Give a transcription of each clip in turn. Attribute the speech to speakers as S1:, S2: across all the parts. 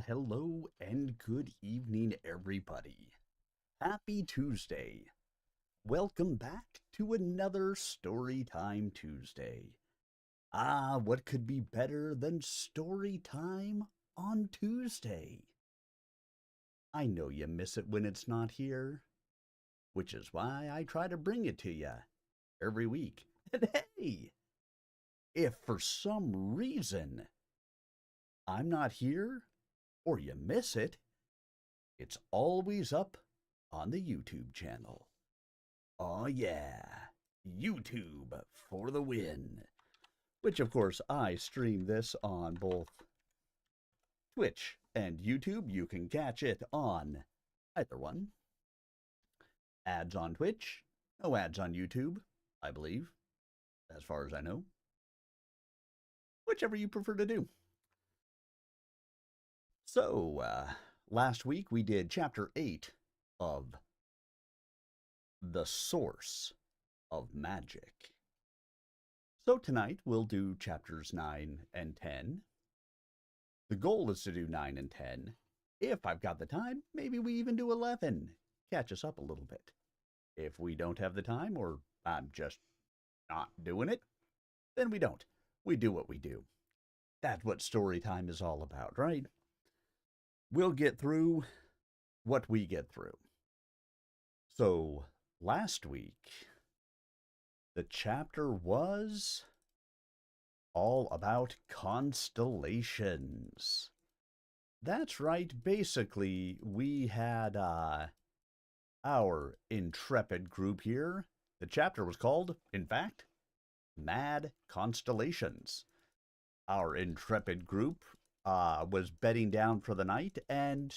S1: Hello and good evening, everybody. Happy Tuesday. Welcome back to another Storytime Tuesday. What could be better than story time on Tuesday? I know you miss it when it's not here, which is why I try to bring it to you every week. And hey, if for some reason I'm not here or you miss it, it's always up on the YouTube channel. Oh yeah, YouTube for the win. Which of course I stream this on both Twitch and YouTube. You can catch it on either one. Ads on Twitch, no ads on YouTube, I believe, as far as I know. Whichever you prefer to do. So, last week we did Chapter 8 of The Source of Magic. So tonight we'll do Chapters 9 and 10. The goal is to do 9 and 10. If I've got the time, maybe we even do 11. Catch us up a little bit. If we don't have the time, or I'm just not doing it, then we don't. We do what we do. That's what story time is all about, right? We'll get through what we get through. So, last week, the chapter was all about constellations. That's right. Basically, we had our intrepid group here. The chapter was called, in fact, Mad Constellations. Our intrepid group was bedding down for the night, and,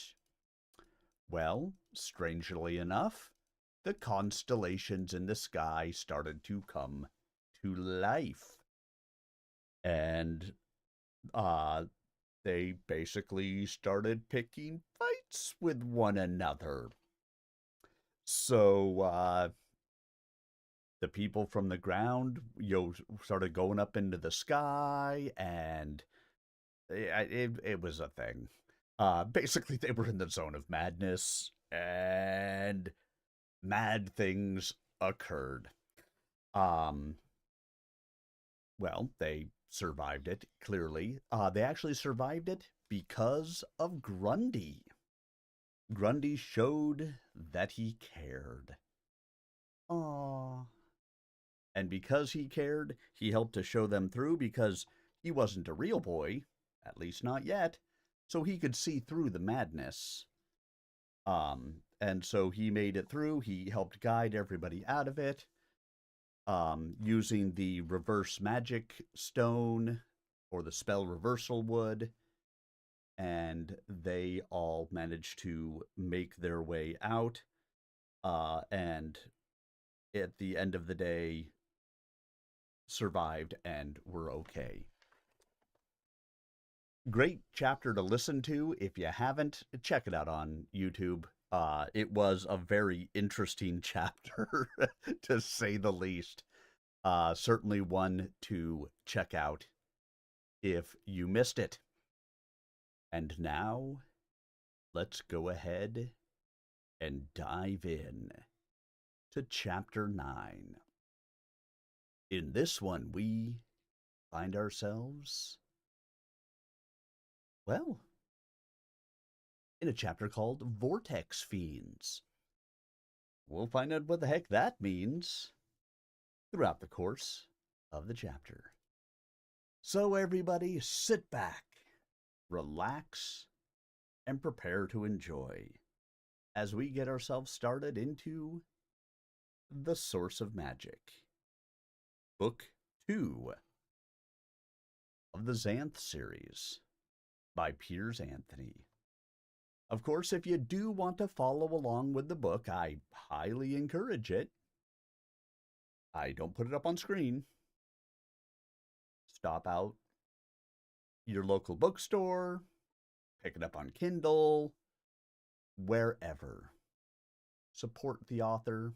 S1: well, strangely enough, the constellations in the sky started to come to life. And they basically started picking fights with one another. So the people from the ground, started going up into the sky, and it was a thing. Basically, they were in the zone of madness, and mad things occurred. Well, they survived it, clearly. They actually survived it because of Grundy. Grundy showed that he cared. Aww. And because he cared, he helped to show them through, because he wasn't a real boy, at least not yet, so he could see through the madness. And so he made it through. He helped guide everybody out of it. Using the reverse magic stone, or the spell reversal wood, and they all managed to make their way out, and at the end of the day survived and were okay. Great chapter to listen to. If you haven't, check it out on YouTube. It was a very interesting chapter, to say the least. Certainly one to check out if you missed it. And now, let's go ahead and dive in to Chapter 9. In this one, we find ourselves, well, in a chapter called Vortex Fiends. We'll find out what the heck that means throughout the course of the chapter. So everybody, sit back, relax, and prepare to enjoy as we get ourselves started into The Source of Magic, Book 2 of the Xanth series by Piers Anthony. Of course, if you do want to follow along with the book, I highly encourage it. I don't put it up on screen. Stop out your local bookstore, pick it up on Kindle, wherever. Support the author,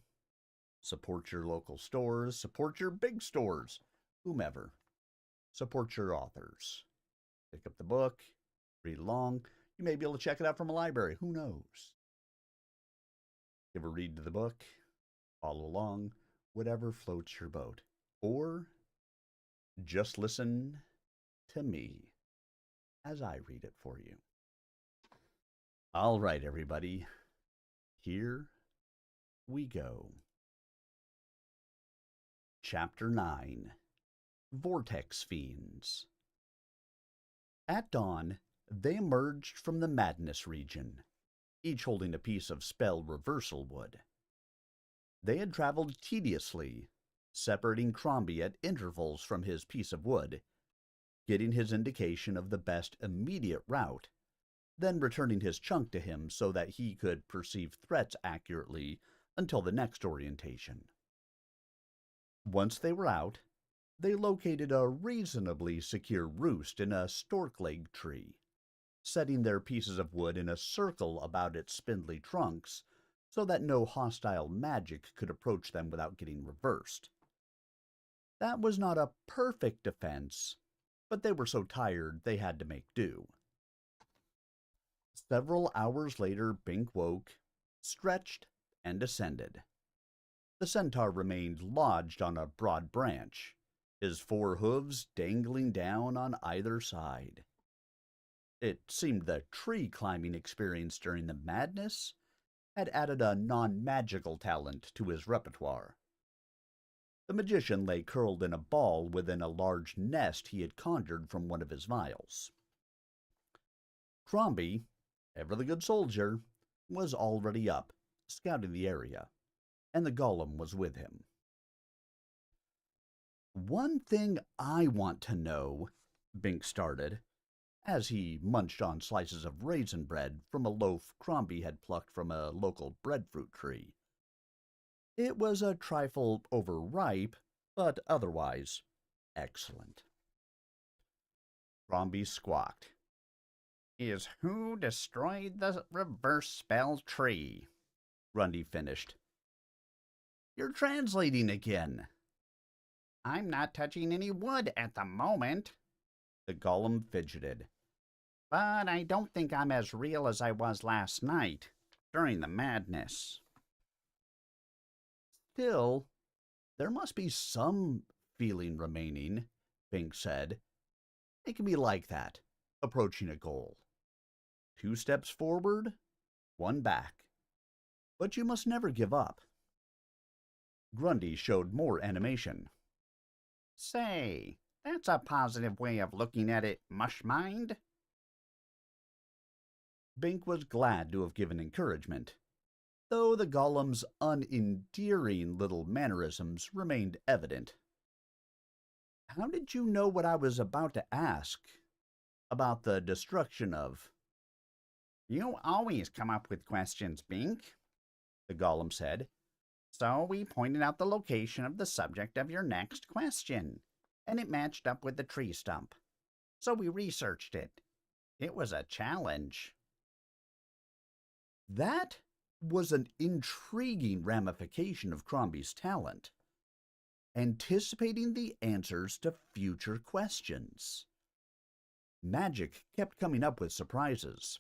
S1: support your local stores, support your big stores, whomever. Support your authors. Pick up the book, read along. You may be able to check it out from a library. Who knows? Give a read to the book, follow along, whatever floats your boat. Or just listen to me as I read it for you. All right, everybody. Here we go. Chapter 9, Vortex Fiends. At dawn, they emerged from the Madness region, each holding a piece of spell reversal wood. They had traveled tediously, separating Crombie at intervals from his piece of wood, getting his indication of the best immediate route, then returning his chunk to him so that he could perceive threats accurately until the next orientation. Once they were out, they located a reasonably secure roost in a stork-leg tree, setting their pieces of wood in a circle about its spindly trunks so that no hostile magic could approach them without getting reversed. That was not a perfect defense, but they were so tired they had to make do. Several hours later, Bink woke, stretched, and ascended. The centaur remained lodged on a broad branch, his 4 hooves dangling down on either side. It seemed the tree climbing experience during the madness had added a non-magical talent to his repertoire. The magician lay curled in a ball within a large nest he had conjured from one of his vials. Crombie, ever the good soldier, was already up, scouting the area, and the golem was with him. One thing I want to know, Bink started, as he munched on slices of raisin bread from a loaf Crombie had plucked from a local breadfruit tree. It was a trifle overripe, but otherwise excellent. Crombie squawked. "Is who destroyed the reverse spell tree?" Grundy finished. "You're translating again." "I'm not touching any wood at the moment." The golem fidgeted. "But I don't think I'm as real as I was last night, during the madness." "Still, there must be some feeling remaining," Bink said. "It can be like that, approaching a goal. 2 steps forward, 1 back. But you must never give up." Grundy showed more animation. "Say, that's a positive way of looking at it, Mushmind." Bink was glad to have given encouragement, though the golem's unendearing little mannerisms remained evident. "How did you know what I was about to ask? About the destruction of—" "You always come up with questions, Bink," the golem said. "So we pointed out the location of the subject of your next question, and it matched up with the tree stump. So we researched it. It was a challenge." That was an intriguing ramification of Crombie's talent, anticipating the answers to future questions. Magic kept coming up with surprises.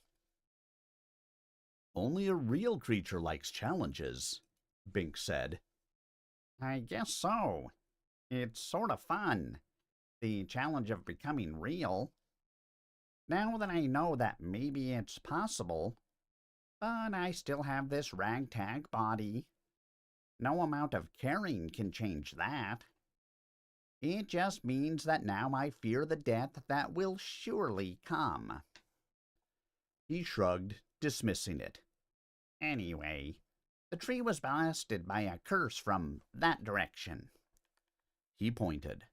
S1: "Only a real creature likes challenges," Bink said. "I guess so. It's sort of fun, the challenge of becoming real. Now that I know that maybe it's possible, but I still have this ragtag body. No amount of caring can change that. It just means that now I fear the death that will surely come." He shrugged, dismissing it. "Anyway, the tree was blasted by a curse from that direction." He pointed.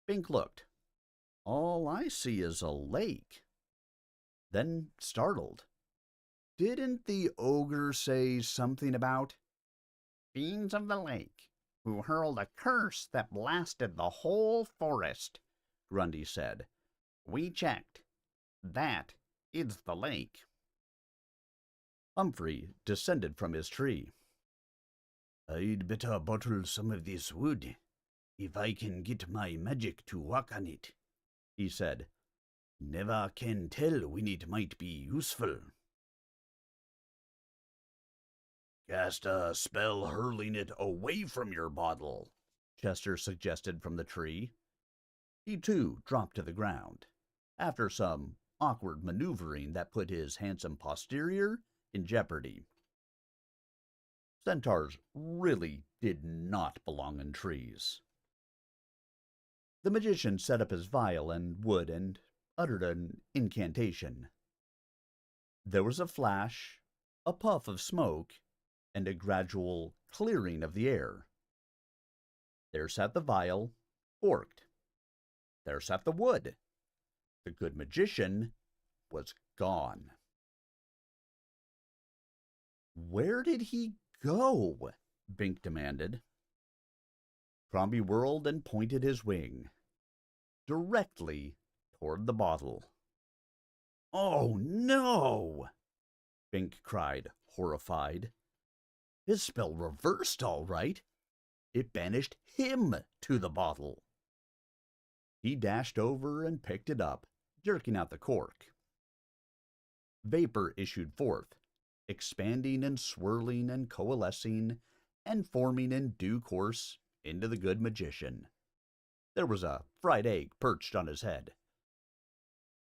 S1: Bink looked. "All I see is a lake." Then startled. "Didn't the ogre say something about—" "Fiends of the lake, who hurled a curse that blasted the whole forest," Grundy said. "We checked. That is the lake." Humphrey descended from his tree. "I'd better bottle some of this wood, if I can get my magic to work on it," he said. Never can tell when it might be useful. Cast a spell hurling it away from your bottle, Chester suggested from the tree. He too dropped to the ground, after some awkward maneuvering that put his handsome posterior in jeopardy. Centaurs really did not belong in trees. The magician set up his vial and wood and uttered an incantation. There was a flash, a puff of smoke, and a gradual clearing of the air. There sat the vial, forked. There sat the wood. The good magician was gone. Where did he go? Bink demanded. Crombie whirled and pointed his wing directly toward the bottle. Oh, no! Bink cried, horrified. His spell reversed, all right. It banished him to the bottle. He dashed over and picked it up, jerking out the cork. Vapor issued forth, expanding and swirling and coalescing and forming in due course into the good magician. There was a fried egg perched on his head.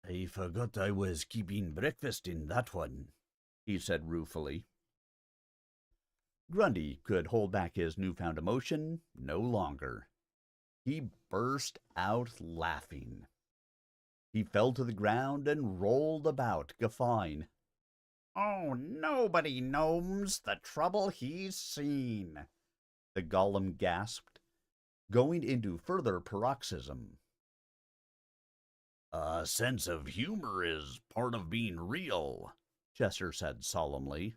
S1: I forgot I was keeping breakfast in that one, he said ruefully. Grundy could hold back his newfound emotion no longer. He burst out laughing. He fell to the ground and rolled about, guffawing. Oh, nobody knows the trouble he's seen, the golem gasped, going into further paroxysm. A sense of humor is part of being real, Chester said solemnly.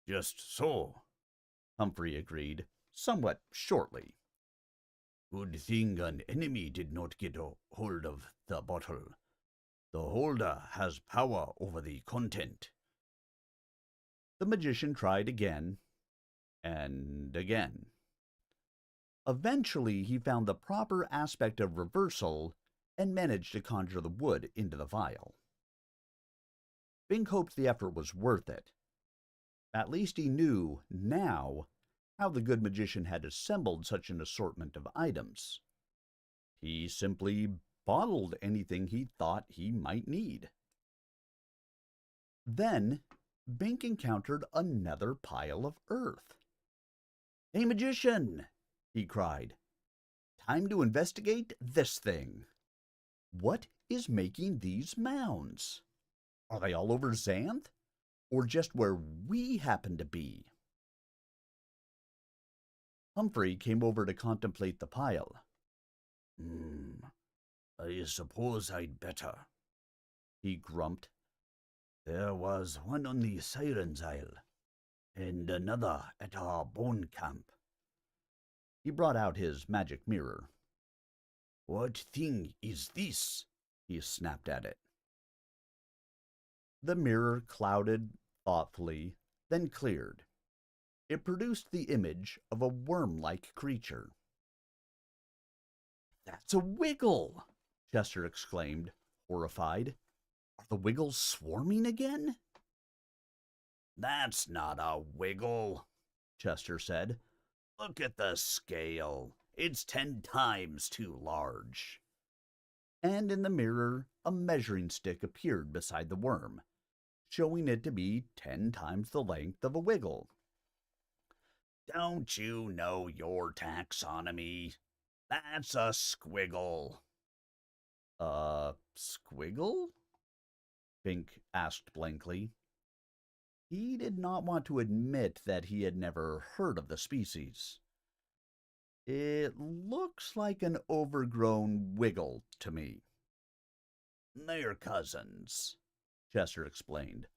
S1: Just so, Humphrey agreed, somewhat shortly. Good thing an enemy did not get a hold of the bottle. The holder has power over the content. The magician tried again and again. Eventually, he found the proper aspect of reversal and managed to conjure the wood into the vial. Bink hoped the effort was worth it. At least he knew, now, how the good magician had assembled such an assortment of items. He simply bottled anything he thought he might need. Then, Bink encountered another pile of earth. Hey, magician, he cried. Time to investigate this thing. What is making these mounds? Are they all over Xanth? Or just where we happen to be? Humphrey came over to contemplate the pile. I suppose I'd better, he grumped. There was one on the Siren's Isle, and another at our bone camp. He brought out his magic mirror. What thing is this? He snapped at it. The mirror clouded thoughtfully, then cleared. It produced the image of a worm-like creature. That's a wiggle! Chester exclaimed, horrified. Are the wiggles swarming again? That's not a wiggle, Chester said. Look at the scale. It's 10 times too large. And in the mirror, a measuring stick appeared beside the worm, showing it to be 10 times the length of a wiggle. Don't you know your taxonomy? That's a squiggle. A squiggle? Bink asked blankly. He did not want to admit that he had never heard of the species. It looks like an overgrown wiggle to me. They're cousins, Chester explained.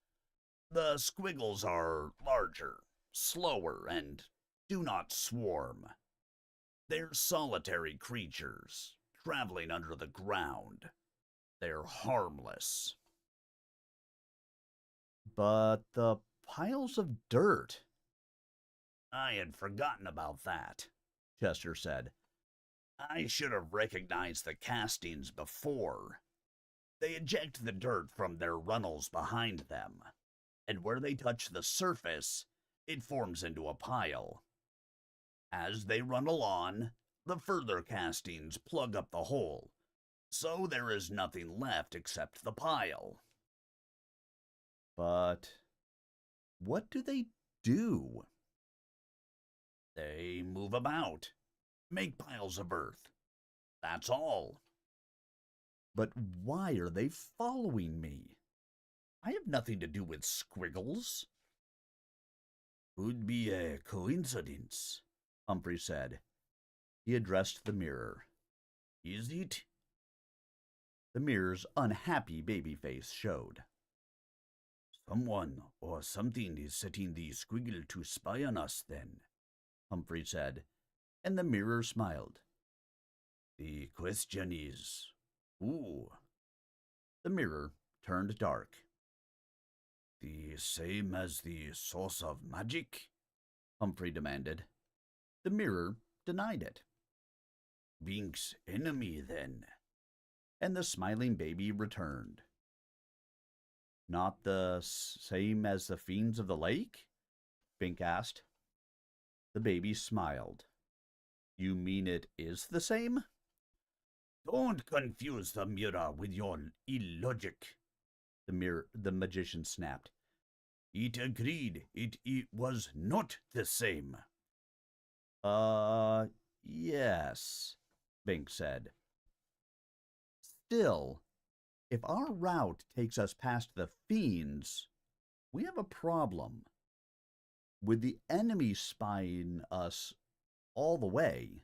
S1: The squiggles are larger, slower, and do not swarm. They're solitary creatures, traveling under the ground. They're harmless. But the piles of dirt. I had forgotten about that, Chester said. I should have recognized the castings before. They eject the dirt from their runnels behind them, and where they touch the surface, it forms into a pile. As they runnel on, the further castings plug up the hole, so there is nothing left except the pile. But what do they do? They move about, make piles of earth. That's all. But why are they following me? I have nothing to do with squiggles. Could be a coincidence, Humphrey said. He addressed the mirror. Is it? The mirror's unhappy baby face showed. Someone or something is setting the squiggle to spy on us, then, Humphrey said, and the mirror smiled. The question is, who? The mirror turned dark. The same as the source of magic? Humphrey demanded. The mirror denied it. Bink's enemy, then. And the smiling baby returned. Not the same as the fiends of the lake? Bink asked. The baby smiled. You mean it is the same? Don't confuse the mirror with your illogic, the magician snapped. It agreed it was not the same. Yes, Bink said. Still, if our route takes us past the fiends, we have a problem. With the enemy spying us all the way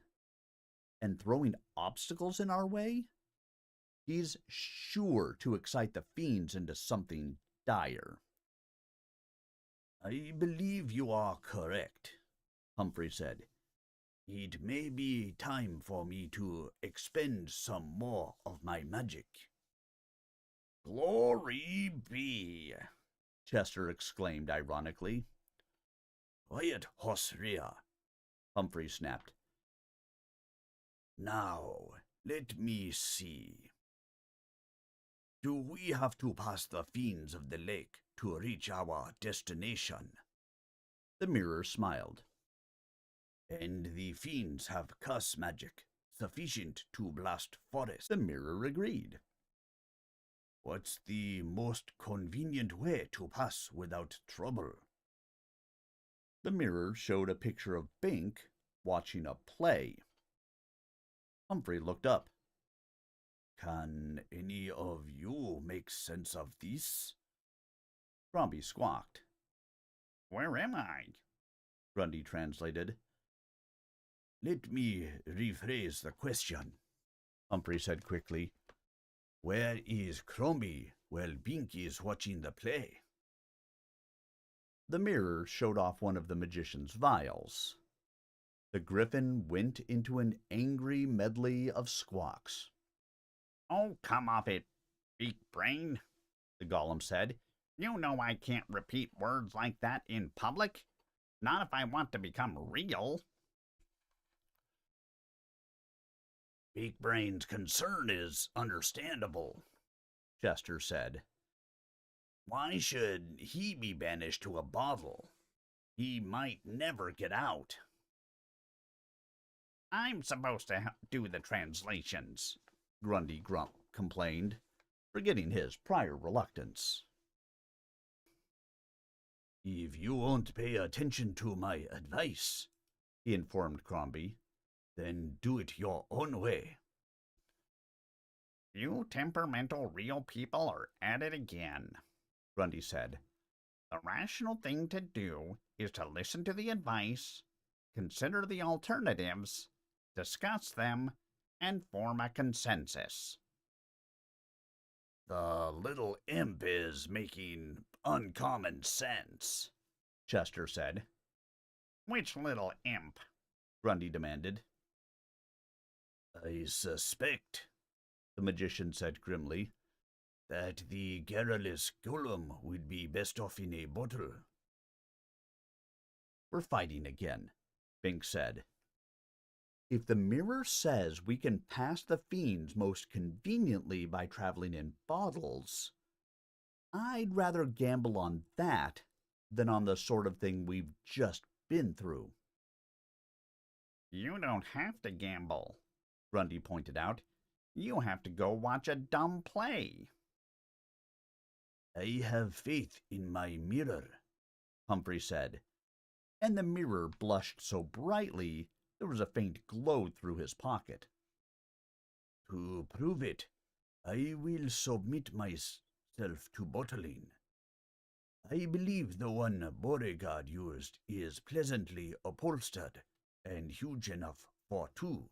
S1: and throwing obstacles in our way, he's sure to excite the fiends into something dire. I believe you are correct, Humphrey said. It may be time for me to expend some more of my magic. Glory be, Chester exclaimed ironically. Quiet, Hosrea, Humphrey snapped. Now, let me see. Do we have to pass the fiends of the lake to reach our destination? The mirror smiled. And the fiends have curse magic sufficient to blast forests. The mirror agreed. What's the most convenient way to pass without trouble? The mirror showed a picture of Bink watching a play. Humphrey looked up. Can any of you make sense of this? Crombie squawked. Where am I? Grundy translated. Let me rephrase the question, Humphrey said quickly. Where is Crombie while Bink is watching the play? The mirror showed off one of the magician's vials. The griffin went into an angry medley of squawks. Oh, come off it, beak brain, the golem said. You know I can't repeat words like that in public. Not if I want to become real. Beak Brain's concern is understandable, Chester said. Why should he be banished to a bottle? He might never get out. I'm supposed to do the translations, Grundy complained, forgetting his prior reluctance. If you won't pay attention to my advice, he informed Crombie, then do it your own way. You temperamental real people are at it again, Grundy said. The rational thing to do is to listen to the advice, consider the alternatives, discuss them, and form a consensus. The little imp is making uncommon sense, Chester said. Which little imp? Grundy demanded. I suspect, the magician said grimly, that the garrulous golem would be best off in a bottle. We're fighting again, Bink said. If the mirror says we can pass the fiends most conveniently by traveling in bottles, I'd rather gamble on that than on the sort of thing we've just been through.
S2: You don't have to gamble, Grundy pointed out. You have to go watch a dumb play.
S1: I have faith in my mirror, Humphrey said, and the mirror blushed so brightly there was a faint glow through his pocket. To prove it, I will submit myself to bottling. I believe the one Beauregard used is pleasantly upholstered and huge enough for two.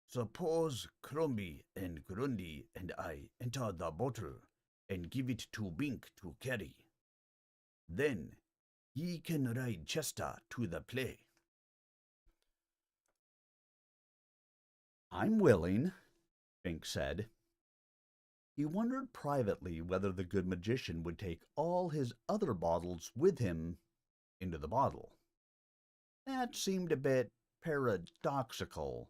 S1: Suppose Crombie and Grundy and I enter the bottle and give it to Bink to carry. Then he can ride Chester to the play. I'm willing, Bink said. He wondered privately whether the good magician would take all his other bottles with him into the bottle. That seemed a bit paradoxical,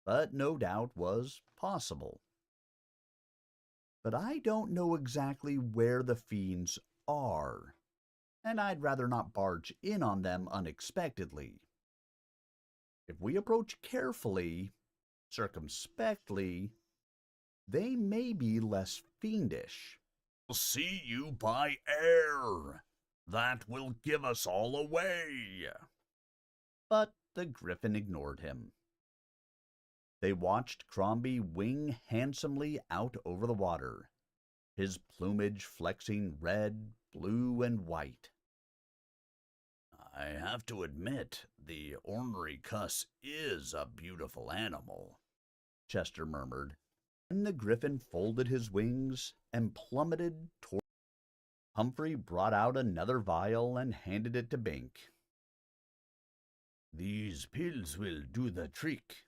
S1: but no doubt was possible. But I don't know exactly where the fiends are, and I'd rather not barge in on them unexpectedly. If we approach carefully, circumspectly, they may be less fiendish.
S2: We'll see you by air. That will give us all away.
S1: But the Griffin ignored him. They watched Crombie wing handsomely out over the water, his plumage flexing red, blue, and white.
S2: I have to admit, the ornery cuss is a beautiful animal,
S1: Chester murmured, and the Griffin folded his wings and plummeted toward. Humphrey brought out another vial and handed it to Bink.
S2: These pills will do the trick.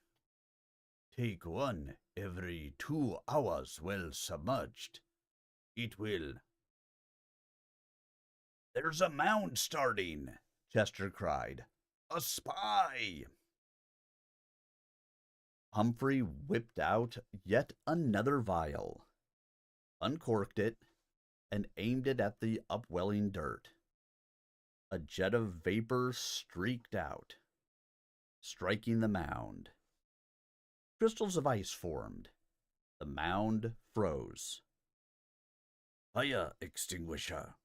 S2: Take one every 2 hours well submerged. It will. There's a mound starting,
S1: Chester cried.
S2: A spy!
S1: Humphrey whipped out yet another vial, uncorked it, and aimed it at the upwelling dirt. A jet of vapor streaked out, striking the mound. Crystals of ice formed. The mound froze.
S2: Fire extinguisher,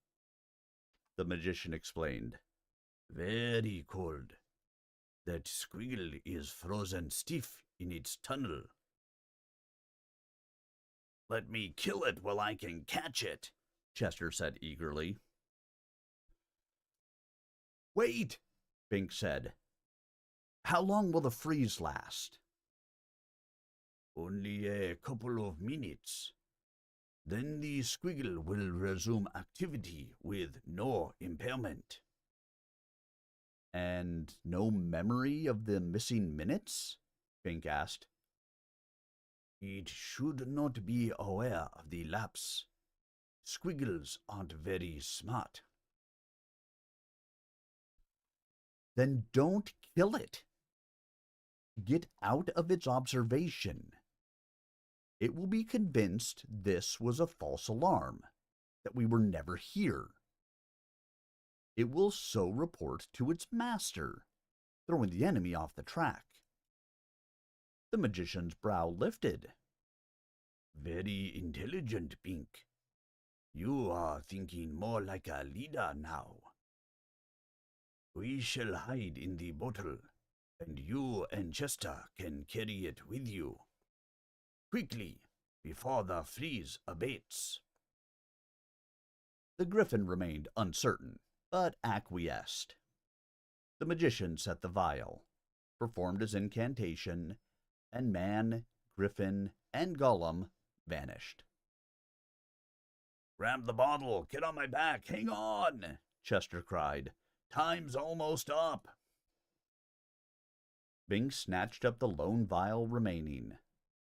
S1: the magician explained.
S2: Very cold. That squiggle is frozen stiff in its tunnel. Let me kill it while I can catch it,
S1: Chester said eagerly.
S2: Wait,
S1: Bink said. How long will the freeze last?
S2: Only a couple of minutes. Then the squiggle will resume activity with no impairment.
S1: And no memory of the missing minutes? Bink asked.
S2: It should not be aware of the lapse. Squiggles aren't very smart.
S1: Then don't kill it. Get out of its observation. It will be convinced this was a false alarm, that we were never here. It will so report to its master, throwing the enemy off the track. The magician's brow lifted.
S2: Very intelligent, Bink. You are thinking more like a leader now. We shall hide in the bottle, and you and Chester can carry it with you. Quickly, before the freeze abates.
S1: The Griffin remained uncertain, but acquiesced. The magician set the vial, performed his incantation, and man, Griffin, and Gollum vanished.
S2: Grab the bottle! Get on my back! Hang on! Chester cried. Time's almost up.
S1: Bink snatched up the lone vial remaining,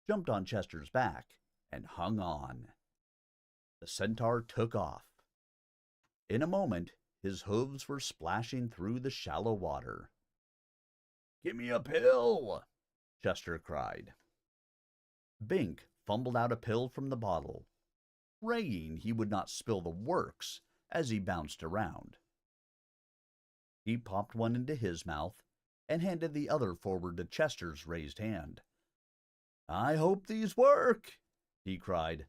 S1: jumped on Chester's back, and hung on. The centaur took off. In a moment, his hooves were splashing through the shallow water.
S2: Gimme a pill,
S1: Chester cried. Bink fumbled out a pill from the bottle, praying he would not spill the works as he bounced around. He popped one into his mouth and handed the other forward to Chester's raised hand. "I hope these work," he cried.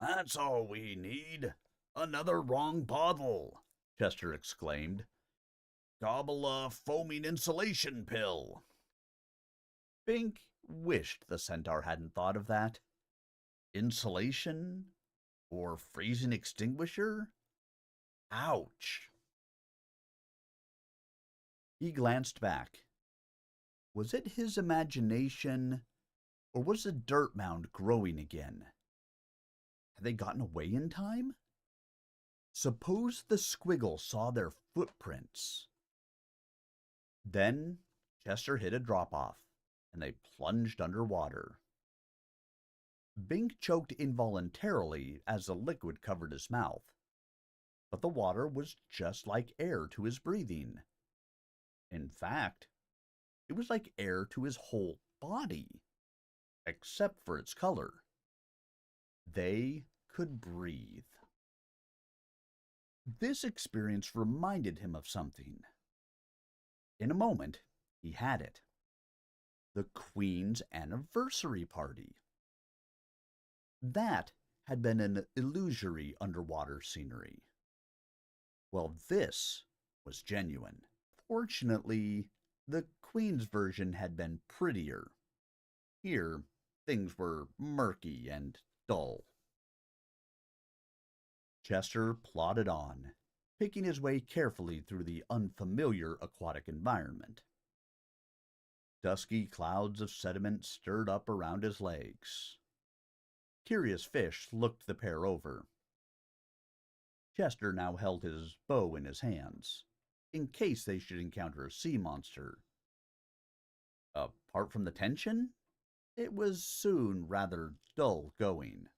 S2: "That's all we need. Another wrong bottle,"
S1: Chester exclaimed.
S2: "Gobble a foaming insulation pill."
S1: Bink wished the centaur hadn't thought of that. Insulation? Or freezing extinguisher? Ouch! He glanced back. Was it his imagination, or was the dirt mound growing again? Had they gotten away in time? Suppose the squiggle saw their footprints. Then Chester hit a drop-off, and they plunged underwater. Bink choked involuntarily as the liquid covered his mouth, but the water was just like air to his breathing. In fact, it was like air to his whole body, except for its color. They could breathe. This experience reminded him of something. In a moment, he had it. The Queen's anniversary party. That had been an illusory underwater scenery. Well, this was genuine. Fortunately, the Queen's version had been prettier. Here, things were murky and dull. Chester plodded on, picking his way carefully through the unfamiliar aquatic environment. Dusky clouds of sediment stirred up around his legs. Curious fish looked the pair over. Chester now held his bow in his hands, in case they should encounter a sea monster. Apart from the tension, it was soon rather dull going.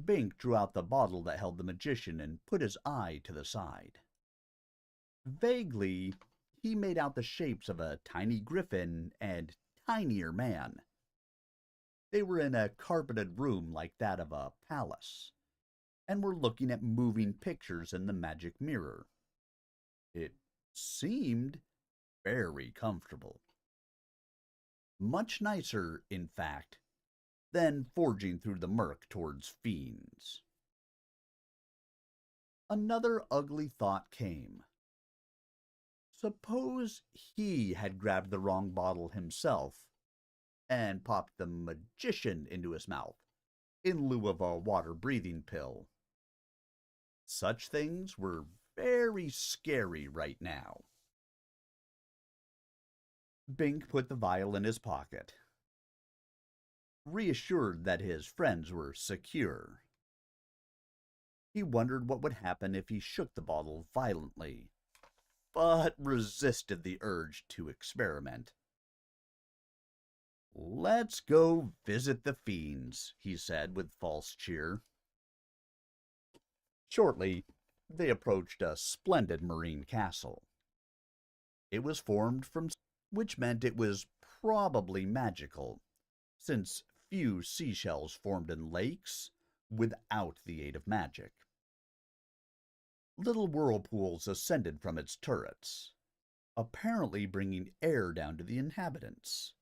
S1: Bink drew out the bottle that held the magician and put his eye to the side. Vaguely, he made out the shapes of a tiny griffin and tinier man. They were in a carpeted room like that of a palace, and were looking at moving pictures in the magic mirror. It seemed very comfortable. Much nicer, in fact, than forging through the murk towards fiends. Another ugly thought came. Suppose he had grabbed the wrong bottle himself and popped the magician into his mouth in lieu of a water-breathing pill. Such things were very scary right now. Bink put the vial in his pocket, reassured that his friends were secure. He wondered what would happen if he shook the bottle violently, but resisted the urge to experiment. "Let's go visit the fiends," he said with false cheer. Shortly, they approached a splendid marine castle. It was formed from, which meant it was probably magical, since few seashells formed in lakes without the aid of magic. Little whirlpools ascended from its turrets, apparently bringing air down to the inhabitants.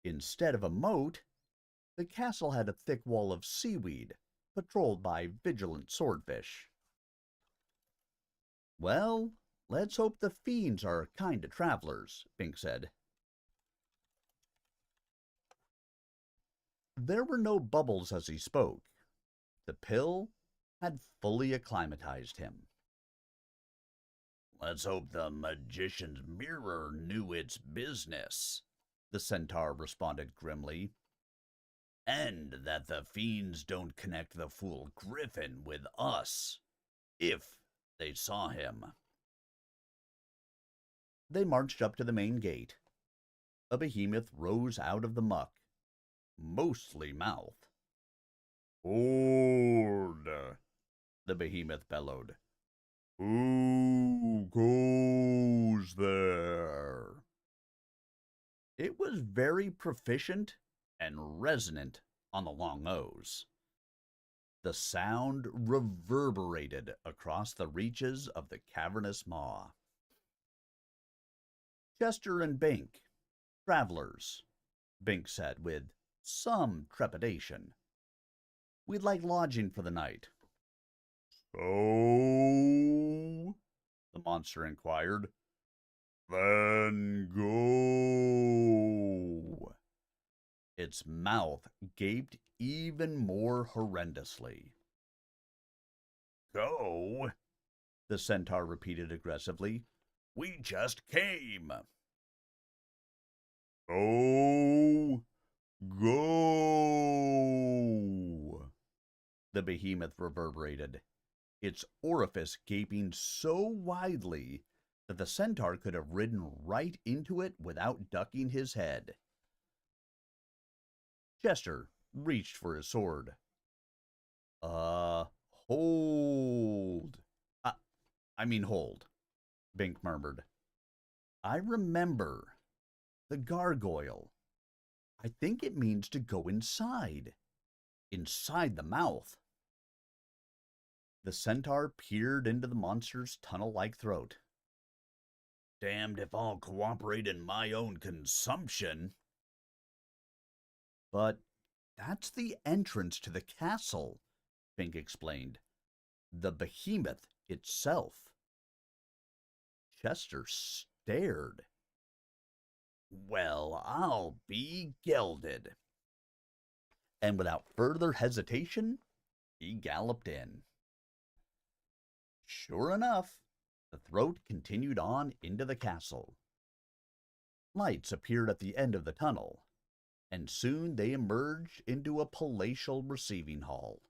S1: Instead of a moat, the castle had a thick wall of seaweed, patrolled by vigilant swordfish. "Well, let's hope the fiends are kind to travelers," Bink said. There were no bubbles as he spoke. The pill had fully acclimatized him.
S2: "Let's hope the magician's mirror knew its business,"
S1: the centaur responded grimly.
S2: "And that the fiends don't connect the fool griffin with us, if they saw him."
S1: They marched up to the main gate. A behemoth rose out of the muck, mostly mouth.
S2: "Hold!"
S1: the behemoth bellowed.
S2: Who goes there?
S1: It was very proficient and resonant on the long O's. The sound reverberated across the reaches of the cavernous maw. Chester and Bink, travelers, Bink said with some trepidation. We'd like lodging for the night.
S2: So?
S1: The monster inquired.
S2: Then go.
S1: Its mouth gaped even more horrendously.
S2: Go?
S1: The centaur repeated aggressively.
S2: We just came. Go. Go.
S1: The behemoth reverberated, its orifice gaping so widely that the centaur could have ridden right into it without ducking his head. Chester reached for his sword. Hold. Hold, Bink murmured. I remember. The gargoyle. I think it means to go inside. Inside the mouth. The centaur peered into the monster's tunnel-like throat.
S2: Damned if I'll cooperate in my own consumption.
S1: But that's the entrance to the castle, Bink explained. The behemoth itself. Chester stared.
S2: Well, I'll be gelded.
S1: And without further hesitation, he galloped in. Sure enough, the throat continued on into the castle. Lights appeared at the end of the tunnel, and soon they emerged into a palatial receiving hall.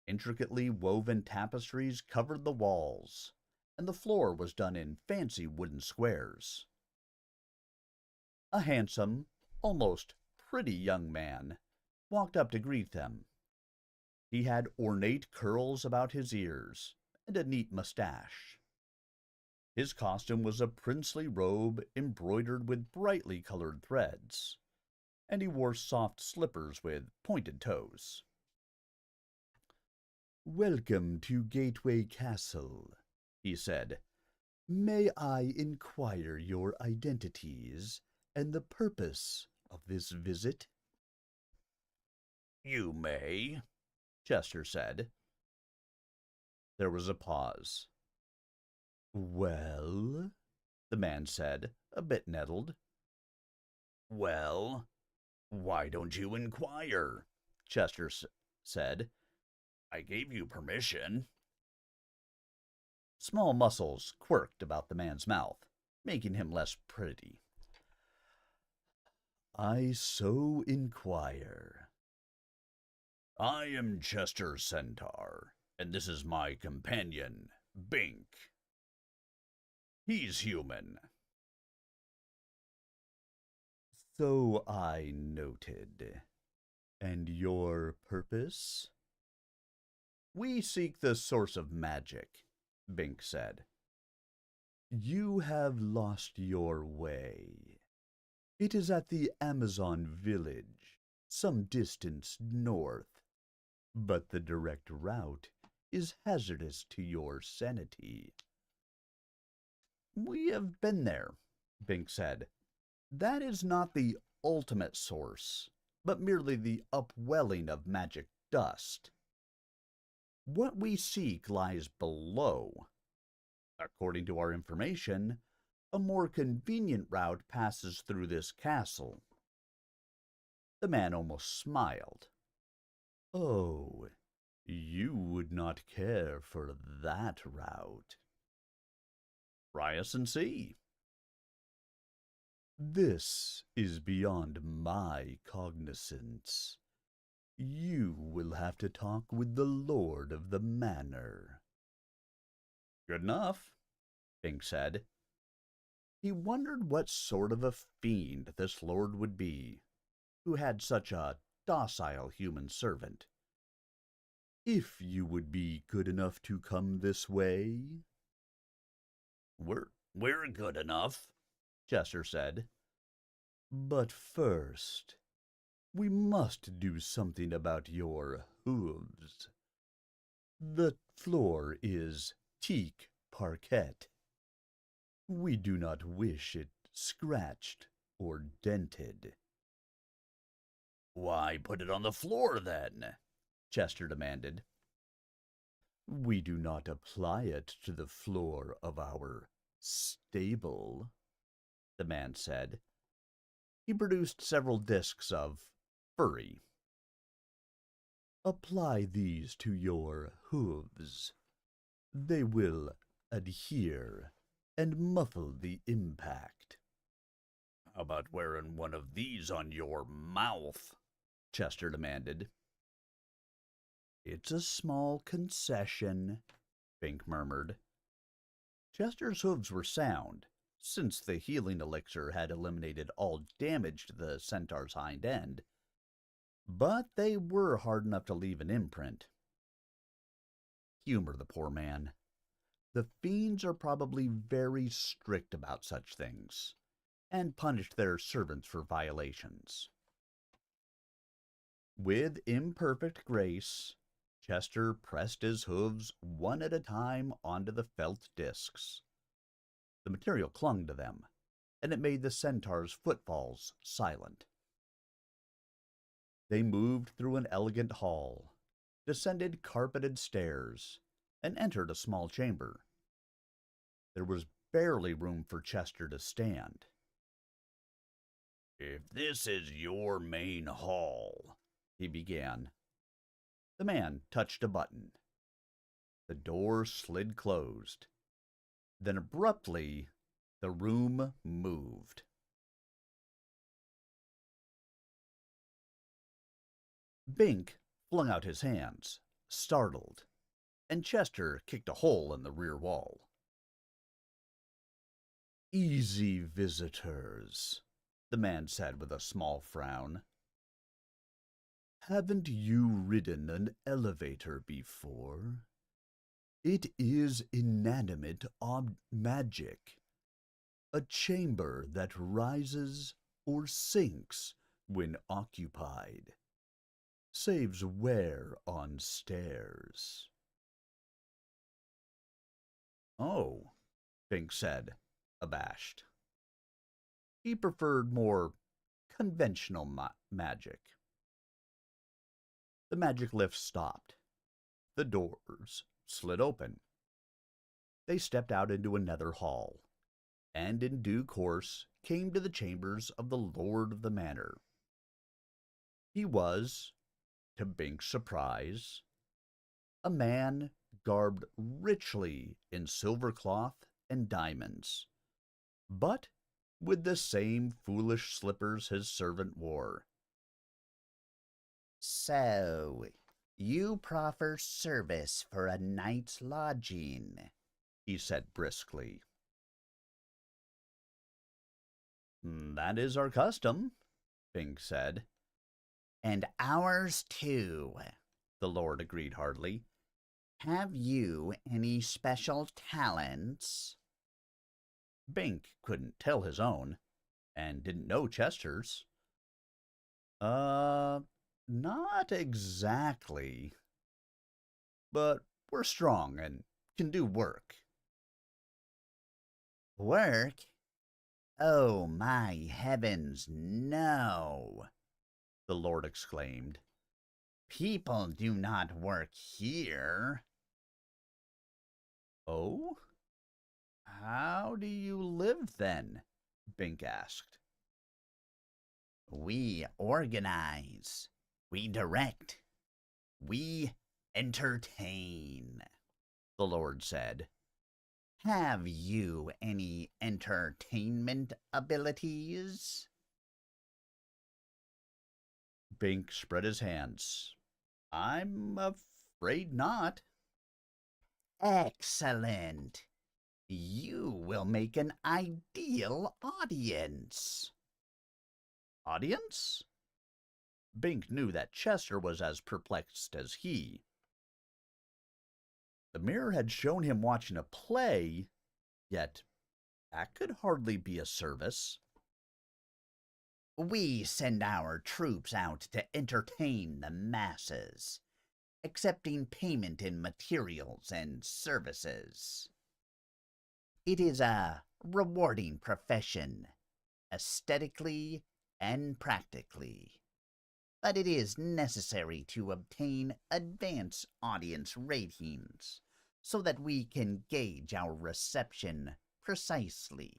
S1: Intricately woven tapestries covered the walls, and the floor was done in fancy wooden squares. A handsome, almost pretty young man walked up to greet them. He had ornate curls about his ears and a neat mustache. His costume was a princely robe embroidered with brightly colored threads, and he wore soft slippers with pointed toes. Welcome to Gateway Castle, he said. May I inquire your identities and the purpose of this visit?
S2: You may,
S1: Chester said. There was a pause. Well, the man said, a bit nettled.
S2: Well, why don't you inquire?
S1: Chester said.
S2: I gave you permission.
S1: Small muscles quirked about the man's mouth, making him less pretty. I so inquire.
S2: I am Chester Centaur, and this is my companion, Bink. He's human.
S1: So I noted. And your purpose? We seek the source of magic, Bink said. You have lost your way. It is at the Amazon village, some distance north. But the direct route is hazardous to your sanity. We have been there, Bink said. That is not the ultimate source, but merely the upwelling of magic dust. What we seek lies below. According to our information, a more convenient route passes through this castle. The man almost smiled. Oh, you would not care for that route. Try us and see. This is beyond my cognizance. You will have to talk with the lord of the manor. Good enough, Bink said. He wondered what sort of a fiend this lord would be, who had such a docile human servant. if you would be good enough to come this way.
S2: We're good enough,
S1: Chester said. But first, we must do something about your hooves. The floor is teak parquet. We do not wish it scratched or dented.
S2: Why put it on the floor, then?
S1: Chester demanded. We do not apply it to the floor of our stable, the man said. He produced several discs of furry. Apply these to your hooves. They will adhere and muffle the impact.
S2: How about wearing one of these on your mouth?
S1: Chester demanded. It's a small concession, Bink murmured. Chester's hooves were sound, since the healing elixir had eliminated all damage to the centaur's hind end, but they were hard enough to leave an imprint. Humor the poor man. The fiends are probably very strict about such things, and punished their servants for violations. With imperfect grace, Chester pressed his hooves one at a time onto the felt discs. The material clung to them, and it made the centaur's footfalls silent. They moved through an elegant hall, descended carpeted stairs, and entered a small chamber. There was barely room for Chester to stand.
S2: If this is your main hall,
S1: he began. The man touched a button. The door slid closed. Then abruptly, the room moved. Bink flung out his hands, startled, and Chester kicked a hole in the rear wall. Easy visitors, the man said with a small frown. Haven't you ridden an elevator before? It is inanimate magic, a chamber that rises or sinks when occupied, saves wear on stairs. Oh, Bink said, abashed. He preferred more conventional magic. The magic lift stopped. The doors slid open. They stepped out into another hall, and in due course came to the chambers of the lord of the manor. He was, to Bink's surprise, a man garbed richly in silver cloth and diamonds, but with the same foolish slippers his servant wore.
S3: So, you proffer service for a night's lodging,
S1: he said briskly. That is our custom, Bink said.
S3: And ours too,
S1: the lord agreed heartily.
S3: Have you any special talents?
S1: Bink couldn't tell his own, and didn't know Chester's. Not exactly. But we're strong and can do work.
S3: Work? Oh, my heavens, no,
S1: the lord exclaimed.
S3: People do not work here.
S1: Oh? How do you live, then? Bink asked.
S3: We organize. We direct. We entertain, the Lord said. Have you any entertainment abilities?
S1: Bink spread his hands. I'm afraid not.
S3: Excellent. You will make an ideal audience.
S1: Audience? Bink knew that Chester was as perplexed as he. The mirror had shown him watching a play, yet that could hardly be a service.
S3: We send our troops out to entertain the masses, accepting payment in materials and services. It is a rewarding profession, aesthetically and practically, but it is necessary to obtain advanced audience ratings so that we can gauge our reception precisely.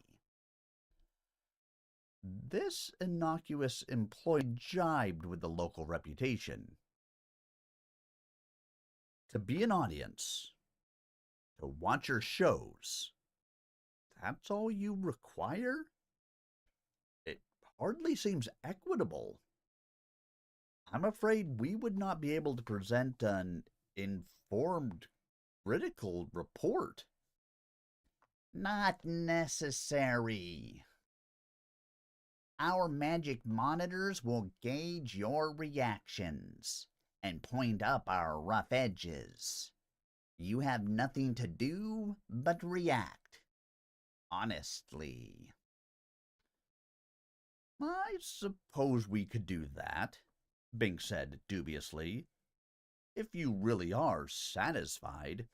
S1: This innocuous employee jibed with the local reputation. To be an audience, to watch your shows, that's all you require? It hardly seems equitable. I'm afraid we would not be able to present an informed, critical report.
S3: Not necessary. Our magic monitors will gauge your reactions and point up our rough edges. You have nothing to do but react. Honestly.
S1: I suppose we could do that, Bink said dubiously, if you really are satisfied.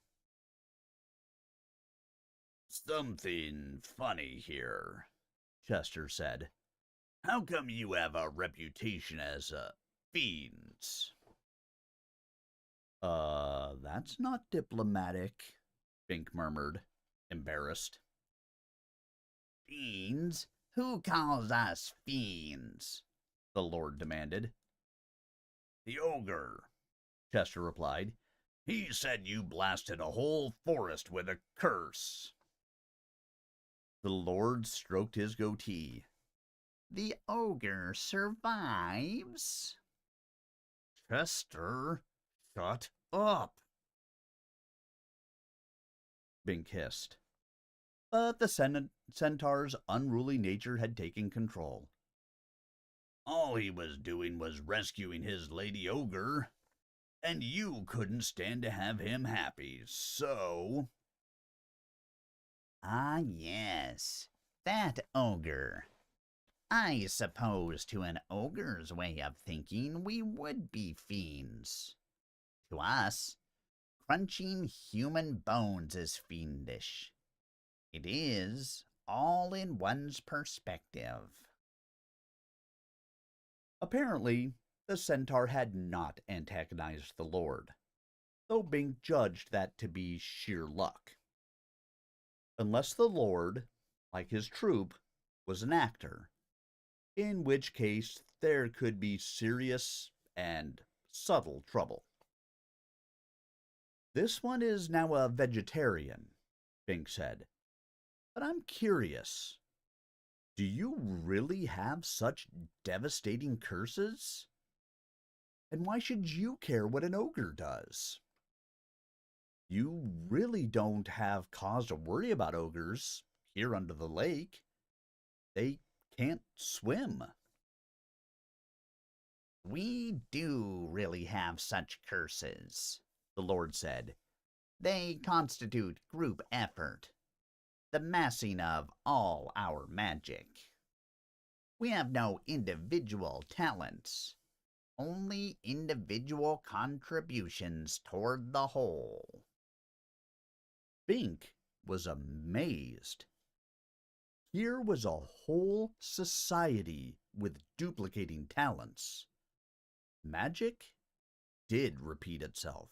S2: Something funny here,
S1: Chester said.
S2: How come you have a reputation as fiends?
S1: That's not diplomatic, Bink murmured, embarrassed.
S3: Fiends? Who calls us fiends?
S1: The Lord demanded.
S2: The ogre,
S1: Chester replied.
S2: He said you blasted a whole forest with a curse.
S1: The Lord stroked his goatee.
S3: The ogre survives?
S2: Chester, shut up,
S1: Bink hissed. But the centaur's unruly nature had taken control.
S2: All he was doing was rescuing his lady ogre, and you couldn't stand to have him happy, so...
S3: Ah, yes, that ogre. I suppose to an ogre's way of thinking we would be fiends. To us, crunching human bones is fiendish. It is all in one's perspective.
S1: Apparently, the centaur had not antagonized the Lord, though Bink judged that to be sheer luck. Unless the Lord, like his troupe, was an actor, in which case there could be serious and subtle trouble. This one is now a vegetarian, Bink said. But I'm curious. Do you really have such devastating curses? And why should you care what an ogre does? You really don't have cause to worry about ogres here under the lake. They can't swim.
S3: We do really have such curses, the Lord said. They constitute group effort, the massing of all our magic. We have no individual talents, only individual contributions toward the whole.
S1: Bink was amazed. Here was a whole society with duplicating talents. Magic did repeat itself.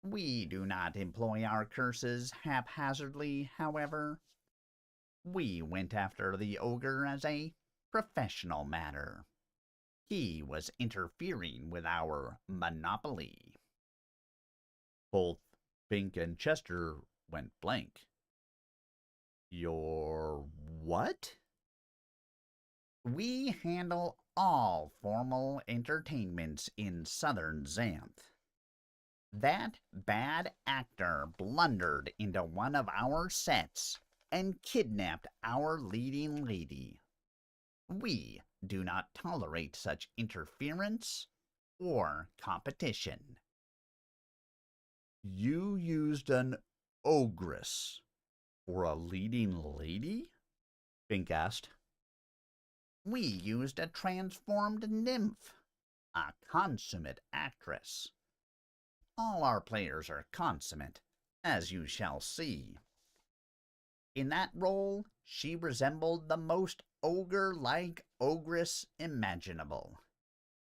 S3: We do not employ our curses haphazardly, however. We went after the ogre as a professional matter. He was interfering with our monopoly.
S1: Both Bink and Chester went blank. Your what?
S3: We handle all formal entertainments in southern Xanth. That bad actor blundered into one of our sets and kidnapped our leading lady. We do not tolerate such interference or competition.
S1: You used an ogress for a leading lady? Bink asked.
S3: We used a transformed nymph, a consummate actress. All our players are consummate, as you shall see. In that role, she resembled the most ogre-like ogress imaginable.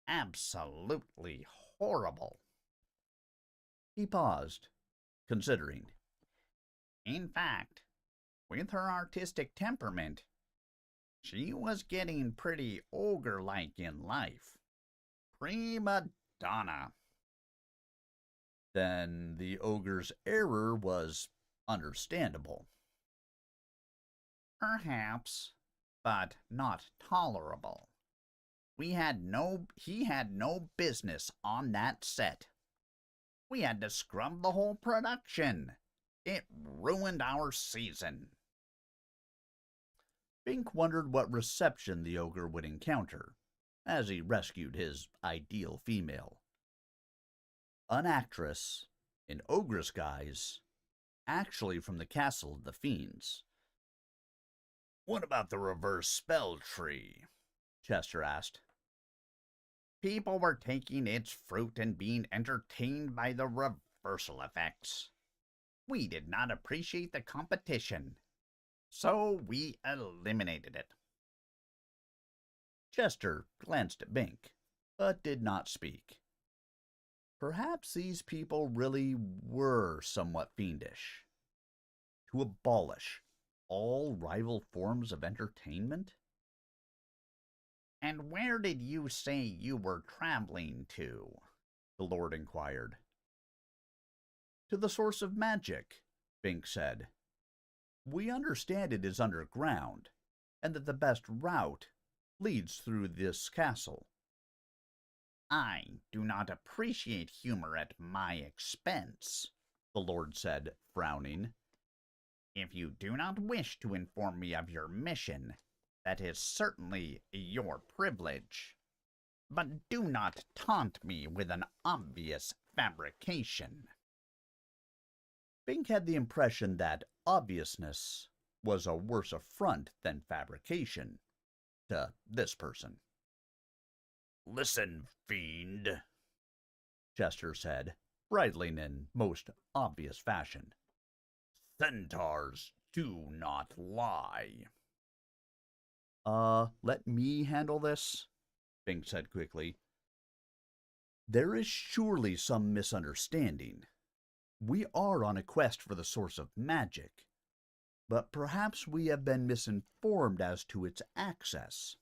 S3: Absolutely horrible.
S1: He paused, considering.
S3: In fact, with her artistic temperament, she was getting pretty ogre-like in life. Prima donna.
S1: Then the ogre's error was understandable.
S3: Perhaps, but not tolerable. He had no business on that set. We had to scrub the whole production. It ruined our season.
S1: Bink wondered what reception the ogre would encounter as he rescued his ideal female. An actress, in ogress guise, actually from the castle of the fiends.
S2: What about the reverse spell tree?
S1: Chester asked.
S3: People were taking its fruit and being entertained by the reversal effects. We did not appreciate the competition, so we eliminated it.
S1: Chester glanced at Bink, but did not speak. Perhaps these people really were somewhat fiendish. To abolish all rival forms of entertainment?
S3: And where did you say you were traveling to?
S1: The Lord inquired. To the source of magic, Bink said. We understand it is underground, and that the best route leads through this castle.
S3: I do not appreciate humor at my expense,
S1: the Lord said, frowning.
S3: If you do not wish to inform me of your mission, that is certainly your privilege. But do not taunt me with an obvious fabrication.
S1: Bink had the impression that obviousness was a worse affront than fabrication to this person.
S2: Listen, fiend,
S1: Chester said, bridling in most obvious fashion.
S2: Centaurs do not lie.
S1: Let me handle this, Bink said quickly. There is surely some misunderstanding. We are on a quest for the source of magic, but perhaps we have been misinformed as to its access.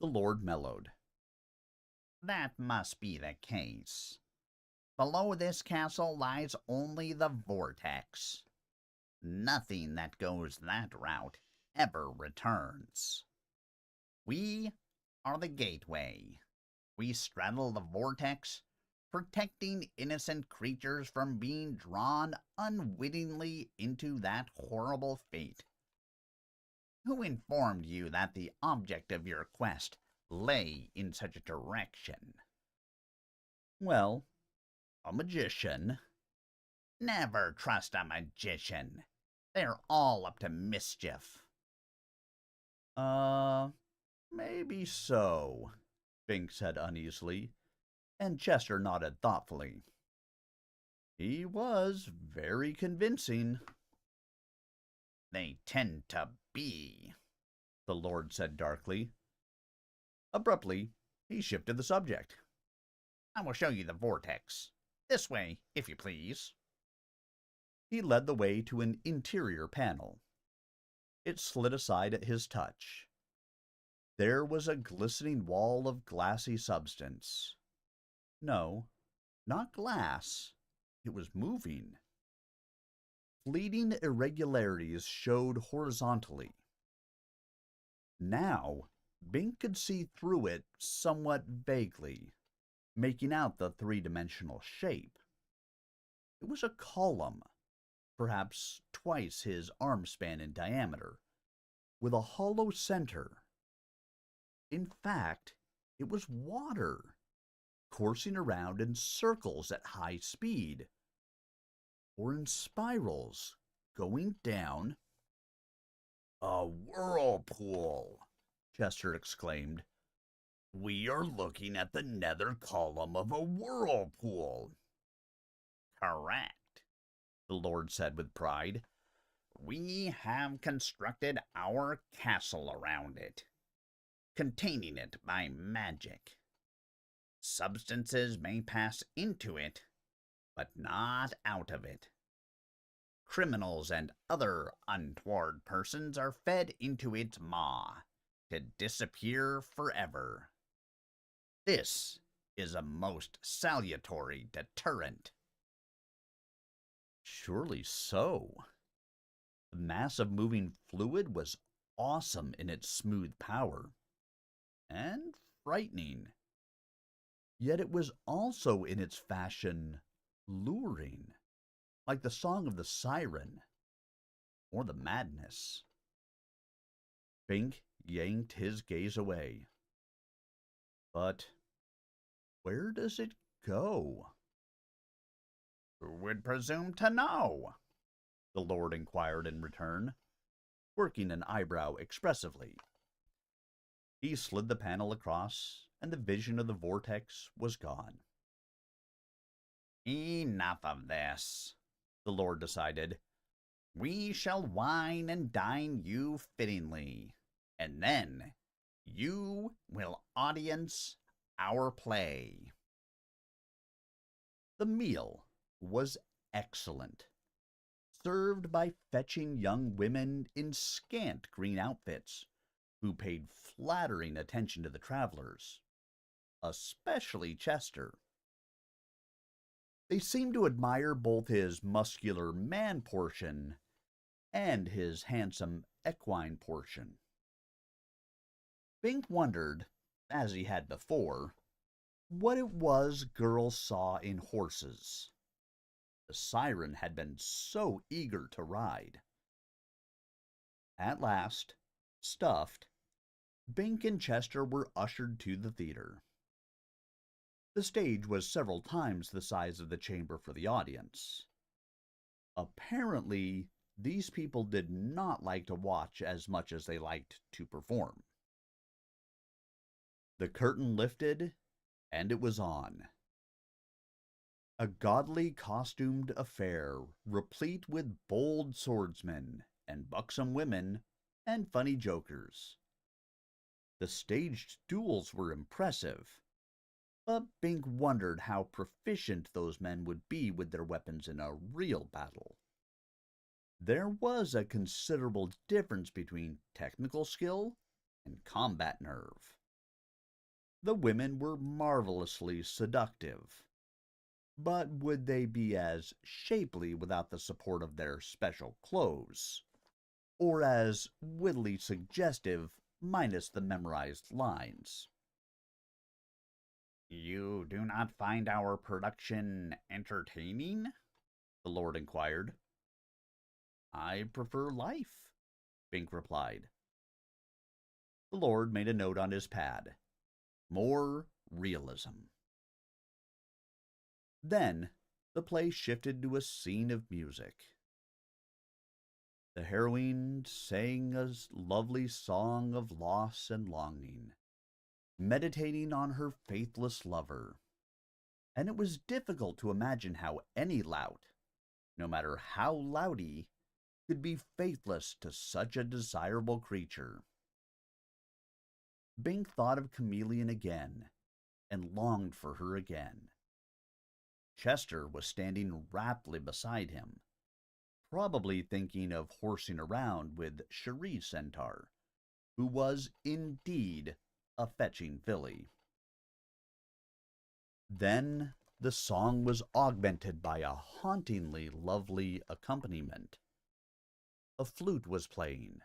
S1: The Lord mellowed.
S3: That must be the case. Below this castle lies only the vortex. Nothing that goes that route ever returns. We are the gateway. We straddle the vortex, protecting innocent creatures from being drawn unwittingly into that horrible fate. Who informed you that the object of your quest lay in such a direction?
S1: Well, a magician.
S3: Never trust a magician. They're all up to mischief.
S1: Maybe so, Bink said uneasily, and Chester nodded thoughtfully. He was very convincing.
S3: They tend to be,
S1: the Lord said darkly. Abruptly, he shifted the subject.
S3: I will show you the vortex. This way, if you please.
S1: He led the way to an interior panel. It slid aside at his touch. There was a glistening wall of glassy substance. No, not glass. It was moving. Fleeting irregularities showed horizontally. Now, Bink could see through it somewhat vaguely, making out the three-dimensional shape. It was a column, perhaps twice his arm span in diameter, with a hollow center. In fact, it was water, coursing around in circles at high speed, or in spirals going down.
S2: A whirlpool!
S1: Chester exclaimed.
S2: We are looking at the nether column of a whirlpool.
S3: Correct, the Lord said with pride. We have constructed our castle around it, containing it by magic. Substances may pass into it, but not out of it. Criminals and other untoward persons are fed into its maw to disappear forever. This is a most salutary deterrent.
S1: Surely so. The mass of moving fluid was awesome in its smooth power, and frightening. Yet it was also in its fashion luring, like the song of the siren, or the madness. Bink yanked his gaze away. But where does it go?
S3: Who would presume to know? The Lord inquired in return,
S1: working an eyebrow expressively. He slid the panel across, and the vision of the vortex was gone.
S3: Enough of this, the Lord decided. We shall wine and dine you fittingly, and then you will audience our play.
S1: The meal was excellent, served by fetching young women in scant green outfits, who paid flattering attention to the travelers, especially Chester. They seemed to admire both his muscular man portion and his handsome equine portion. Bink wondered, as he had before, what it was girls saw in horses. The siren had been so eager to ride. At last, stuffed, Bink and Chester were ushered to the theater. The stage was several times the size of the chamber for the audience. Apparently, these people did not like to watch as much as they liked to perform. The curtain lifted, and it was on. A gaudily costumed affair, replete with bold swordsmen and buxom women and funny jokers. The staged duels were impressive, but Bink wondered how proficient those men would be with their weapons in a real battle. There was a considerable difference between technical skill and combat nerve. The women were marvelously seductive, but would they be as shapely without the support of their special clothes? Or as wittily suggestive minus the memorized lines?
S3: You do not find our production entertaining? The Lord inquired.
S1: I prefer life, Bink replied. The Lord made a note on his pad. More realism. Then the play shifted to a scene of music. The heroine sang a lovely song of loss and longing, meditating on her faithless lover, and it was difficult to imagine how any lout, no matter how louty, could be faithless to such a desirable creature. Bink thought of Chameleon again, and longed for her again. Chester was standing raptly beside him, probably thinking of horsing around with Cherie Centaur, who was indeed a fetching filly. Then the song was augmented by a hauntingly lovely accompaniment. A flute was playing,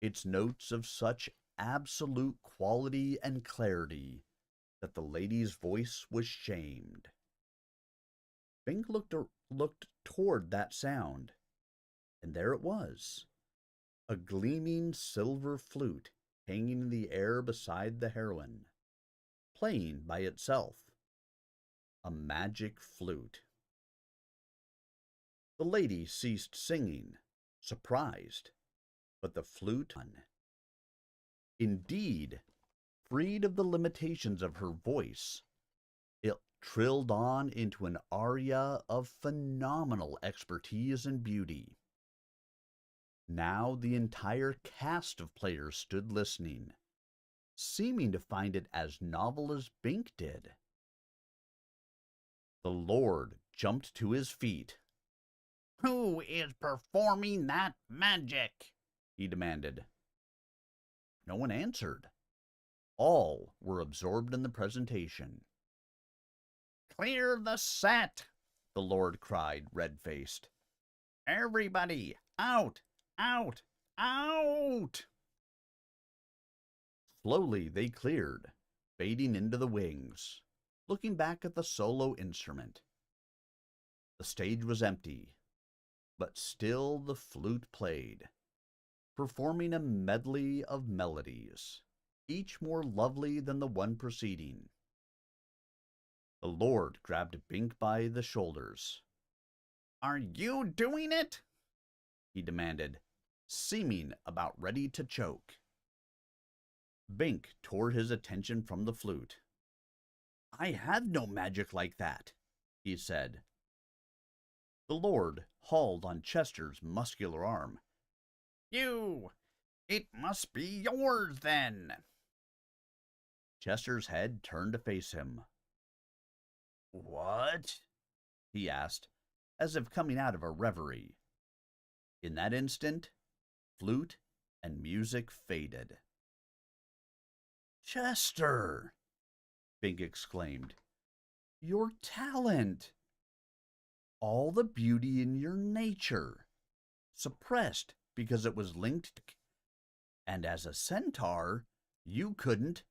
S1: its notes of such absolute quality and clarity that the lady's voice was shamed. Bink looked toward that sound, and there it was, a gleaming silver flute hanging in the air beside the heroine, playing by itself. a magic flute. The lady ceased singing, surprised, but the flute indeed, freed of the limitations of her voice, it trilled on into an aria of phenomenal expertise and beauty. Now the entire cast of players stood listening, seeming to find it as novel as Bink did. The Lord jumped to his feet.
S3: "Who is performing that magic?"
S1: he demanded. No one answered. All were absorbed in the presentation.
S3: "Clear the set!"
S1: the Lord cried, red-faced.
S3: "Everybody, out! Out! Out!"
S1: Slowly they cleared, fading into the wings, looking back at the solo instrument. The stage was empty, but still the flute played, performing a medley of melodies, each more lovely than the one preceding. The Lord grabbed Bink by the shoulders.
S3: "Are you doing it?"
S1: he demanded, seeming about ready to choke. Bink tore his attention from the flute. "I have no magic like that," he said. The Lord hauled on Chester's muscular arm.
S3: It must be yours then."
S1: Chester's head turned to face him.
S2: What?
S1: he asked, as if coming out of a reverie. In that instant, flute and music faded. "Chester!" Bink exclaimed. "Your talent! All the beauty in your nature, suppressed because it was linked, and as a centaur, you couldn't—"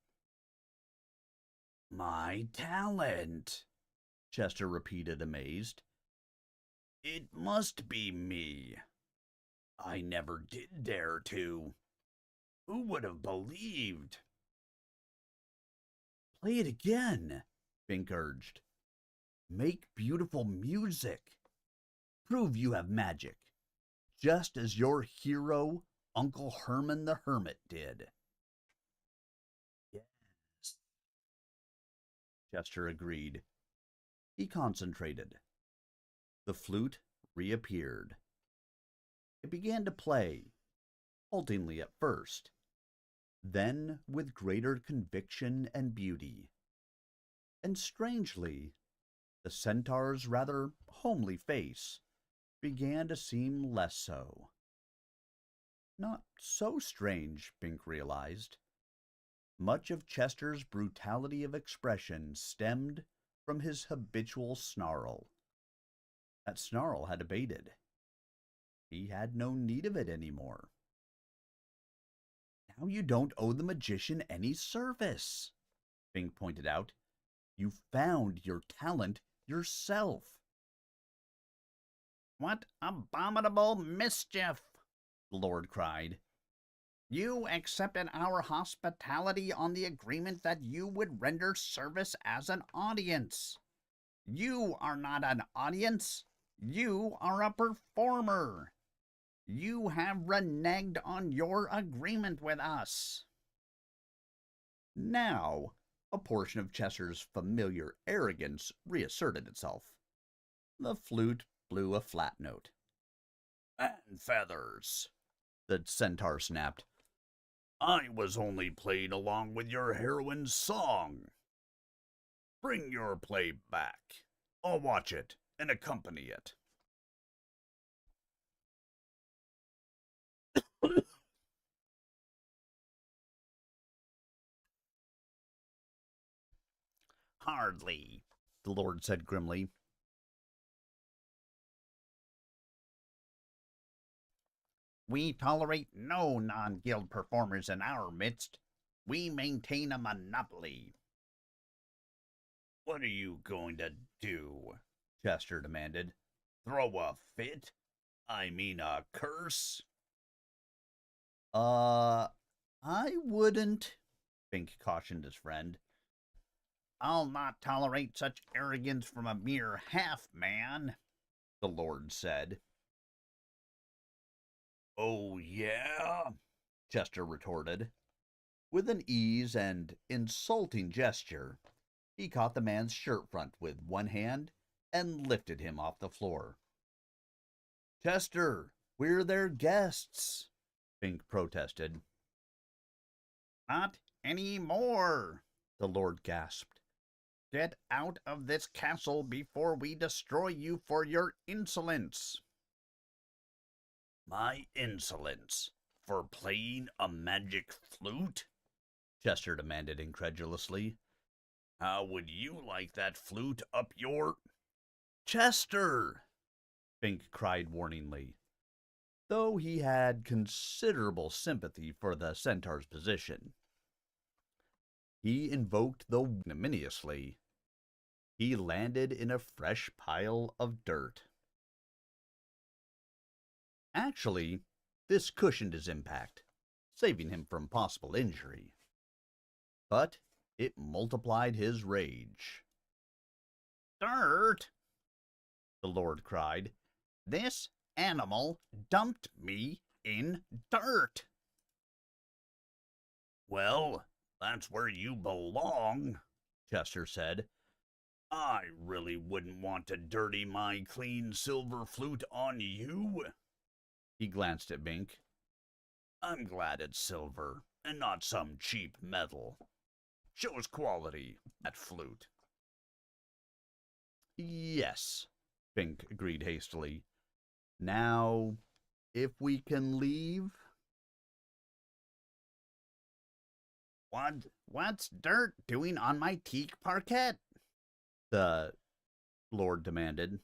S2: My talent,
S1: Chester repeated, amazed.
S2: It must be me. I never did dare to. Who would have believed?
S1: "Play it again," Bink urged. "Make beautiful music. Prove you have magic, just as your hero, Uncle Herman the Hermit, did."
S2: Yes.
S1: Chester agreed. He concentrated. The flute reappeared. It began to play, haltingly at first, then with greater conviction and beauty. And strangely, the centaur's rather homely face began to seem less so. Not so strange, Bink realized. Much of Chester's brutality of expression stemmed from his habitual snarl. That snarl had abated. He had no need of it anymore. "Now you don't owe the magician any service," Bink pointed out. "You found your talent yourself."
S3: "What abominable mischief!" the Lord cried. "You accepted our hospitality on the agreement that you would render service as an audience. You are not an audience. You are a performer. You have reneged on your agreement with us." Now, a portion of Chester's familiar arrogance reasserted itself. The flute blew a flat note.
S2: "And feathers,"
S1: the centaur snapped.
S2: "I was only playing along with your heroine's song. Bring your play back. I'll watch it and accompany it."
S3: "Hardly,"
S1: the Lord said grimly.
S3: "We tolerate no non-guild performers in our midst. We maintain a monopoly."
S2: "What are you going to do?"
S1: Chester demanded.
S2: "Throw a fit? I mean a curse?"
S1: I wouldn't," Bink cautioned his friend.
S3: I'll not tolerate such arrogance from a mere half-man, the Lord said.
S2: Oh, yeah?
S1: Chester retorted. With an ease and insulting gesture, he caught the man's shirt front with one hand and lifted him off the floor. Chester, we're their guests, Fink protested.
S3: Not any more, the Lord gasped. Get out of this castle before we destroy you for your insolence.
S2: My insolence? For playing a magic flute?
S1: Chester demanded incredulously.
S2: How would you like that flute up your...
S1: Chester! Fink cried warningly. Though he had considerable sympathy for the centaur's position, he invoked the ignominiously. He landed in a fresh pile of dirt. Actually, this cushioned his impact, saving him from possible injury. But it multiplied his rage.
S3: Dirt!
S1: The Lord cried.
S3: This animal dumped me in dirt.
S2: Well, that's where you belong, Chester said. I really wouldn't want to dirty my clean silver flute on you.
S1: He glanced at Bink.
S2: I'm glad it's silver and not some cheap metal. Shows quality, that flute.
S1: Yes, Bink agreed hastily. Now, if we can leave...
S3: What's dirt doing on my teak parquet?
S1: The Lord demanded.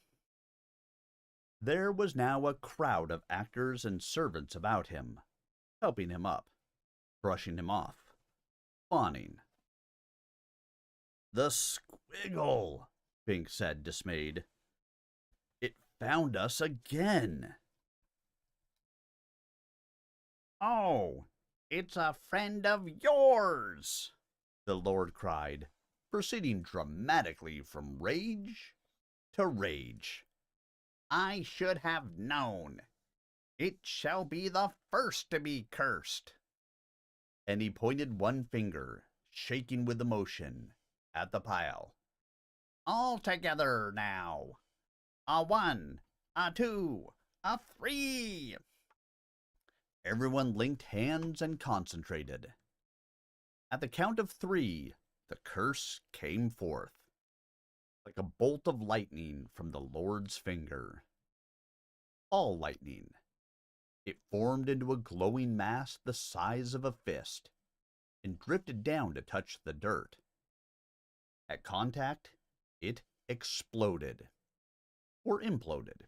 S1: There was now a crowd of actors and servants about him, helping him up, brushing him off, fawning.
S2: The squiggle,
S1: Bink said, dismayed. It found us again.
S3: Oh, it's a friend of yours,
S1: the Lord cried, proceeding dramatically from rage to rage.
S3: I should have known. It shall be the first to be cursed.
S1: And he pointed one finger, shaking with emotion, at the pile.
S3: All together now. A 1, a 2, a 3.
S1: Everyone linked hands and concentrated. At the count of 3, the curse came forth, like a bolt of lightning from the Lord's finger. All lightning. It formed into a glowing mass the size of a fist, and drifted down to touch the dirt. At contact, it exploded, or imploded.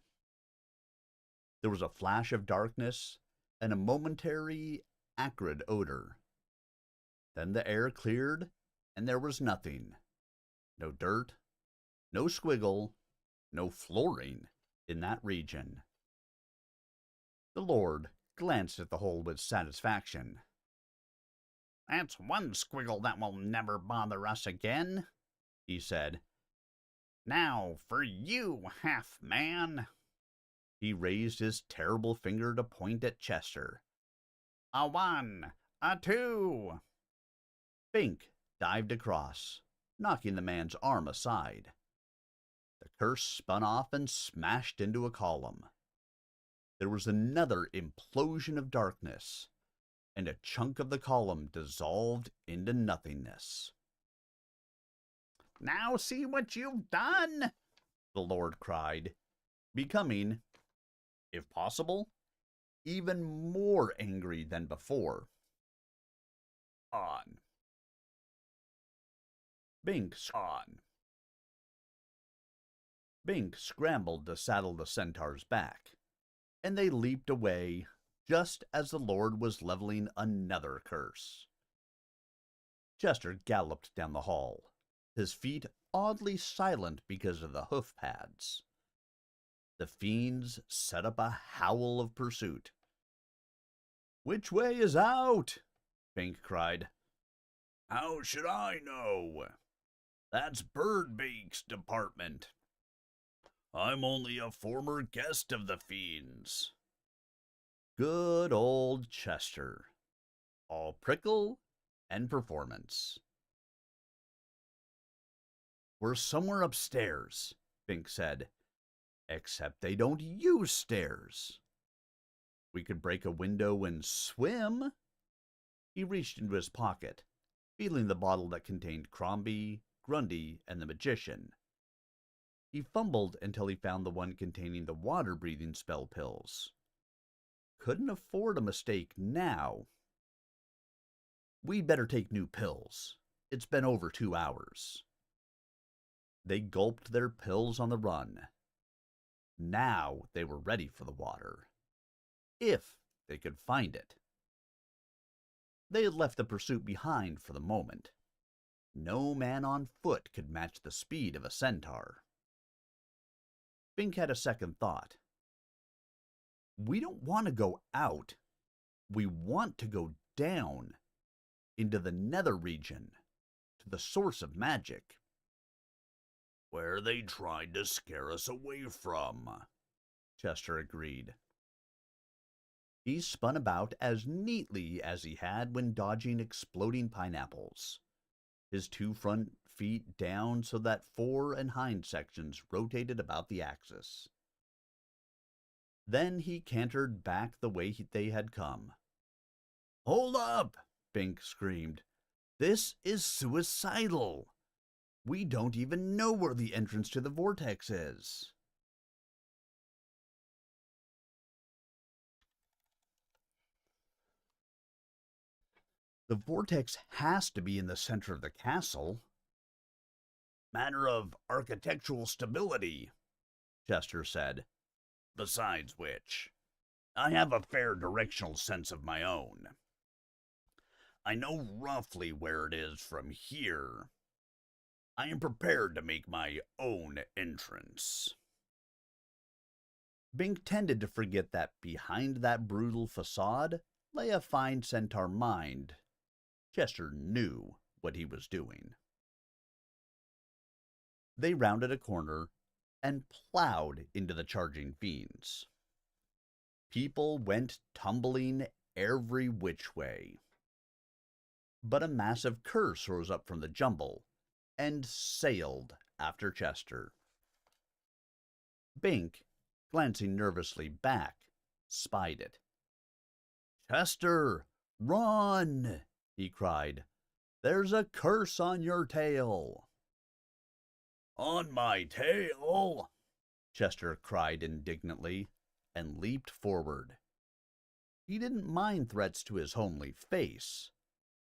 S1: There was a flash of darkness and a momentary acrid odor. Then the air cleared, and there was nothing. No dirt, no squiggle, no flooring in that region. The Lord glanced at the hole with satisfaction.
S3: That's one squiggle that will never bother us again, he said. Now for you, half-man.
S1: He raised his terrible finger to point at Chester.
S3: A 1, a 2.
S1: Bink dived across, knocking the man's arm aside. The curse spun off and smashed into a column. There was another implosion of darkness, and a chunk of the column dissolved into nothingness.
S3: Now see what you've done,
S1: the Lord cried, becoming, if possible, even more angry than before.
S2: On.
S1: Bink's
S2: on.
S1: Bink scrambled to saddle the centaur's back, and they leaped away just as the Lord was leveling another curse. Chester galloped down the hall, his feet oddly silent because of the hoof pads. The fiends set up a howl of pursuit. "Which way is out?" Bink cried.
S2: How should I know? That's Birdbake's department. I'm only a former guest of the fiends.
S1: Good old Chester. All prickle and performance. We're somewhere upstairs, Bink said. Except they don't use stairs. We could break a window and swim. He reached into his pocket, feeling the bottle that contained Crombie, Grundy, and the magician. He fumbled until he found the one containing the water-breathing spell pills. Couldn't afford a mistake now. We'd better take new pills. It's been over 2 hours. They gulped their pills on the run. Now they were ready for the water. If they could find it. They had left the pursuit behind for the moment. No man on foot could match the speed of a centaur. Bink had a second thought. We don't want to go out. We want to go down into the nether region, to the source of magic.
S2: Where they tried to scare us away from,
S1: Chester agreed. He spun about as neatly as he had when dodging exploding pineapples, his 2 front feet down so that fore and hind sections rotated about the axis. Then he cantered back the way they had come.
S2: Hold up!
S1: Bink screamed. This is suicidal! We don't even know where the entrance to the vortex is. The vortex has to be in the center of the castle.
S2: Matter of architectural stability,
S1: Chester said.
S2: Besides which, I have a fair directional sense of my own. I know roughly where it is from here. I am prepared to make my own entrance.
S1: Bink tended to forget that behind that brutal facade lay a fine centaur mind. Chester knew what he was doing. They rounded a corner and plowed into the charging fiends. People went tumbling every which way. But a massive curse rose up from the jumble and sailed after Chester. Bink, glancing nervously back, spied it. Chester, run! He cried. There's a curse on your tail.
S2: On my tail?
S1: Chester cried indignantly and leaped forward. He didn't mind threats to his homely face,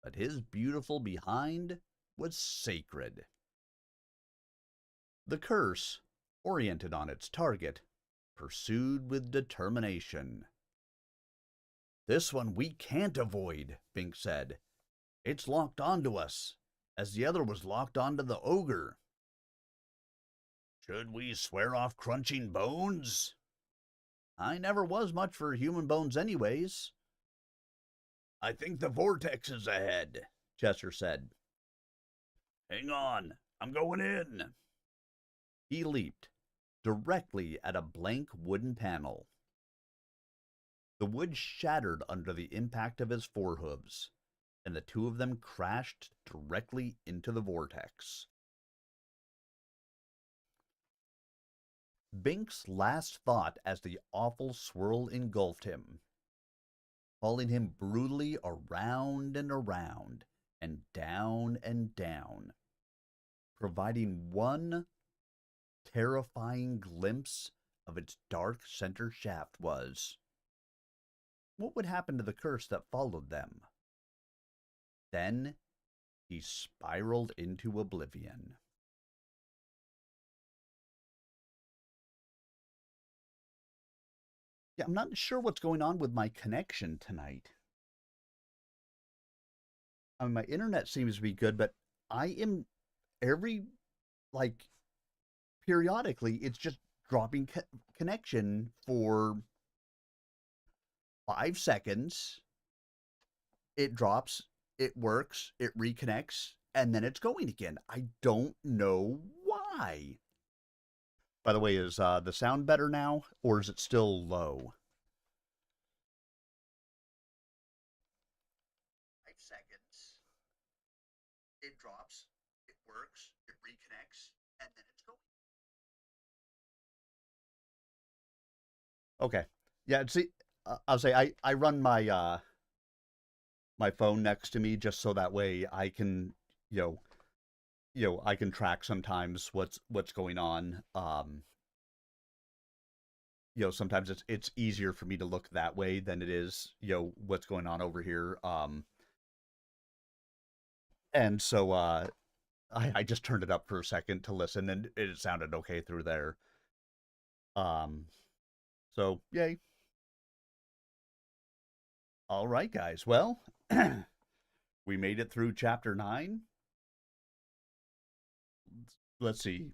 S1: but his beautiful behind was sacred. The curse, oriented on its target, pursued with determination. This one we can't avoid, Bink said. It's locked onto us, as the other was locked onto the ogre.
S2: Should we swear off crunching bones?
S1: I never was much for human bones anyways.
S2: I think the vortex is ahead,
S1: Chester said.
S2: Hang on, I'm going in.
S1: He leaped directly at a blank wooden panel. The wood shattered under the impact of his forehooves, and the 2 of them crashed directly into the vortex. Bink's last thought as the awful swirl engulfed him, hauling him brutally around and around, and down, providing one terrifying glimpse of its dark center shaft was, what would happen to the curse that followed them? Then he spiraled into oblivion. Yeah, I'm not sure what's going on with my connection tonight. I mean, my internet seems to be good, but I am periodically, it's just dropping connection for 5 seconds. It drops, it works, it reconnects, and then it's going again. I don't know why. By the way, is the sound better now, or is it still low?
S3: 5 seconds. It drops. It works. It reconnects, and then it's going.
S1: Okay. Yeah, see, I'll say I run my my phone next to me just so that way I can, I can track sometimes what's going on. Sometimes it's easier for me to look that way than it is, what's going on over here. And so I just turned it up for a second to listen, and it sounded okay through there. So yay. All right, guys. Well, we made it through chapter 9. Let's see.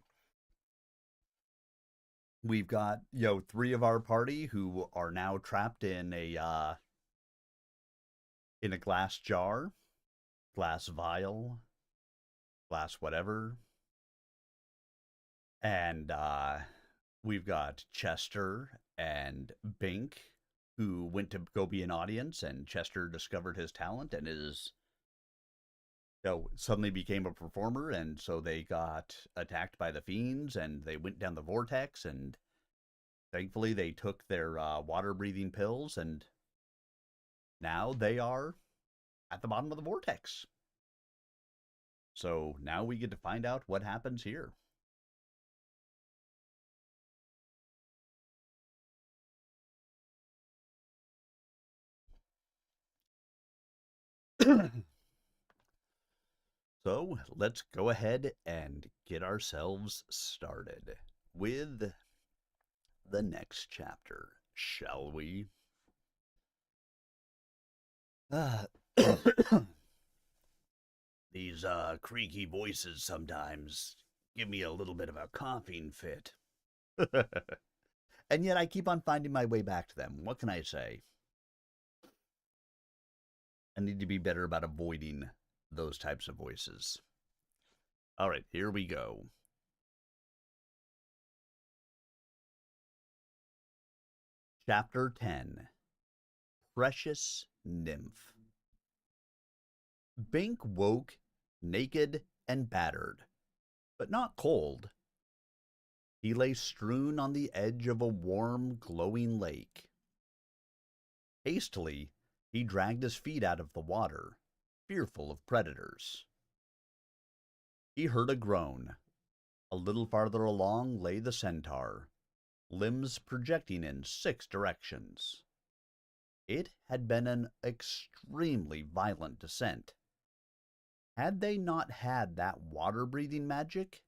S1: We've got, 3 of our party who are now trapped in a glass jar, glass vial, glass whatever. And we've got Chester and Bink, who went to go be an audience, and Chester discovered his talent and suddenly became a performer, and so they got attacked by the fiends, and they went down the vortex, and thankfully they took their water-breathing pills, and now they are at the bottom of the vortex. So now we get to find out what happens here. So let's go ahead and get ourselves started with the next chapter, shall we?
S2: These creaky voices sometimes give me a little bit of a coughing fit.
S1: And yet I keep on finding my way back to them. What can I say? I need to be better about avoiding those types of voices. All right, here we go. Chapter 10, Precious Nymph. Bink woke naked and battered, but not cold. He lay strewn on the edge of a warm, glowing lake. Hastily, he dragged his feet out of the water, fearful of predators. He heard a groan. A little farther along lay the centaur, limbs projecting in 6 directions. It had been an extremely violent descent. Had they not had that water-breathing magic,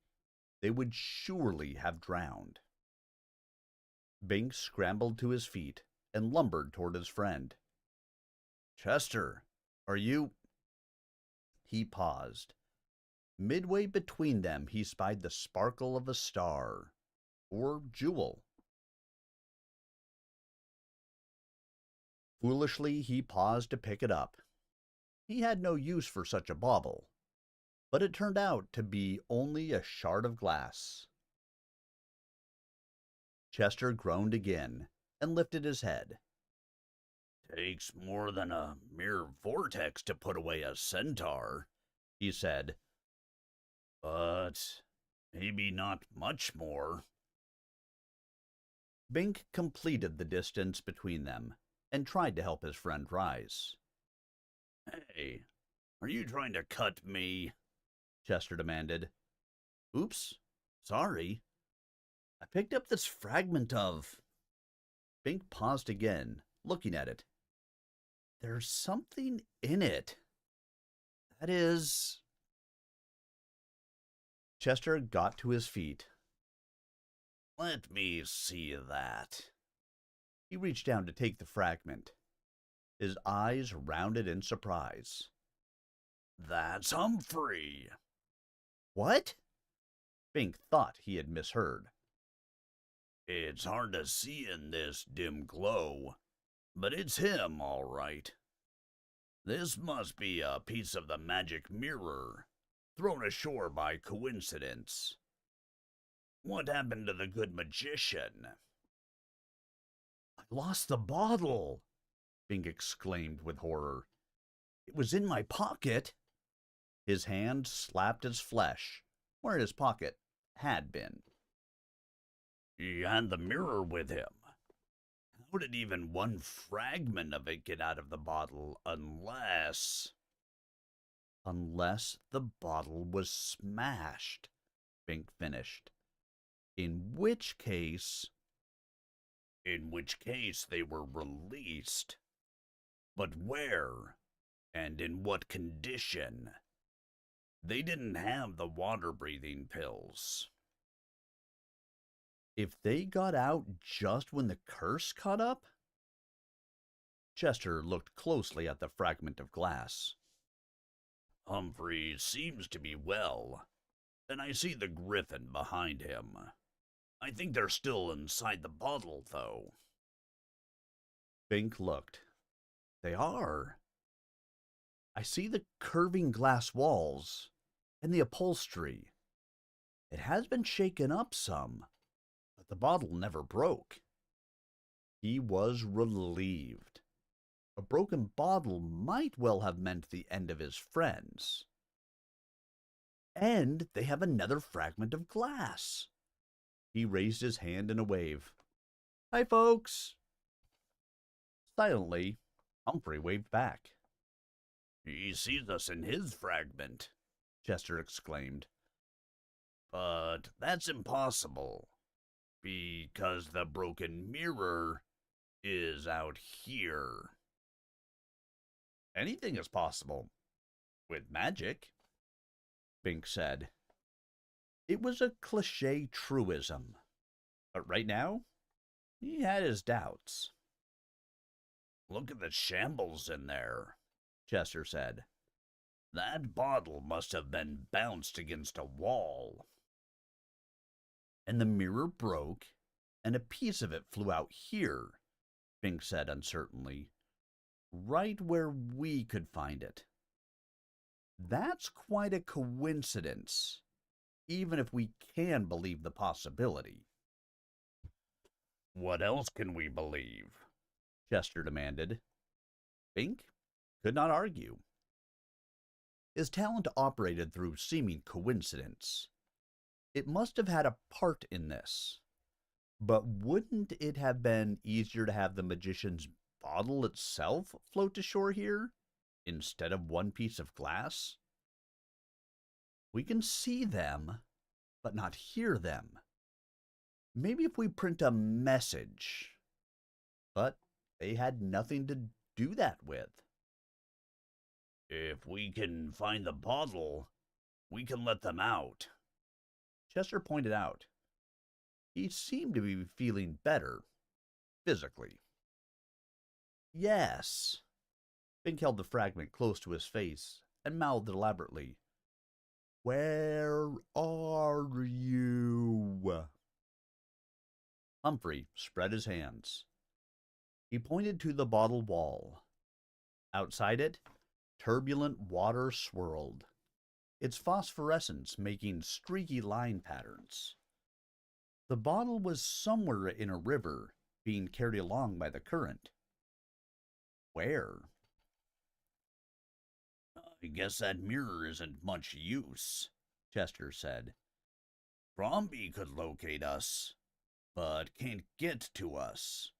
S1: they would surely have drowned. Bink scrambled to his feet and lumbered toward his friend. "Chester, are you—" He paused. Midway between them he spied the sparkle of a star, or jewel. Foolishly he paused to pick it up. He had no use for such a bauble, but it turned out to be only a shard of glass. Chester groaned again and lifted his head.
S2: "Takes more than a mere vortex to put away a centaur," he said. "But maybe not much more."
S1: Bink completed the distance between them and tried to help his friend rise.
S2: "Hey, are you trying to cut me?"
S1: Chester demanded. "Oops, sorry. I picked up this fragment of—" Bink paused again, looking at it. "There's something in it. That is—" Chester got to his feet.
S2: "Let me see that."
S1: He reached down to take the fragment. His eyes rounded in surprise.
S2: "That's Humphrey."
S1: "What?" Bink thought he had misheard.
S2: "It's hard to see in this dim glow, but it's him, all right. This must be a piece of the magic mirror. thrown ashore by coincidence. What happened to the good magician?
S1: I lost the bottle, Bink exclaimed with horror. It was in my pocket. His hand slapped his flesh, where his pocket had been.
S2: He had the mirror with him. How did even one fragment of it get out of the bottle unless...
S1: Unless the bottle was smashed, Bink finished. In which case
S2: they were released. But where? And in what condition? They didn't have the water-breathing pills.
S1: If they got out just when the curse caught up? Chester looked closely at the fragment of glass.
S2: Humphrey seems to be well. Then I see the griffin behind him. I think they're still inside the bottle, though.
S1: Bink looked. They are. I see the curving glass walls and the upholstery. It has been shaken up some, but the bottle never broke. He was relieved. A broken bottle might well have meant the end of his friends. And they have another fragment of glass. He raised his hand in a wave. Hi, folks. Silently, Humphrey waved back.
S2: He sees us in his fragment,
S1: Chester exclaimed.
S2: But that's impossible, because the broken mirror is out here.
S1: Anything is possible. With magic, Bink said. It was a cliché truism. But right now, he had his doubts.
S2: Look at the shambles in there,
S1: Chester said.
S2: That bottle must have been bounced against a wall.
S1: And the mirror broke, and a piece of it flew out here, Bink said uncertainly. Right where we could find it. That's quite a coincidence, even if we can believe the possibility.
S2: What else can we believe?
S1: Chester demanded. Bink could not argue. His talent operated through seeming coincidence. It must have had a part in this. But wouldn't it have been easier to have the magician's bottle itself float to shore here, instead of one piece of glass? We can see them, but not hear them. Maybe if we print a message. But they had nothing to do that with.
S2: If we can find the bottle, we can let them out,
S1: Chester pointed out. He seemed to be feeling better, physically. Yes. Bink held the fragment close to his face and mouthed elaborately. Where are you? Humphrey spread his hands. He pointed to the bottle wall. Outside it, turbulent water swirled, its phosphorescence making streaky line patterns. The bottle was somewhere in a river, being carried along by the current. Where?
S2: I guess that mirror isn't much use,
S1: Chester said.
S2: Crombie could locate us, but can't get to us.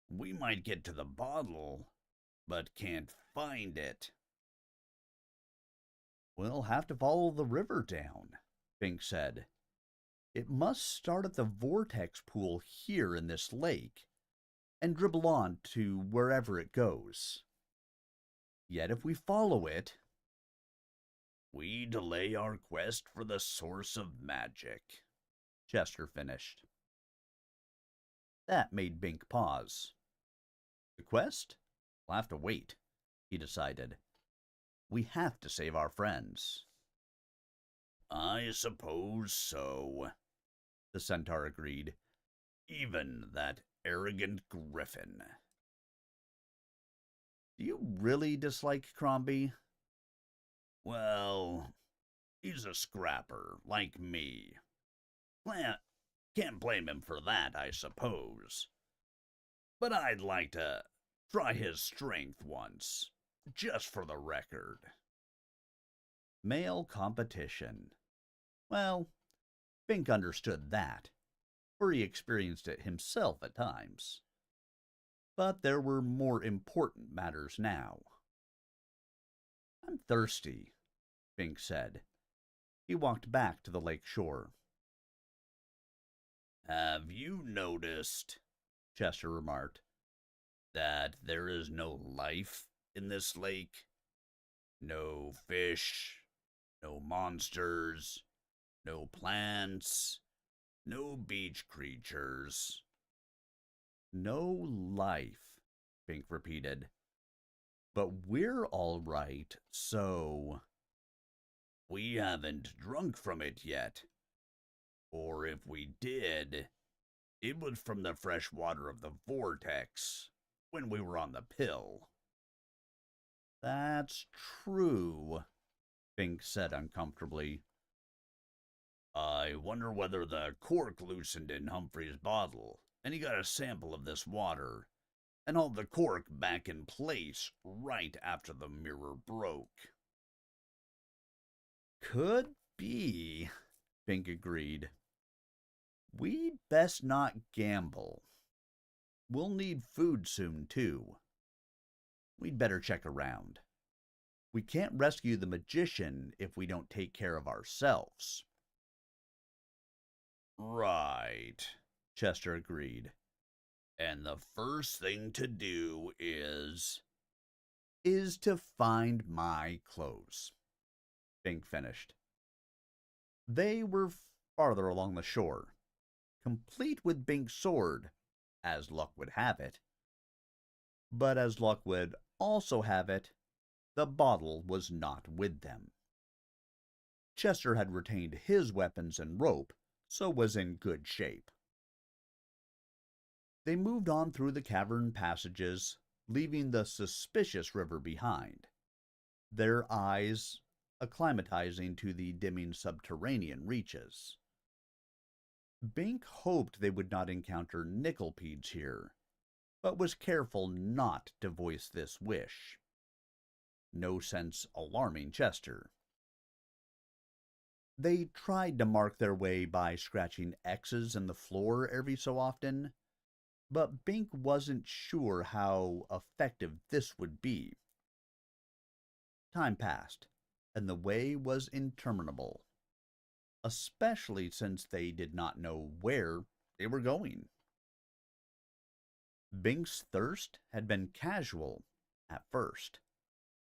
S2: We might get to the bottle, but can't find it.
S1: We'll have to follow the river down, Bink said. It must start at the vortex pool here in this lake, and dribble on to wherever it goes. Yet if we follow it,
S2: we delay our quest for the source of magic,
S1: Chester finished. That made Bink pause. The quest? We'll have to wait, he decided. We have to save our friends.
S2: I suppose so,
S1: the centaur agreed.
S2: Even that arrogant griffin.
S1: Do you really dislike Crombie?
S2: Well, He's a scrapper, like me. Well, can't blame him for that, I suppose. But I'd like to try his strength once, just for the record.
S1: Male competition. Well, Bink understood that, for he experienced it himself at times. But there were more important matters now. I'm thirsty, Bink said. He walked back to the lake shore.
S2: Have you noticed,
S1: Chester remarked,
S2: that there is no life in this lake? No fish, no monsters, no plants, no beach creatures.
S1: No life, Bink repeated. But we're all right, so...
S2: We haven't drunk from it yet. Or if we did, it was from the fresh water of the vortex when we were on the pill.
S1: That's true, Bink said uncomfortably.
S2: I wonder whether the cork loosened in Humphrey's bottle, and he got a sample of this water, and hauled the cork back in place right after the mirror broke.
S1: Could be, Bink agreed. We'd best not gamble. We'll need food soon, too. We'd better check around. We can't rescue the magician if we don't take care of ourselves.
S2: Right,
S1: Chester agreed.
S2: and the first thing to do is
S1: To find my clothes, Bink finished. They were farther along the shore, complete with Bink's sword, as luck would have it. But as luck would also have it, the bottle was not with them. Chester had retained his weapons and rope, so was in good shape. They moved on through the cavern passages, leaving the suspicious river behind, their eyes acclimatizing to the dimming subterranean reaches. Bink hoped they would not encounter nickelpedes here, but was careful not to voice this wish. No sense alarming Chester. They tried to mark their way by scratching X's in the floor every so often, but Bink wasn't sure how effective this would be. Time passed, and the way was interminable, especially since they did not know where they were going. Bink's thirst had been casual at first,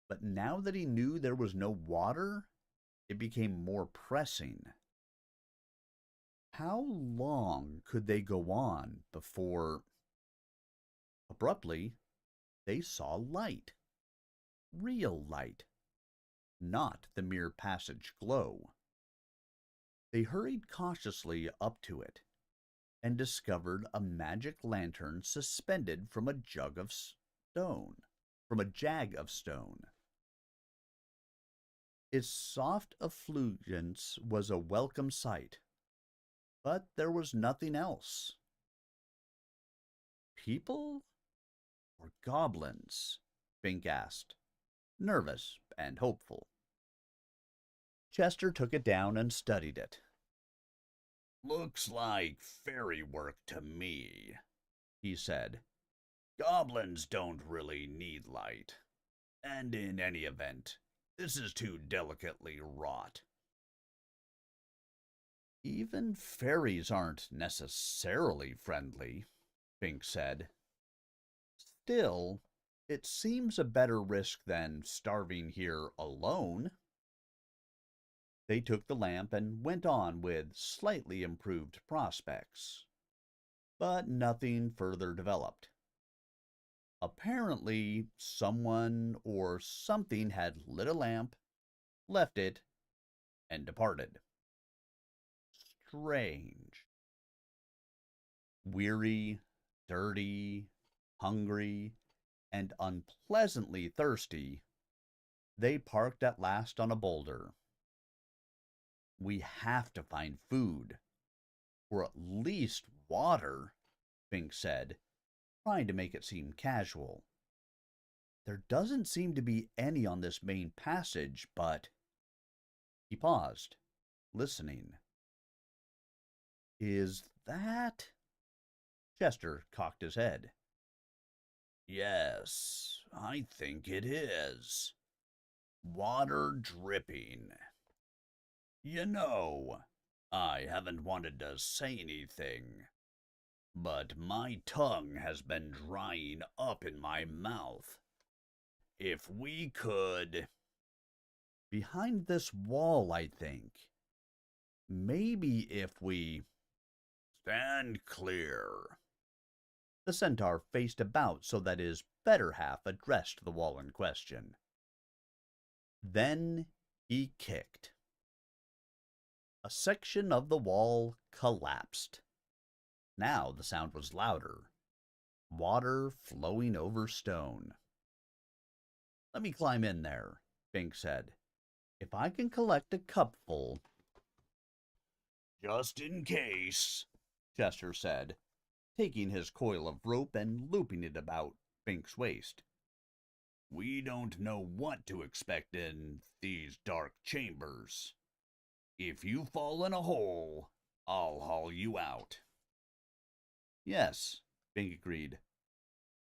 S1: but now that he knew there was no water, it became more pressing. How long could they go on before... Abruptly, they saw light. Real light. Not the mere passage glow. They hurried cautiously up to it and discovered a magic lantern suspended from a jag of stone. Its soft effulgence was a welcome sight, but there was nothing else. People or goblins? Bink asked, nervous and hopeful. Chester took it down and studied it.
S2: looks like fairy work to me, he said. Goblins don't really need light, and in any event, this is too delicately wrought.
S1: Even fairies aren't necessarily friendly, Bink said. Still, it seems a better risk than starving here alone. They took the lamp and went on with slightly improved prospects. But nothing further developed. Apparently, someone or something had lit a lamp, left it, and departed. Strange. Weary, dirty, hungry, and unpleasantly thirsty, they parked at last on a boulder. We have to find food, or at least water, Bink said, trying to make it seem casual. There doesn't seem to be any on this main passage, but... He paused, listening. Is that... Chester cocked his head.
S2: Yes, I think it is. Water dripping. You know, I haven't wanted to say anything, but my tongue has been drying up in my mouth. If we could...
S1: Behind this wall, I think. Maybe if we...
S2: Stand clear.
S1: The centaur faced about so that his better half addressed the wall in question. Then he kicked. A section of the wall collapsed. Now the sound was louder. Water flowing over stone. Let me climb in there, Bink said. If I can collect a cupful...
S2: Just in case,
S1: Chester said, taking his coil of rope and looping it about Bink's waist.
S2: We don't know what to expect in these dark chambers. If you fall in a hole, I'll haul you out.
S1: Yes, Bink agreed.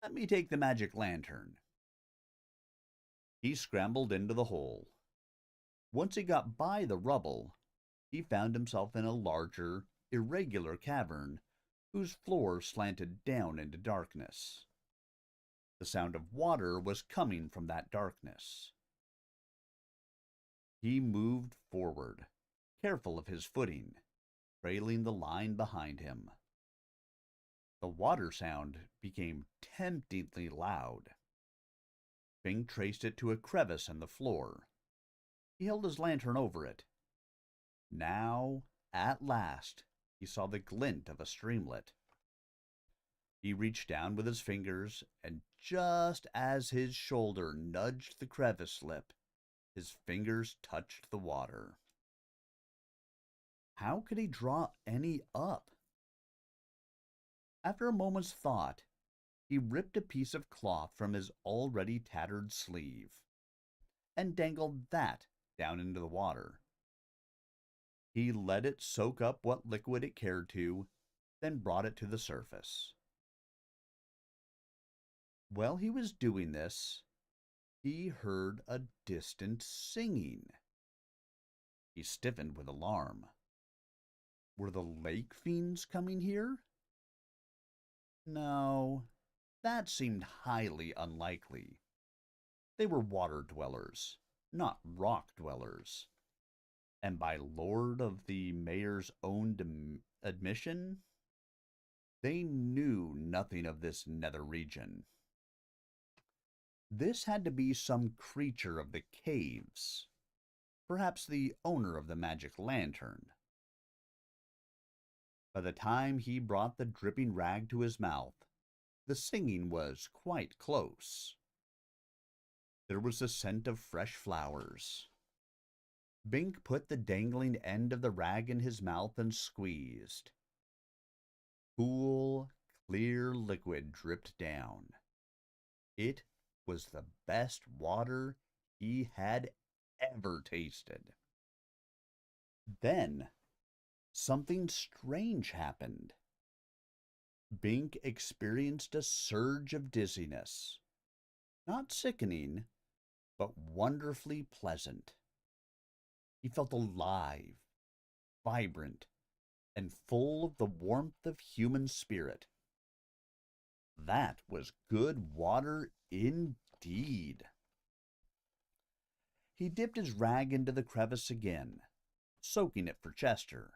S1: Let me take the magic lantern. He scrambled into the hole. Once he got by the rubble, he found himself in a larger, irregular cavern whose floor slanted down into darkness. The sound of water was coming from that darkness. He moved forward, careful of his footing, trailing the line behind him. The water sound became temptingly loud. Bink traced it to a crevice in the floor. He held his lantern over it. Now, at last, he saw the glint of a streamlet. He reached down with his fingers, and just as his shoulder nudged the crevice lip, his fingers touched the water. How could he draw any up? After a moment's thought, he ripped a piece of cloth from his already tattered sleeve and dangled that down into the water. He let it soak up what liquid it cared to, then brought it to the surface. While he was doing this, he heard a distant singing. He stiffened with alarm. Were the lake fiends coming here? No, that seemed highly unlikely. They were water dwellers, not rock dwellers. And by Lord of the Mayor's own admission, they knew nothing of this nether region. This had to be some creature of the caves, perhaps the owner of the magic lantern. By the time he brought the dripping rag to his mouth, the singing was quite close. There was the scent of fresh flowers. Bink put the dangling end of the rag in his mouth and squeezed. Cool, clear liquid dripped down. It was the best water he had ever tasted. Then, something strange happened. Bink experienced a surge of dizziness. Not sickening, but wonderfully pleasant. He felt alive, vibrant, and full of the warmth of human spirit. That was good water indeed. He dipped his rag into the crevice again, soaking it for Chester.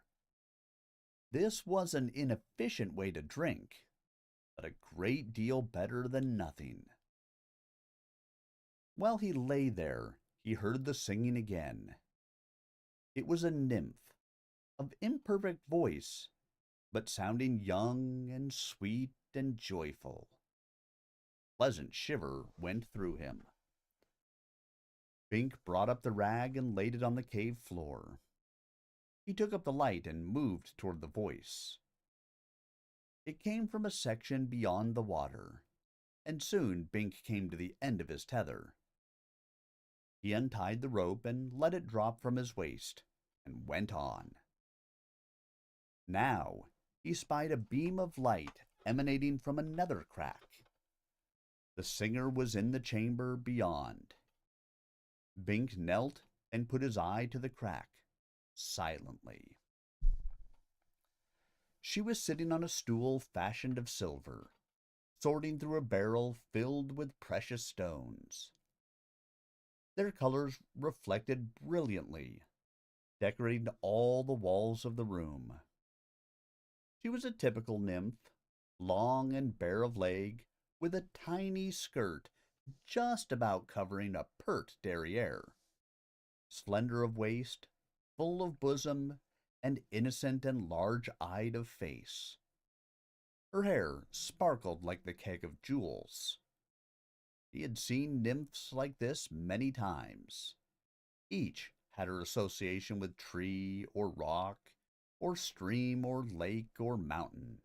S1: This was an inefficient way to drink, but a great deal better than nothing. While he lay there, he heard the singing again. It was a nymph, of imperfect voice, but sounding young and sweet and joyful. A pleasant shiver went through him. Bink brought up the rag and laid it on the cave floor. He took up the light and moved toward the voice. It came from a section beyond the water, and soon Bink came to the end of his tether. He untied the rope and let it drop from his waist, and went on. Now he spied a beam of light emanating from another crack. The singer was in the chamber beyond. Bink knelt and put his eye to the crack, silently. She was sitting on a stool fashioned of silver, sorting through a barrel filled with precious stones. Their colors reflected brilliantly, decorating all the walls of the room. She was a typical nymph, long and bare of leg, with a tiny skirt just about covering a pert derriere, slender of waist, full of bosom, and innocent and large-eyed of face. Her hair sparkled like the keg of jewels. He had seen nymphs like this many times. Each had her association with tree or rock, or stream or lake or mountain.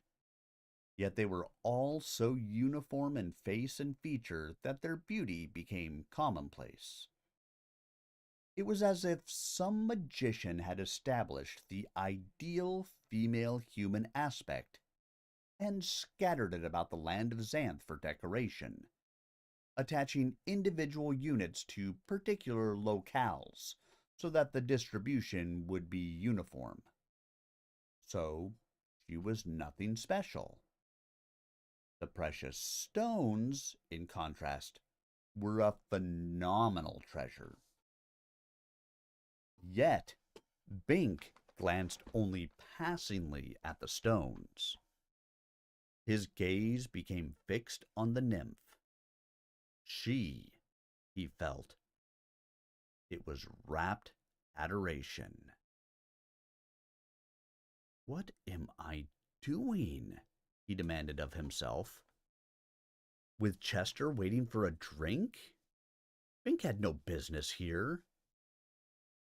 S1: Yet they were all so uniform in face and feature that their beauty became commonplace. It was as if some magician had established the ideal female human aspect and scattered it about the land of Xanth for decoration, attaching individual units to particular locales so that the distribution would be uniform. So she was nothing special. The precious stones, in contrast, were a phenomenal treasure. Yet, Bink glanced only passingly at the stones. His gaze became fixed on the nymph. She, he felt. It was rapt adoration. "What am I doing?" he demanded of himself. "With Chester waiting for a drink? Bink had no business here."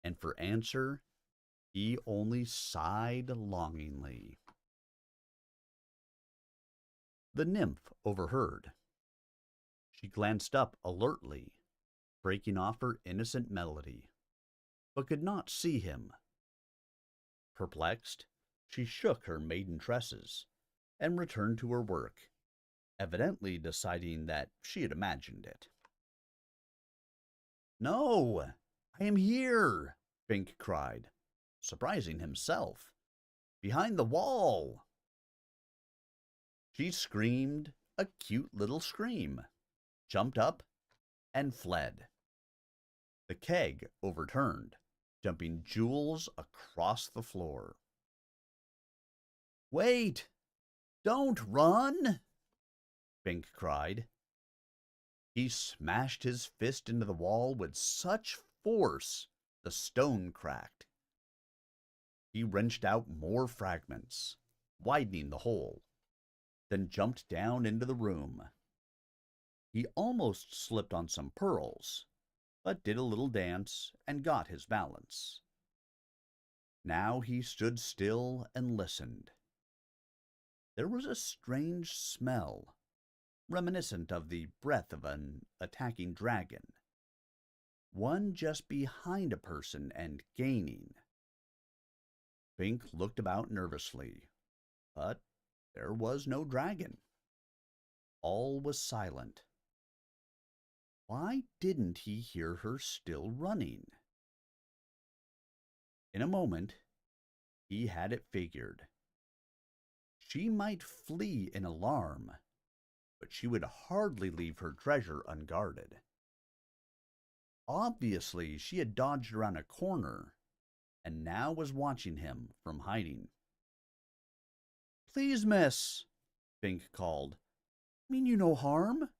S1: And for answer, he only sighed longingly. The nymph overheard. She glanced up alertly, breaking off her innocent melody, but could not see him. Perplexed, she shook her maiden tresses and returned to her work, evidently deciding that she had imagined it. "No, I am here," Bink cried, surprising himself. "Behind the wall." She screamed a cute little scream, jumped up, and fled. The keg overturned, dumping jewels across the floor. "Wait! Don't run!" Bink cried. He smashed his fist into the wall with such force the stone cracked. He wrenched out more fragments, widening the hole, then jumped down into the room. He almost slipped on some pearls, but did a little dance and got his balance. Now he stood still and listened. There was a strange smell, reminiscent of the breath of an attacking dragon, one just behind a person and gaining. Bink looked about nervously, but there was no dragon. All was silent. Why didn't he hear her still running? In a moment, he had it figured. She might flee in alarm, but she would hardly leave her treasure unguarded. Obviously, she had dodged around a corner and now was watching him from hiding. "Please, miss," Bink called. "Mean you no harm.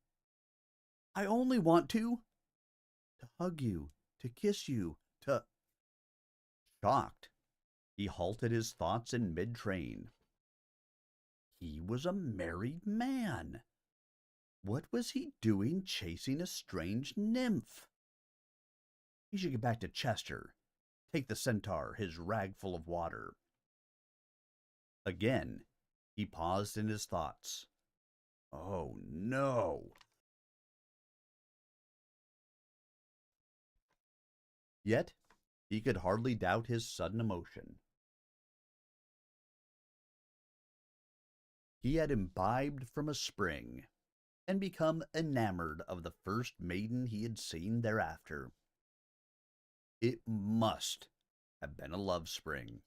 S1: I only want to hug you, to kiss you, to—" Shocked, he halted his thoughts in mid-train. He was a married man. What was he doing chasing a strange nymph? He should get back to Chester, take the centaur his rag full of water. Again, he paused in his thoughts. Oh no! Yet, he could hardly doubt his sudden emotion. He had imbibed from a spring, and become enamored of the first maiden he had seen thereafter. It must have been a love spring.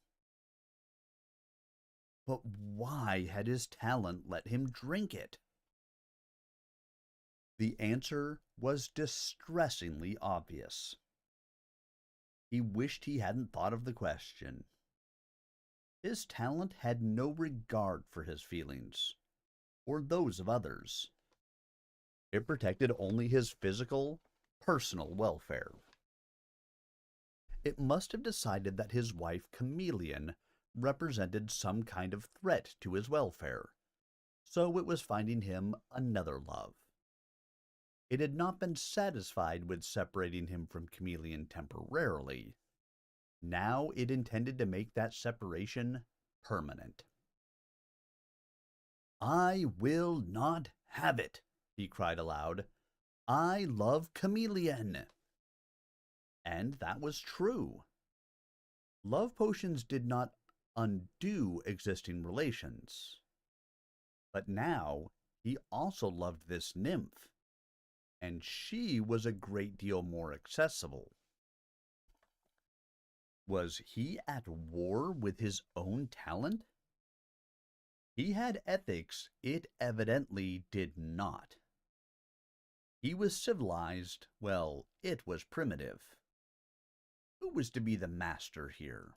S1: But why had his talent let him drink it? The answer was distressingly obvious. He wished he hadn't thought of the question. His talent had no regard for his feelings, or those of others. It protected only his physical, personal welfare. It must have decided that his wife, Chameleon, represented some kind of threat to his welfare, so it was finding him another love. It had not been satisfied with separating him from Chameleon temporarily. Now it intended to make that separation permanent. "I will not have it," he cried aloud. "I love Chameleon." And that was true. Love potions did not undo existing relations. But now he also loved this nymph, and she was a great deal more accessible. Was he at war with his own talent? He had ethics, it evidently did not. He was civilized, well, it was primitive. Who was to be the master here?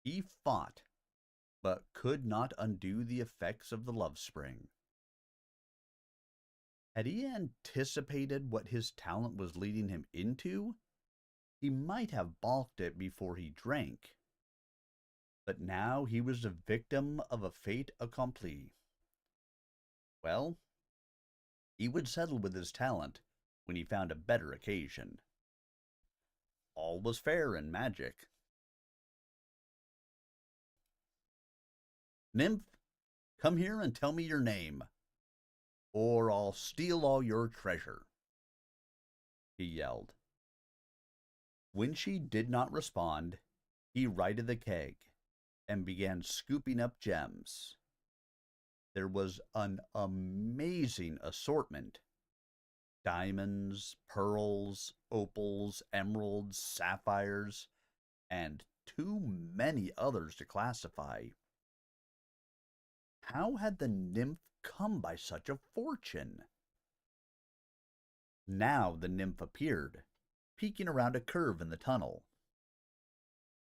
S1: He fought, but could not undo the effects of the love spring. Had he anticipated what his talent was leading him into, he might have balked it before he drank. But now he was the victim of a fait accompli. Well, he would settle with his talent when he found a better occasion. All was fair in magic. "Nymph, come here and tell me your name, or I'll steal all your treasure," he yelled. When she did not respond, he righted the keg and began scooping up gems. There was an amazing assortment: diamonds, pearls, opals, emeralds, sapphires, and too many others to classify. How had the nymph come by such a fortune? Now the nymph appeared, peeking around a curve in the tunnel.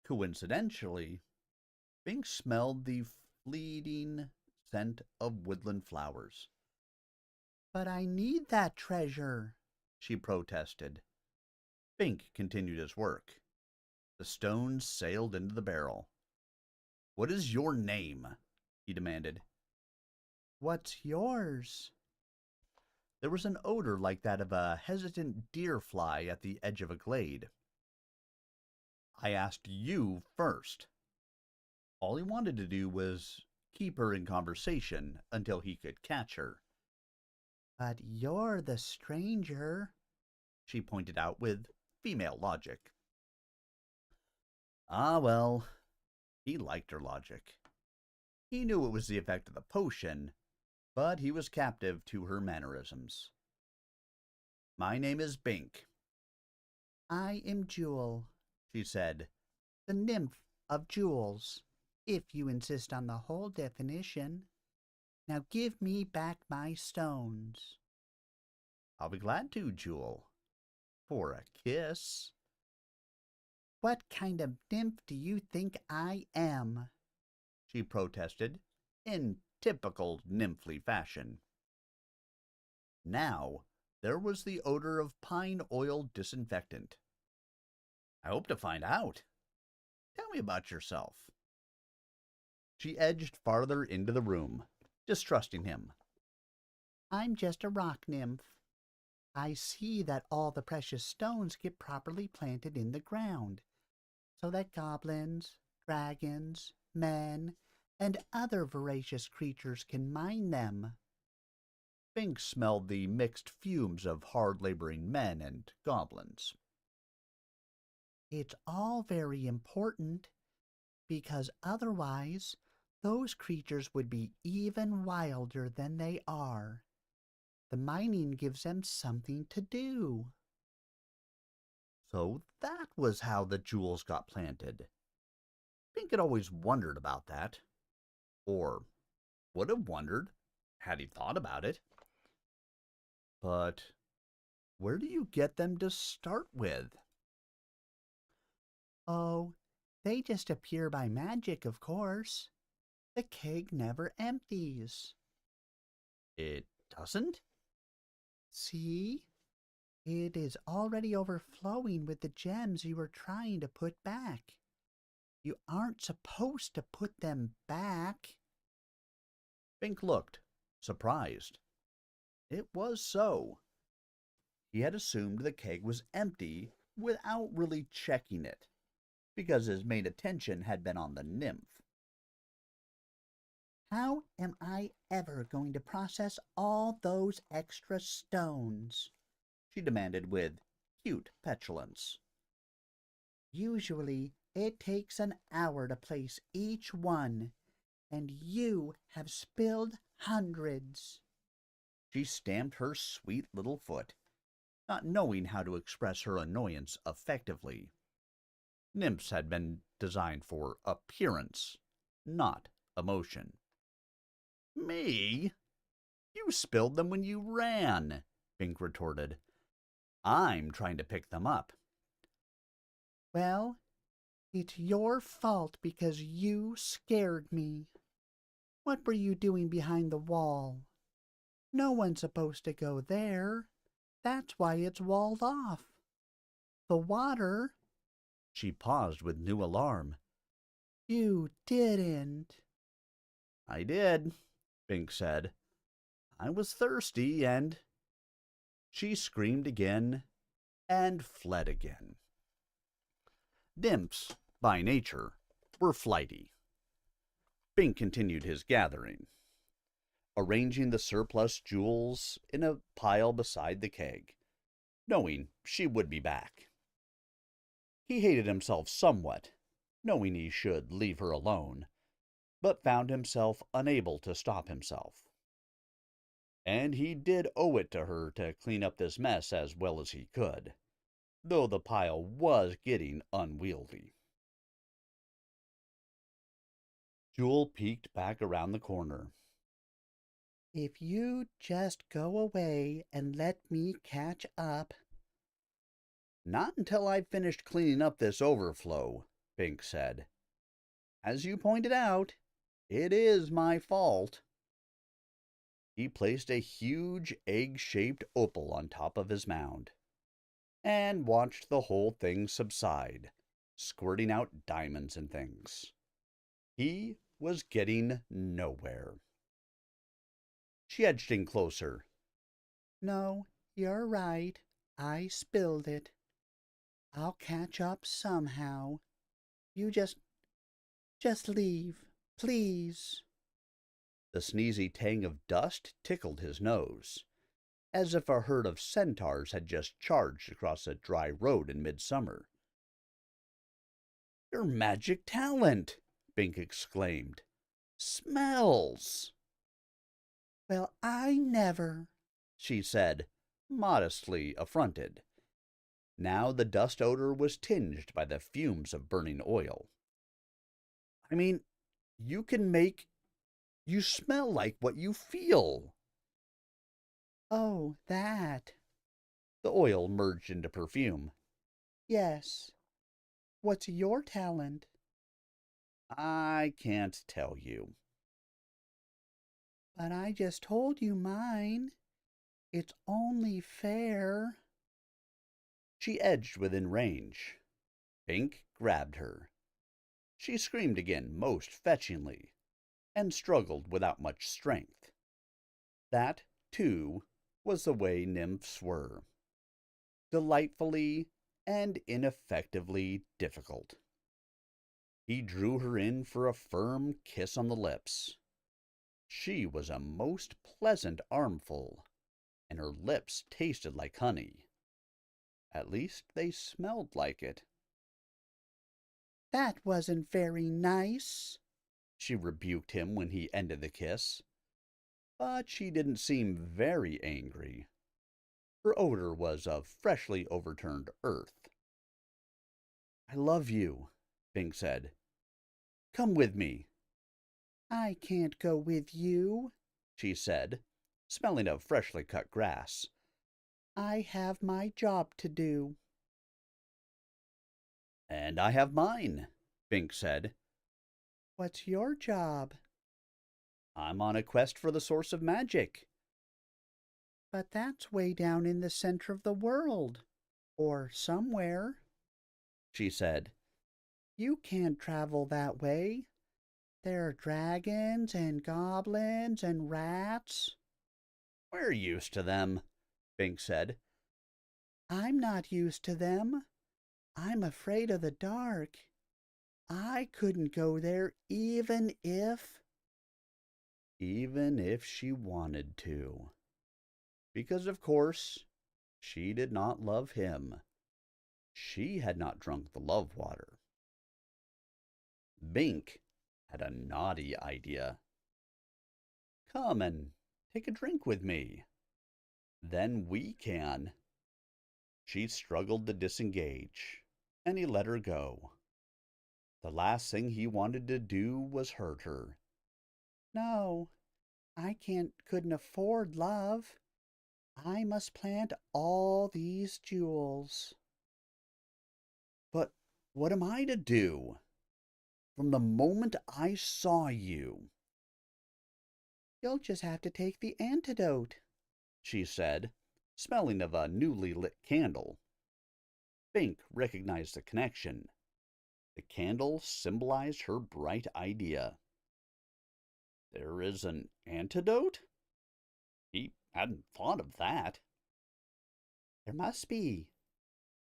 S1: Coincidentally, Bink smelled the fleeting scent of woodland flowers. "But I need that treasure," she protested. Bink continued his work. The stones sailed into the barrel. "What is your name?" he demanded. "What's yours?" There was an odor like that of a hesitant deer fly at the edge of a glade. "I asked you first." All he wanted to do was keep her in conversation until he could catch her. "But you're the stranger," she pointed out with female logic. Ah, well, he liked her logic. He knew it was the effect of the potion, but he was captive to her mannerisms. "My name is Bink." "I am Jewel," she said, "the nymph of jewels, if you insist on the whole definition. Now give me back my stones." "I'll be glad to, Jewel. For a kiss." "What kind of nymph do you think I am?" she protested, in typical nymphly fashion. Now there was the odor of pine oil disinfectant. "I hope to find out. Tell me about yourself." She edged farther into the room, distrusting him. "I'm just a rock nymph."
S3: I see that all the precious stones get properly planted in the ground, so that goblins, dragons, men, and other voracious creatures can mine them.
S1: Bink smelled the mixed fumes of hard-laboring men and goblins.
S3: It's all very important, because otherwise those creatures would be even wilder than they are. The mining gives them something to do.
S1: So that was how the jewels got planted. Bink had always wondered about that. Or would have wondered, had he thought about it. But where do you get them to start with?
S3: Oh, they just appear by magic, of course. The keg never empties.
S1: It doesn't?
S3: See? It is already overflowing with the gems you were trying to put back. You aren't supposed to put them back.
S1: Bink looked, surprised. It was so. He had assumed the keg was empty without really checking it, because his main attention had been on the nymph.
S3: How am I ever going to process all those extra stones?
S1: She demanded with cute petulance.
S3: Usually it takes an hour to place each one, and you have spilled hundreds.
S1: She stamped her sweet little foot, not knowing how to express her annoyance effectively. Nymphs had been designed for appearance, not emotion. Me? You spilled them when you ran, Bink retorted. I'm trying to pick them up.
S3: Well, it's your fault because you scared me. What were you doing behind the wall? No one's supposed to go there. That's why it's walled off. The water...
S1: She paused with new alarm.
S3: You didn't.
S1: I did, Bink said. I was thirsty and... She screamed again and fled again. Nymphs, by nature, were flighty. Bink continued his gathering, arranging the surplus jewels in a pile beside the keg, knowing she would be back. He hated himself somewhat, knowing he should leave her alone, but found himself unable to stop himself. And he did owe it to her to clean up this mess as well as he could, though the pile was getting unwieldy. Jewel peeked back around the corner.
S3: If you just go away and let me catch up...
S1: Not until I've finished cleaning up this overflow, Bink said. As you pointed out, it is my fault. He placed a huge egg-shaped opal on top of his mound, and watched the whole thing subside, squirting out diamonds and things. He was getting nowhere. She edged in closer.
S3: No, you're right. I spilled it. I'll catch up somehow. You just leave, please.
S1: The sneezy tang of dust tickled his nose, as if a herd of centaurs had just charged across a dry road in midsummer. Your magic talent, Bink exclaimed. Smells!
S3: Well, I never,
S1: she said, modestly affronted. Now the dust odor was tinged by the fumes of burning oil. I mean, you smell like what you feel.
S3: Oh, that.
S1: The oil merged into perfume.
S3: Yes. What's your talent?
S1: I can't tell you.
S3: But I just told you mine. It's only fair.
S1: She edged within range. Bink grabbed her. She screamed again most fetchingly, and struggled without much strength. That, too, was the way nymphs were, delightfully and ineffectively difficult. He drew her in for a firm kiss on the lips. She was a most pleasant armful, and her lips tasted like honey. At least they smelled like it.
S3: That wasn't very nice,
S1: she rebuked him when he ended the kiss. But she didn't seem very angry. Her odor was of freshly overturned earth. I love you, Bing said. Come with me.
S3: I can't go with you,
S1: she said, smelling of freshly cut grass.
S3: I have my job to do.
S1: And I have mine, Bink said.
S3: What's your job?
S1: I'm on a quest for the source of magic.
S3: But that's way down in the center of the world, or somewhere,
S1: she said.
S3: You can't travel that way. There are dragons and goblins and rats.
S1: We're used to them, Bink said.
S3: I'm not used to them. I'm afraid of the dark. I couldn't go there even if...
S1: Even if she wanted to. Because, of course, she did not love him. She had not drunk the love water. Bink had a naughty idea. Come and take a drink with me. Then we can. She struggled to disengage, and he let her go. The last thing he wanted to do was hurt her.
S3: No, I couldn't afford love. I must plant all these jewels.
S1: But what am I to do? From the moment I saw you.
S3: You'll just have to take the antidote,
S1: she said, smelling of a newly lit candle. Bink recognized the connection. The candle symbolized her bright idea. There is an antidote? He hadn't thought of that.
S3: There must be.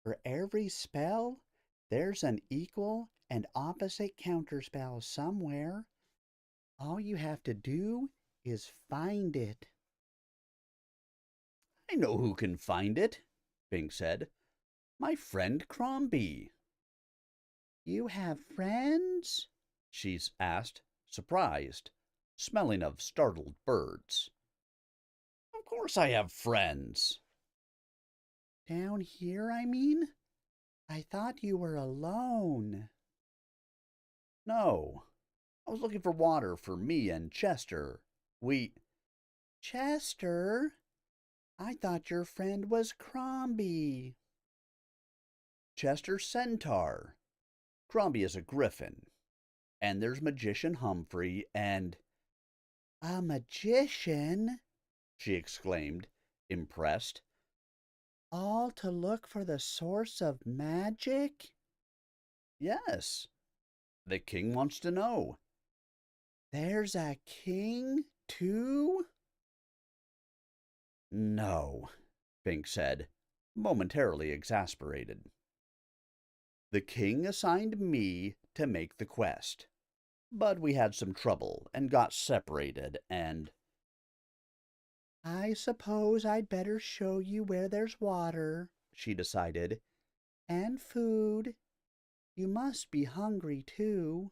S3: For every spell, there's an equal and opposite counterspell somewhere. All you have to do is find it.
S1: I know who can find it, Bink said. My friend Crombie.
S3: You have friends?
S1: She asked, surprised, smelling of startled birds. Of course I have friends.
S3: Down here, I mean? I thought you were alone.
S1: No, I was looking for water for me and Chester.
S3: Chester? I thought your friend was Crombie.
S1: Chester Centaur. Crombie is a griffin. And there's Magician Humphrey and...
S3: A magician?
S1: she exclaimed, impressed.
S3: All to look for the source of magic?
S1: Yes. The king wants to know.
S3: There's a king, too?
S1: No, Bink said, momentarily exasperated. The king assigned me to make the quest, but we had some trouble and got separated and...
S3: I suppose I'd better show you where there's water,
S1: she decided.
S3: And food. You must be hungry, too.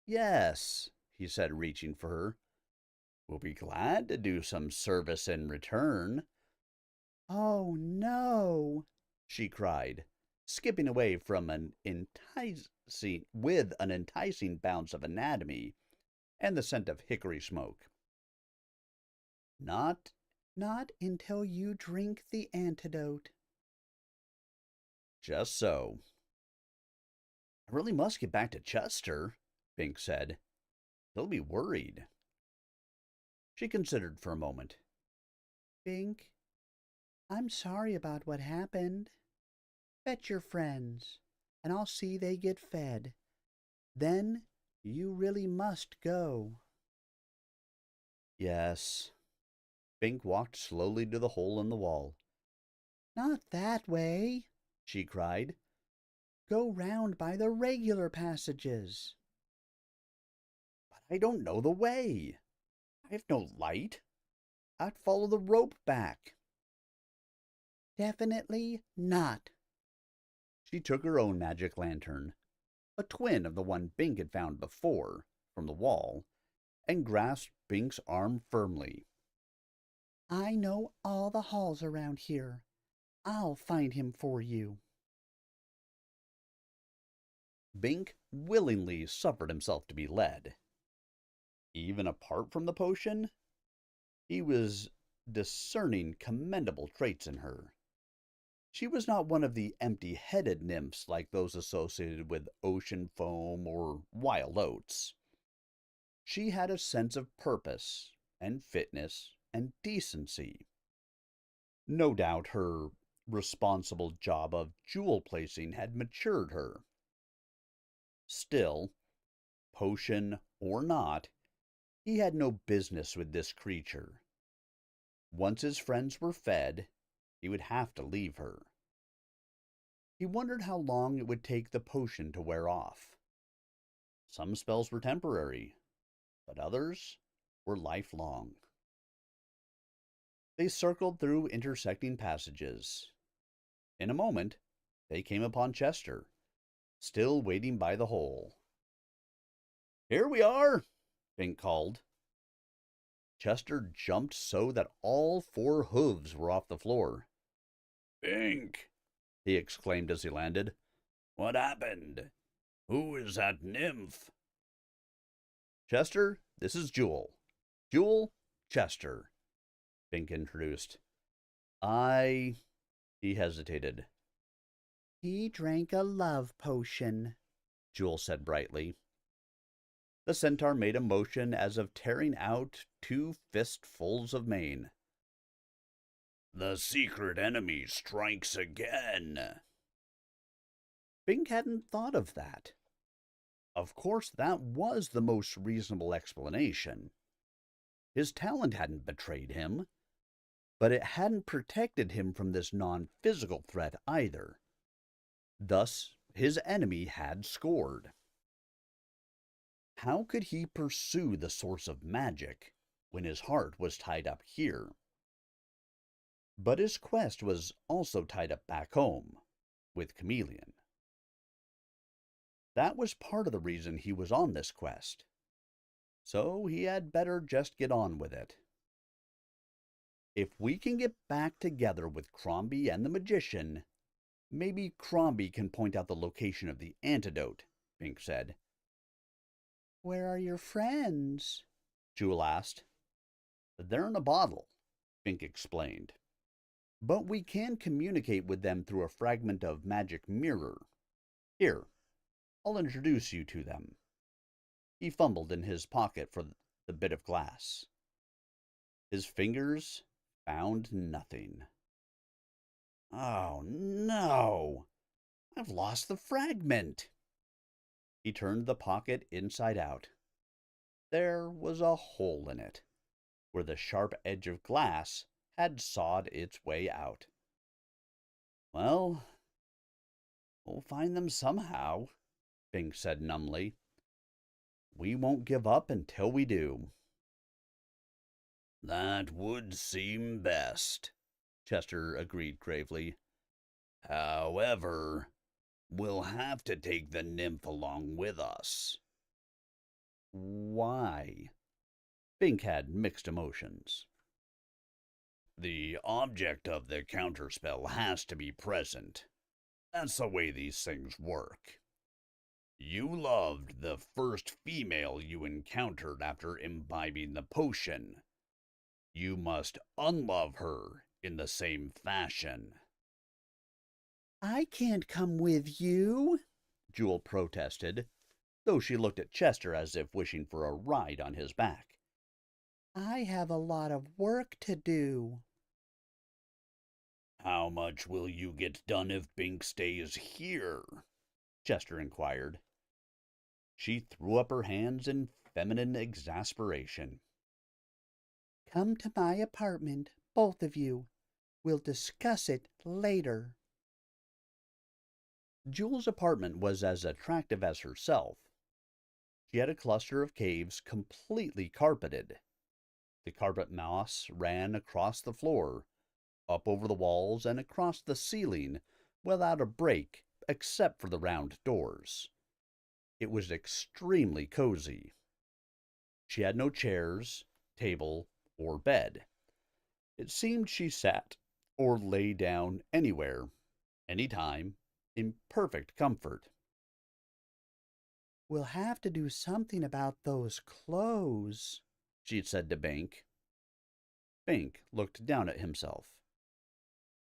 S1: Yes, he said, reaching for her. We'll be glad to do some service in return.
S3: Oh, no,
S1: she cried, skipping away from an enticing bounce of anatomy and the scent of hickory smoke. Not
S3: until you drink the antidote.
S1: Just so. I really must get back to Chester, Bink said. He'll be worried. She considered for a moment.
S3: Bink, I'm sorry about what happened. Fetch your friends, and I'll see they get fed. Then you really must go.
S1: Yes, Bink walked slowly to the hole in the wall.
S3: Not that way, she cried. Go round by the regular passages.
S1: But I don't know the way. I've no light. I'd follow the rope back.
S3: Definitely not.
S1: She took her own magic lantern, a twin of the one Bink had found before, from the wall, and grasped Bink's arm firmly.
S3: I know all the halls around here. I'll find him for you.
S1: Bink willingly suffered himself to be led. Even apart from the potion, he was discerning commendable traits in her. She was not one of the empty-headed nymphs like those associated with ocean foam or wild oats. She had a sense of purpose and fitness and decency. No doubt her responsible job of jewel placing had matured her. Still, potion or not, he had no business with this creature. Once his friends were fed, he would have to leave her. He wondered how long it would take the potion to wear off. Some spells were temporary, but others were lifelong. They circled through intersecting passages. In a moment, they came upon Chester, still waiting by the hole. "Here we are," Bink called. Chester jumped so that all 4 hooves were off the floor.
S2: Bink,
S1: he exclaimed as he landed.
S2: what happened? Who is that nymph?
S1: Chester, this is Jewel. Jewel, Chester, Bink introduced. He hesitated.
S3: He drank a love potion,
S1: Jewel said brightly. The centaur made a motion as of tearing out 2 fistfuls of mane.
S2: The secret enemy strikes again.
S1: Bink hadn't thought of that. Of course, that was the most reasonable explanation. His talent hadn't betrayed him, but it hadn't protected him from this non-physical threat either. Thus, his enemy had scored. How could he pursue the source of magic when his heart was tied up here? But his quest was also tied up back home, with Chameleon. That was part of the reason he was on this quest. So he had better just get on with it. If we can get back together with Crombie and the magician, maybe Crombie can point out the location of the antidote, Bink said.
S3: Where are your friends?
S1: Jewel asked. They're in a bottle, Bink explained. But we can communicate with them through a fragment of magic mirror. Here, I'll introduce you to them. He fumbled in his pocket for the bit of glass. His fingers found nothing. Oh, no! I've lost the fragment! He turned the pocket inside out. There was a hole in it, where the sharp edge of glass had sawed its way out. Well, we'll find them somehow, Bink said numbly. We won't give up until we do.
S2: That would seem best,
S1: Chester agreed gravely.
S2: However, we'll have to take the nymph along with us.
S1: Why? Bink had mixed emotions.
S2: The object of the counterspell has to be present. That's the way these things work. You loved the first female you encountered after imbibing the potion. You must unlove her in the same fashion.
S3: I can't come with you,
S1: Jewel protested, though she looked at Chester as if wishing for a ride on his back.
S3: I have a lot of work to do.
S2: How much will you get done if Bink stays here?
S1: Chester inquired. She threw up her hands in feminine exasperation. Come to my apartment, both of you. We'll discuss it later. Jewel's apartment was as attractive as herself. She had a cluster of caves completely carpeted. The carpet moss ran across the floor, up over the walls, and across the ceiling without a break except for the round doors. It was extremely cozy. She had no chairs, table, or bed. It seemed she sat or lay down anywhere, anytime, in perfect comfort. We'll have to do something about those clothes, she said to Bink. Bink looked down at himself.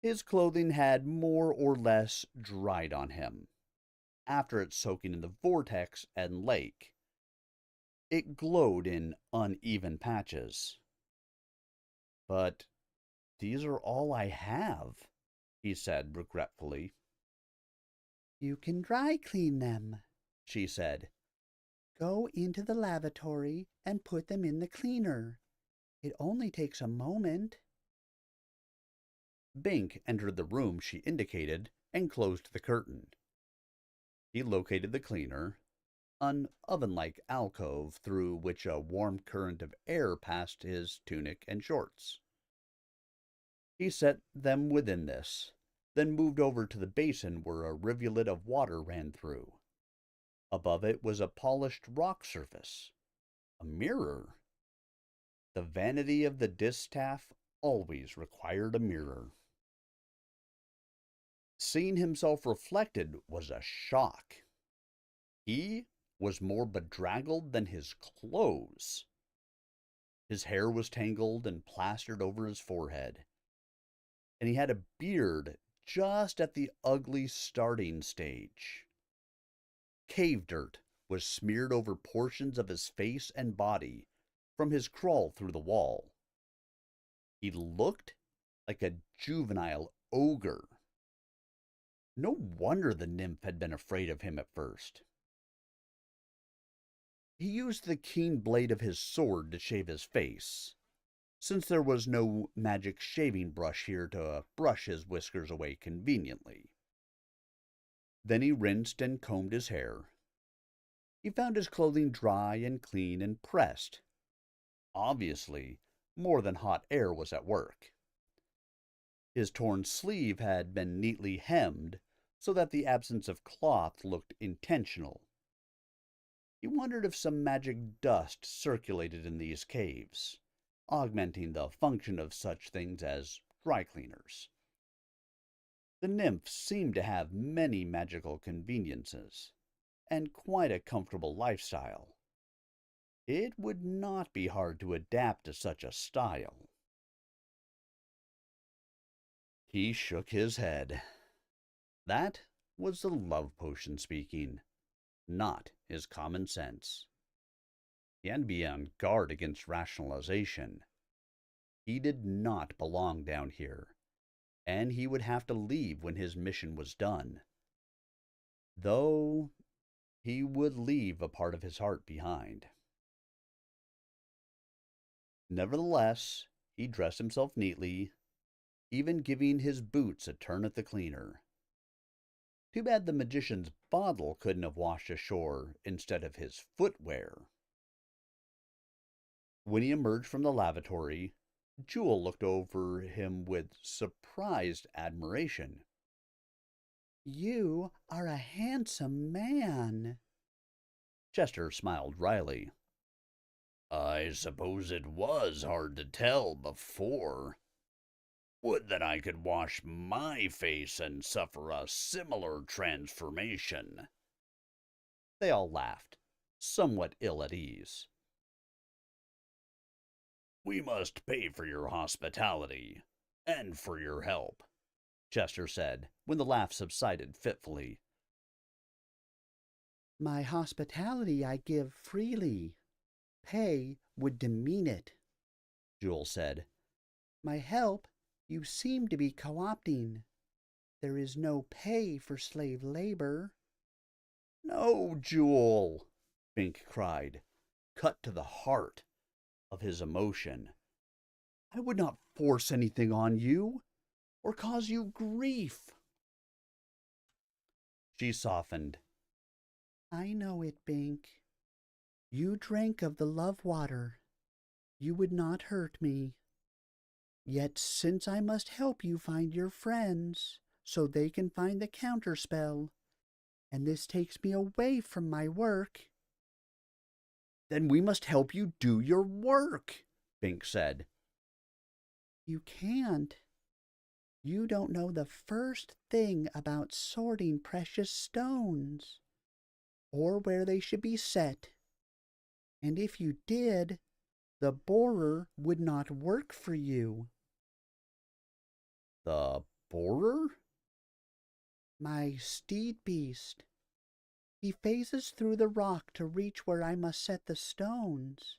S1: His clothing had more or less dried on him, after its soaking in the vortex and lake. It glowed in uneven patches. But these are all I have, he said regretfully. You can dry clean them, she said. Go into the lavatory and put them in the cleaner. It only takes a moment. Bink entered the room she indicated and closed the curtain. He located the cleaner, an oven-like alcove through which a warm current of air passed his tunic and shorts. He set them within this, then moved over to the basin where a rivulet of water ran through. Above it was a polished rock surface, a mirror. The vanity of the distaff always required a mirror. Seeing himself reflected was a shock. He was more bedraggled than his clothes. His hair was tangled and plastered over his forehead, and he had a beard just at the ugly starting stage. Cave dirt was smeared over portions of his face and body from his crawl through the wall. He looked like a juvenile ogre. No wonder the nymph had been afraid of him at first. He used the keen blade of his sword to shave his face, since there was no magic shaving brush here to brush his whiskers away conveniently. Then he rinsed and combed his hair. He found his clothing dry and clean and pressed. Obviously, more than hot air was at work. His torn sleeve had been neatly hemmed so that the absence of cloth looked intentional. He wondered if some magic dust circulated in these caves, augmenting the function of such things as dry cleaners. The nymphs seemed to have many magical conveniences, and quite a comfortable lifestyle. It would not be hard to adapt to such a style. He shook his head. That was the love potion speaking, not his common sense. He had to be on guard against rationalization. He did not belong down here, and he would have to leave when his mission was done. Though he would leave a part of his heart behind. Nevertheless, he dressed himself neatly, even giving his boots a turn at the cleaner. Too bad the magician's bottle couldn't have washed ashore instead of his footwear. When he emerged from the lavatory, Jewel looked over him with surprised admiration. You are a handsome man. Chester smiled wryly.
S2: I suppose it was hard to tell before. Would that I could wash my face and suffer a similar transformation.
S1: They all laughed, somewhat ill at ease.
S2: We must pay for your hospitality, and for your help,
S1: Chester said, when the laugh subsided fitfully. My hospitality I give freely. Pay would demean it, Jewel said. My help you seem to be co-opting. There is no pay for slave labor. No, Jewel, Bink cried, cut to the heart of his emotion. I would not force anything on you or cause you grief. She softened. I know it, Bink. You drank of the love water. You would not hurt me. Yet since I must help you find your friends so they can find the counterspell, and this takes me away from my work. Then we must help you do your work, Bink said. You can't. You don't know the first thing about sorting precious stones, or where they should be set. And if you did, the borer would not work for you. The borer? My steed beast. He phases through the rock to reach where I must set the stones.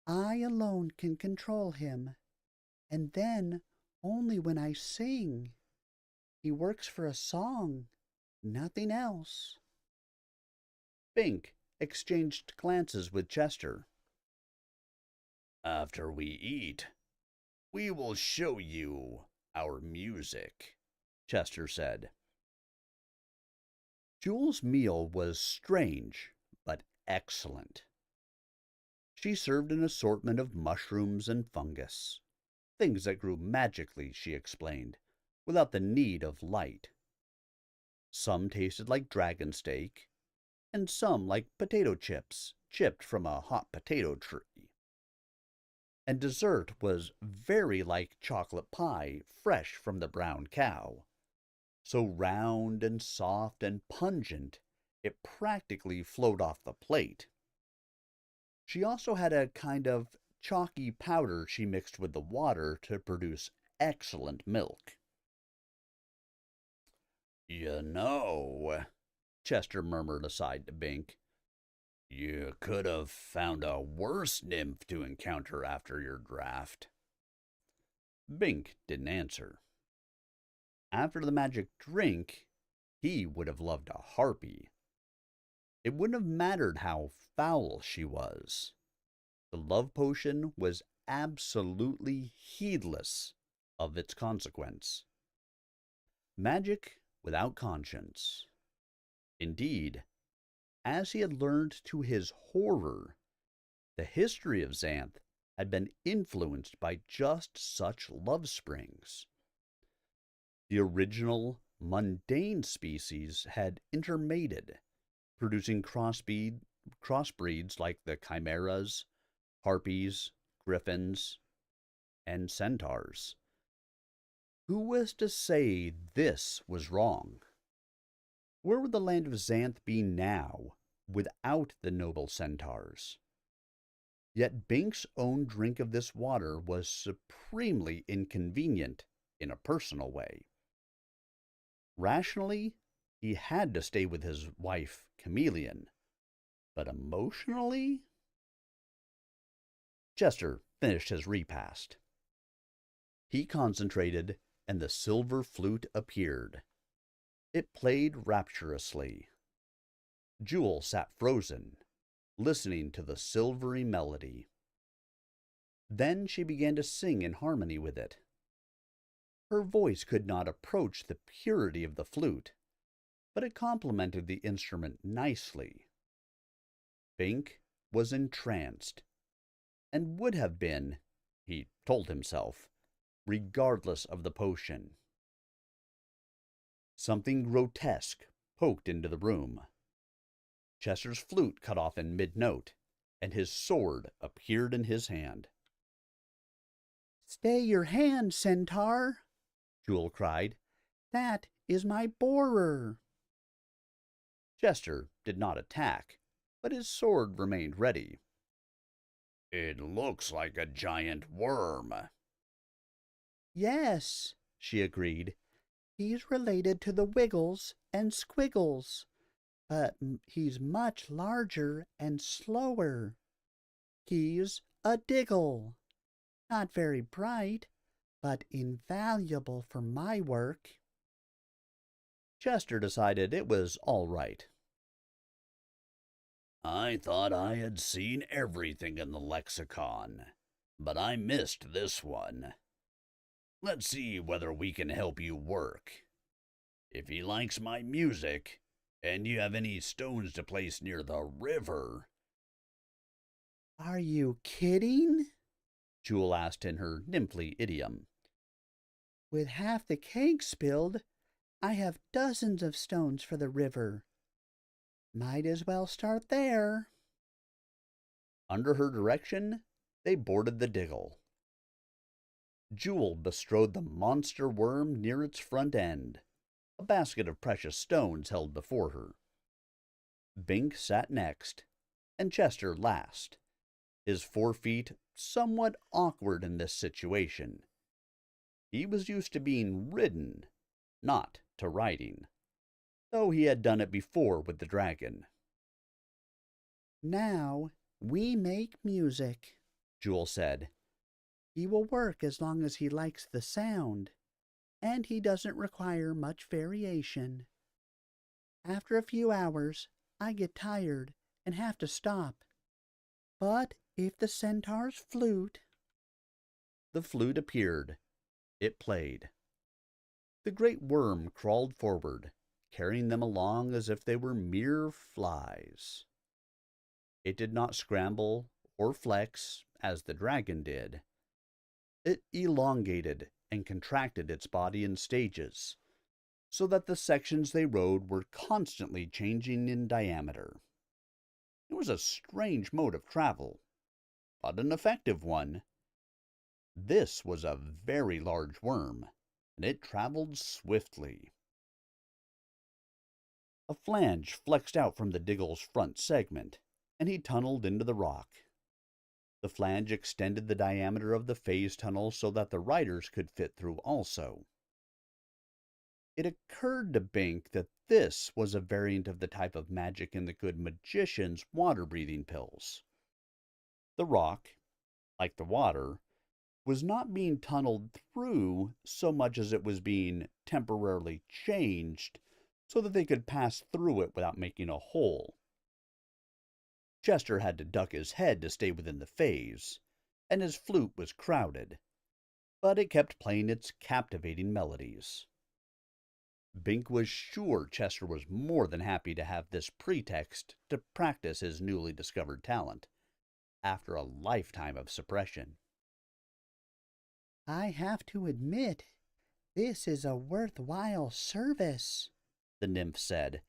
S1: I alone can control him, and then only when I sing. He works for a song, nothing else. Bink exchanged glances with Chester.
S2: After we eat, we will show you our music, Chester said.
S1: Jewel's meal was strange, but excellent. She served an assortment of mushrooms and fungus, things that grew magically, she explained, without the need of light. Some tasted like dragon steak, and some like potato chips chipped from a hot potato tree. And dessert was very like chocolate pie fresh from the brown cow, so round and soft and pungent it practically flowed off the plate. She also had a kind of chalky powder she mixed with the water to produce excellent milk.
S2: You know, Chester murmured aside to Bink, you could have found a worse nymph to encounter after your draft.
S1: Bink didn't answer. After the magic drink, he would have loved a harpy. It wouldn't have mattered how foul she was. The love potion was absolutely heedless of its consequence. Magic without conscience. Indeed, as he had learned to his horror, the history of Xanth had been influenced by just such love springs. The original mundane species had intermated, producing crossbreeds like the chimeras, harpies, griffins, and centaurs. Who was to say this was wrong? Where would the land of Xanth be now without the noble centaurs? Yet Bink's own drink of this water was supremely inconvenient in a personal way. Rationally, he had to stay with his wife, Chameleon, but emotionally? Chester finished his repast. He concentrated, and the silver flute appeared. It played rapturously. Jewel sat frozen, listening to the silvery melody. Then she began to sing in harmony with it. Her voice could not approach the purity of the flute, but it complemented the instrument nicely. Bink was entranced, and would have been, he told himself, regardless of the potion. Something grotesque poked into the room. Chester's flute cut off in mid-note, and his sword appeared in his hand. "Stay your hand, centaur!" Jewel cried. "That is my borer!" Chester did not attack, but his sword remained ready.
S2: It looks like a giant worm.
S1: "Yes," she agreed. "He's related to the Wiggles and Squiggles, but he's much larger and slower. He's a Diggle. Not very bright, but invaluable for my work." Chester decided it was all right.
S2: I thought I had seen everything in the lexicon. but I missed this one. Let's see whether we can help you work. If he likes my music, and you have any stones to place near the river."
S1: Are you kidding? Jewel asked in her nymphly idiom. With half the cake spilled, I have dozens of stones for the river. Might as well start there. Under her direction, they boarded the Diggle. Jewel bestrode the monster worm near its front end, a basket of precious stones held before her. Bink sat next, and Chester last, his 4 feet somewhat awkward in this situation. He was used to being ridden, not to riding, though he had done it before with the dragon. Now we make music, Jewel said. He will work as long as he likes the sound, and he doesn't require much variation. After a few hours, I get tired and have to stop. But if the centaur's flute... The flute appeared. It played. The great worm crawled forward, carrying them along as if they were mere flies. It did not scramble or flex as the dragon did. It elongated and contracted its body in stages, so that the sections they rode were constantly changing in diameter. It was a strange mode of travel, but an effective one. This was a very large worm, and it traveled swiftly. A flange flexed out from the Diggle's front segment, and he tunneled into the rock. The flange extended the diameter of the phase tunnel so that the riders could fit through also. It occurred to Bink that this was a variant of the type of magic in the good magician's water-breathing pills. The rock, like the water, was not being tunneled through so much as it was being temporarily changed so that they could pass through it without making a hole. Chester had to duck his head to stay within the phase, and his flute was crowded, but it kept playing its captivating melodies. Bink was sure Chester was more than happy to have this pretext to practice his newly discovered talent, after a lifetime of suppression. I have to admit, this is a worthwhile service, the nymph said.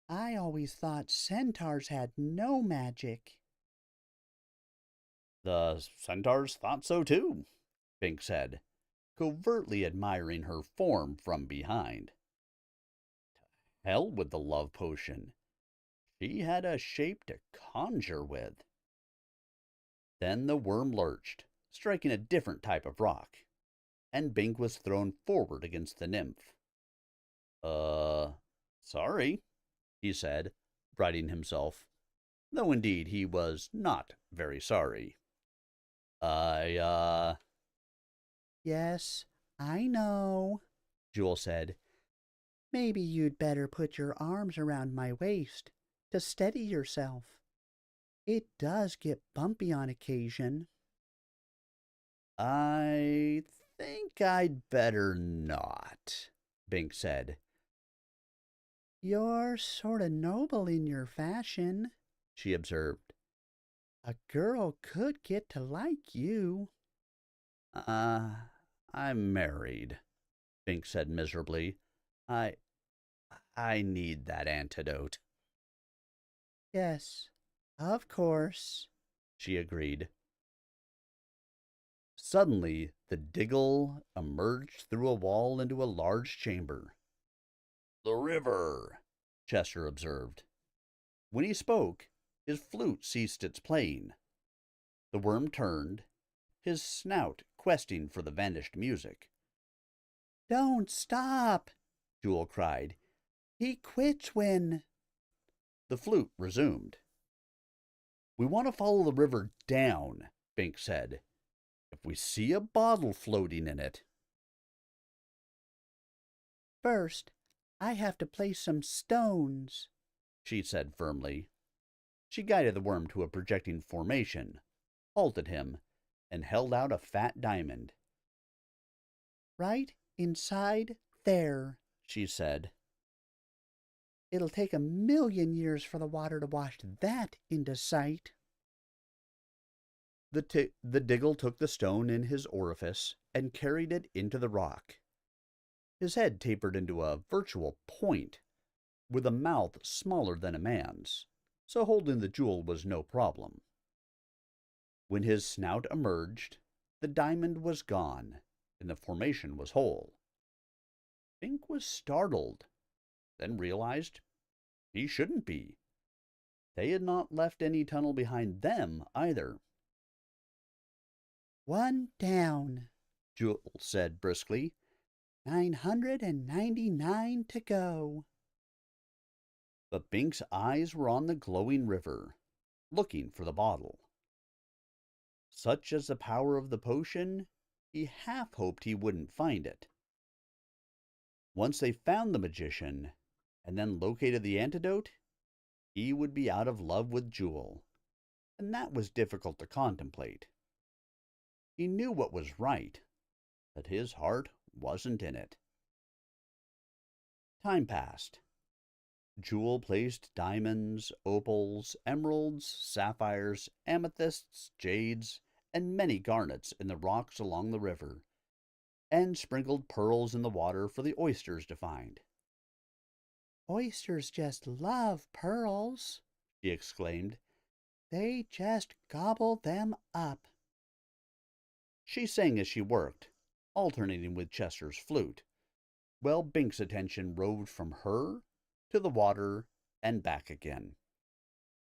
S1: I always thought centaurs had no magic. The centaurs thought so too, Bink said, covertly admiring her form from behind. To hell with the love potion. She had a shape to conjure with. Then the worm lurched, striking a different type of rock, and Bink was thrown forward against the nymph. Sorry, he said, righting himself, though indeed he was not very sorry. Yes, I know, Jewel said. Maybe you'd better put your arms around my waist to steady yourself. It does get bumpy on occasion. I think I'd better not, Bink said. You're sort of noble in your fashion, she observed. A girl could get to like you. I'm married, Bink said miserably. I need that antidote. Yes, of course, she agreed. Suddenly, the Diggle emerged through a wall into a large chamber. The river, Chester observed. When he spoke, his flute ceased its playing. The worm turned, his snout questing for the vanished music. Don't stop, Jewel cried. He quits when... The flute resumed. We want to follow the river down, Bink said. If we see a bottle floating in it. First, I have to place some stones, she said firmly. She guided the worm to a projecting formation, halted him, and held out a fat diamond.
S3: Right inside there, she said. It'll take 1,000,000 years for the water to wash that into sight.
S1: The Diggle took the stone in his orifice and carried it into the rock. His head tapered into a virtual point, with a mouth smaller than a man's, so holding the jewel was no problem. When his snout emerged, the diamond was gone, and the formation was whole. Bink was startled, then realized he shouldn't be. They had not left any tunnel behind them, either.
S3: One down,
S1: Jewel said briskly.
S3: 999 to go.
S1: But Bink's eyes were on the glowing river, looking for the bottle. Such is the power of the potion, he half hoped he wouldn't find it. Once they found the magician, and then located the antidote, he would be out of love with Jewel, and that was difficult to contemplate. He knew what was right, but his heart wasn't in it. Time passed. Jewel placed diamonds, opals, emeralds, sapphires, amethysts, jades, and many garnets in the rocks along the river, and sprinkled pearls in the water for the oysters to find.
S3: Oysters just love pearls,
S1: she exclaimed.
S3: They just gobble them up.
S1: She sang as she worked, alternating with Chester's flute, while Bink's attention roved from her to the water and back again.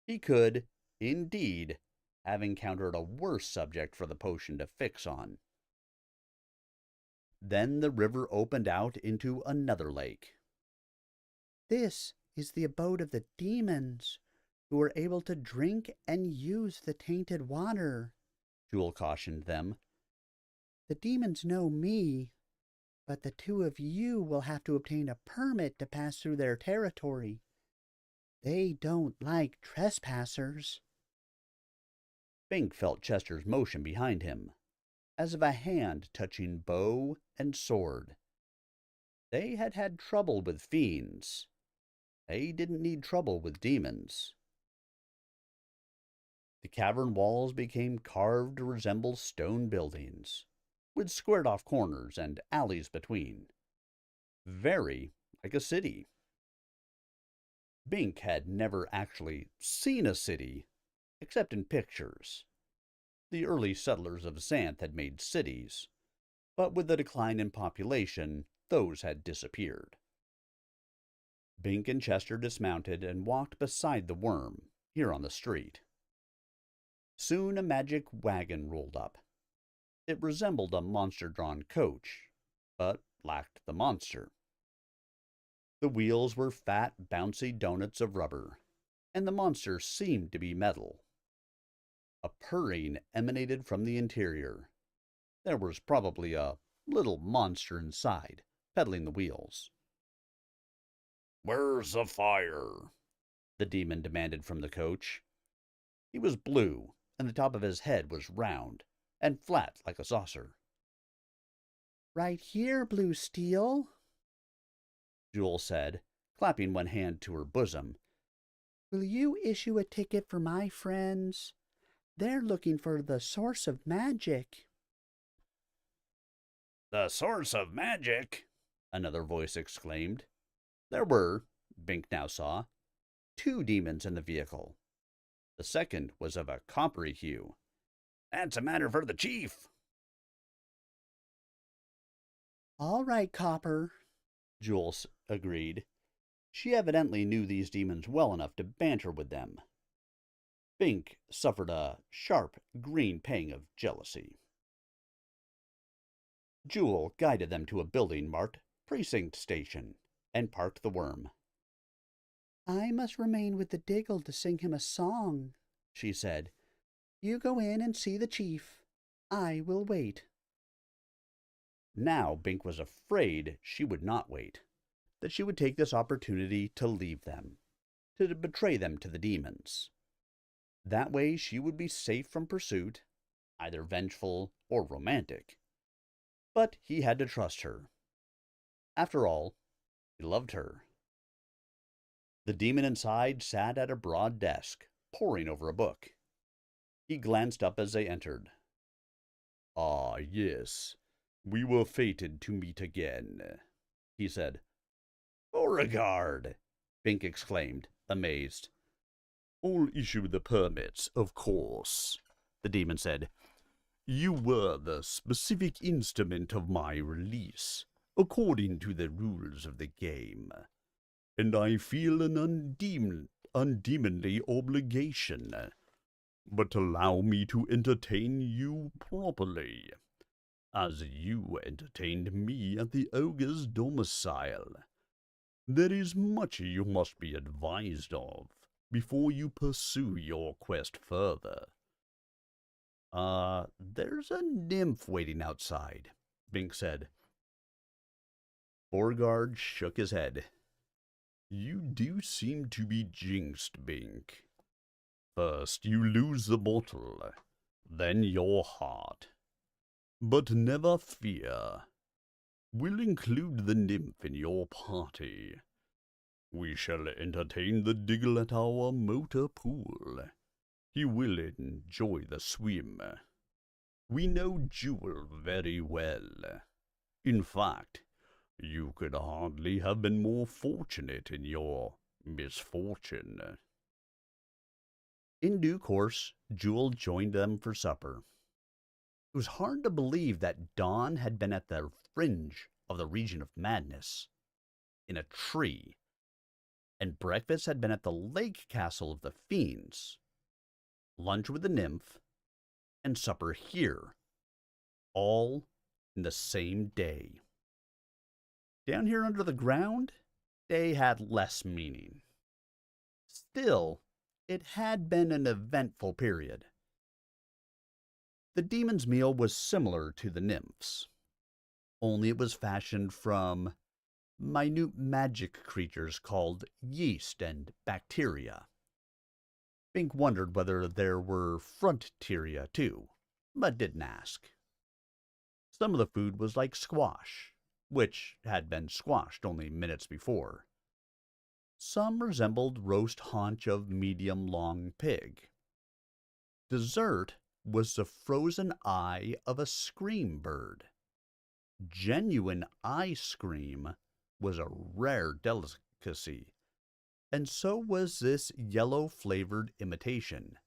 S1: He could, indeed, have encountered a worse subject for the potion to fix on. Then the river opened out into another lake.
S3: This is the abode of the demons, who are able to drink and use the tainted water,
S1: Jewel cautioned them.
S3: The demons know me, but the two of you will have to obtain a permit to pass through their territory. They don't like trespassers.
S1: Bink felt Chester's motion behind him, as of a hand touching bow and sword. They had had trouble with fiends. They didn't need trouble with demons. The cavern walls became carved to resemble stone buildings, with squared-off corners and alleys between. Very like a city. Bink had never actually seen a city, except in pictures. The early settlers of Xanth had made cities, but with the decline in population, those had disappeared. Bink and Chester dismounted and walked beside the worm, here on the street. Soon a magic wagon rolled up. It resembled a monster-drawn coach, but lacked the monster. The wheels were fat, bouncy donuts of rubber, and the monster seemed to be metal. A purring emanated from the interior. There was probably a little monster inside, pedaling the wheels.
S2: "Where's the fire?"
S1: the demon demanded from the coach. He was blue, and the top of his head was round and flat like a saucer.
S3: Right here, Blue Steel,
S1: Jewel said, clapping one hand to her bosom.
S3: Will you issue a ticket for my friends? They're looking for the source of magic.
S2: "The source of magic?"
S1: another voice exclaimed. There were, Bink now saw, 2 demons in the vehicle. The second was of a coppery hue.
S2: "That's a matter for the chief."
S3: All right, Copper,
S1: Jewel agreed. She evidently knew these demons well enough to banter with them. Bink suffered a sharp green pang of jealousy. Jewel guided them to a building marked Precinct Station and parked the worm.
S3: I must remain with the Diggle to sing him a song, she said. You go in and see the chief. I will wait.
S1: Now Bink was afraid she would not wait, that she would take this opportunity to leave them, to betray them to the demons. That way she would be safe from pursuit, either vengeful or romantic. But he had to trust her. After all, he loved her. The demon inside sat at a broad desk, poring over a book. He glanced up as they entered. "Ah, yes, we were fated to meet again," he said. "Beauregard!" Bink exclaimed, amazed. "I'll issue the permits, of course," the demon said. "You were the specific instrument of my release, according to the rules of the game, and I feel an undemonly obligation. But allow me to entertain you properly, as you entertained me at the ogre's domicile. There is much you must be advised of before you pursue your quest further." There's a nymph waiting outside," Bink said. Beauregard shook his head. "You do seem to be jinxed, Bink. First you lose the bottle, then your heart. But never fear. We'll include the nymph in your party. We shall entertain the Diggle at our motor pool. He will enjoy the swim. We know Jewel very well. In fact, you could hardly have been more fortunate in your misfortune." In due course, Jewel joined them for supper. It was hard to believe that Dawn had been at the fringe of the region of madness, in a tree, and breakfast had been at the lake castle of the fiends, lunch with the nymph, and supper here, all in the same day. Down here under the ground, day had less meaning. Still, it had been an eventful period. The demon's meal was similar to the nymph's, only it was fashioned from minute magic creatures called yeast and bacteria. Bink wondered whether there were fronteria too, but didn't ask. Some of the food was like squash, which had been squashed only minutes before. Some resembled roast haunch of medium-long pig. Dessert was the frozen eye of a scream bird. Genuine eye scream was a rare delicacy, and so was this yellow-flavored imitation.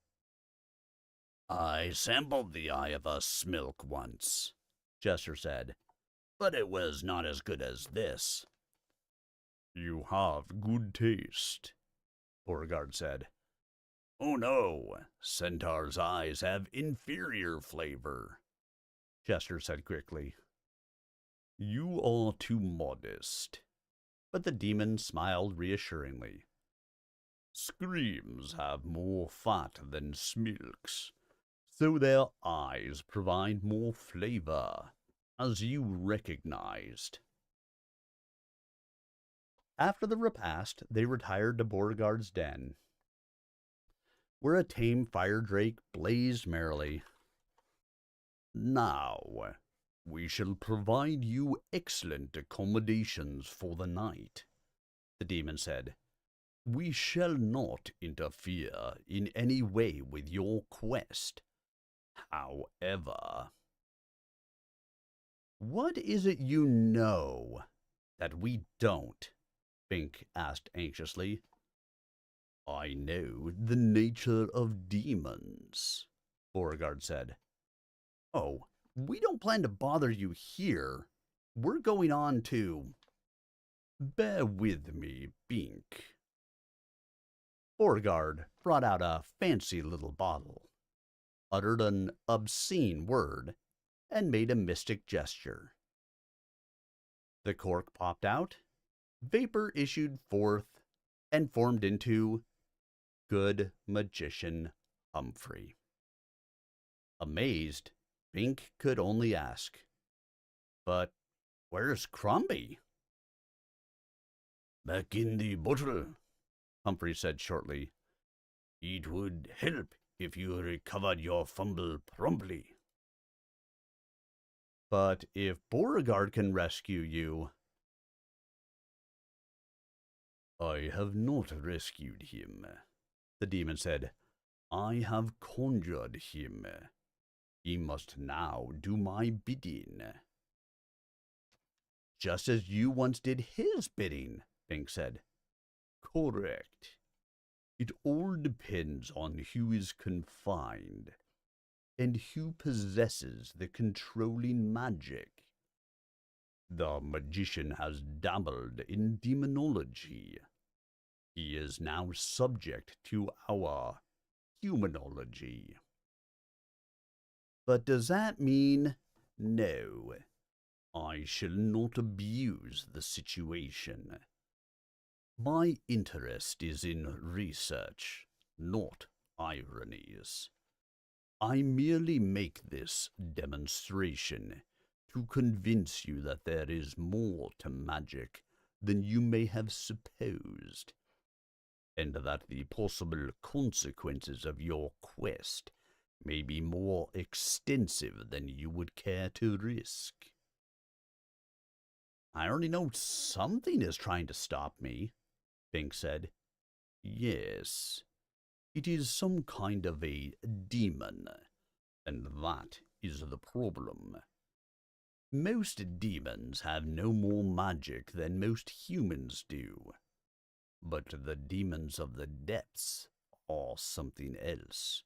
S2: "I sampled the eye of a smilk once," Jester said, "but it was not as good as this."
S1: "You have good taste," Beauregard said.
S2: "Oh no, centaur's eyes have inferior flavor,"
S1: Jester said quickly. "You are too modest." But the demon smiled reassuringly. "Screams have more fat than smilks, so their eyes provide more flavor, as you recognized." After the repast, they retired to Beauregard's den, where a tame fire drake blazed merrily. "Now, we shall provide you excellent accommodations for the night," the demon said. "We shall not interfere in any way with your quest. However—" "What is it you know that we don't?" Bink asked anxiously. "I know the nature of demons," Beauregard said. "Oh, we don't plan to bother you here. We're going on to—" "Bear with me, Bink." Beauregard brought out a fancy little bottle, uttered an obscene word, and made a mystic gesture. The cork popped out, vapor issued forth, and formed into Good Magician Humphrey. Amazed, Bink could only ask, "But where's Crombie?"
S2: "Back in the bottle," Humphrey said shortly. "It would help if you recovered your fumble promptly."
S1: But if Beauregard can rescue you...
S2: I have not rescued him, the demon said. I have conjured him. He must now do my bidding.
S1: Just as you once did his bidding, Bink said.
S2: Correct. It all depends on who is confined and who possesses the controlling magic. The magician has dabbled in demonology. He is now subject to our humanology.
S1: But does that mean...
S2: No, I shall not abuse the situation. My interest is in research, not ironies. I merely make this demonstration to convince you that there is more to magic than you may have supposed, and that the possible consequences of your quest may be more extensive than you would care to risk.
S1: I already know something is trying to stop me, Bink said.
S2: Yes, it is some kind of a demon, and that is the problem. Most demons have no more magic than most humans do, but the demons of the depths are something else.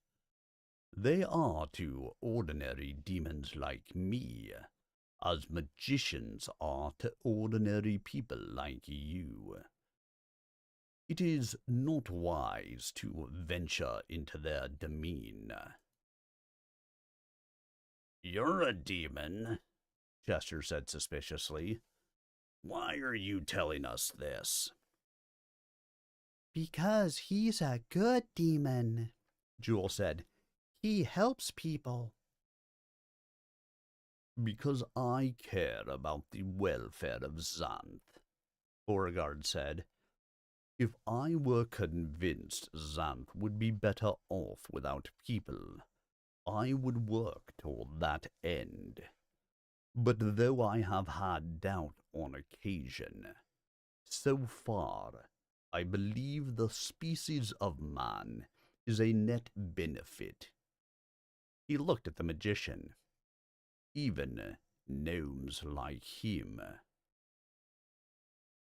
S2: They are to ordinary demons like me, as magicians are to ordinary people like you. It is not wise to venture into their demeanor.
S3: You're a demon,
S1: Chester said suspiciously.
S3: Why are you telling us this?
S4: Because he's a good demon,
S1: Jewel said.
S4: He helps people.
S2: Because I care about the welfare of Xanth,
S1: Beauregard said.
S2: If I were convinced Xanth would be better off without people, I would work toward that end. But though I have had doubt on occasion, so far I believe the species of man is a net benefit.
S1: He looked at the magician.
S2: Even gnomes like him.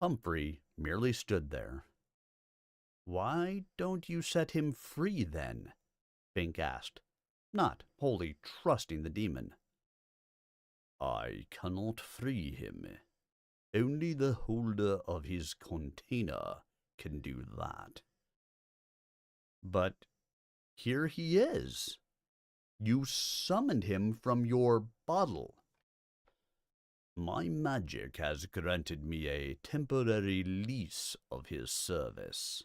S1: Humphrey merely stood there. Why don't you set him free, then? Bink asked, not wholly trusting the demon.
S2: I cannot free him. Only the holder of his container can do that.
S1: But here he is. You summoned him from your bottle.
S2: My magic has granted me a temporary lease of his service.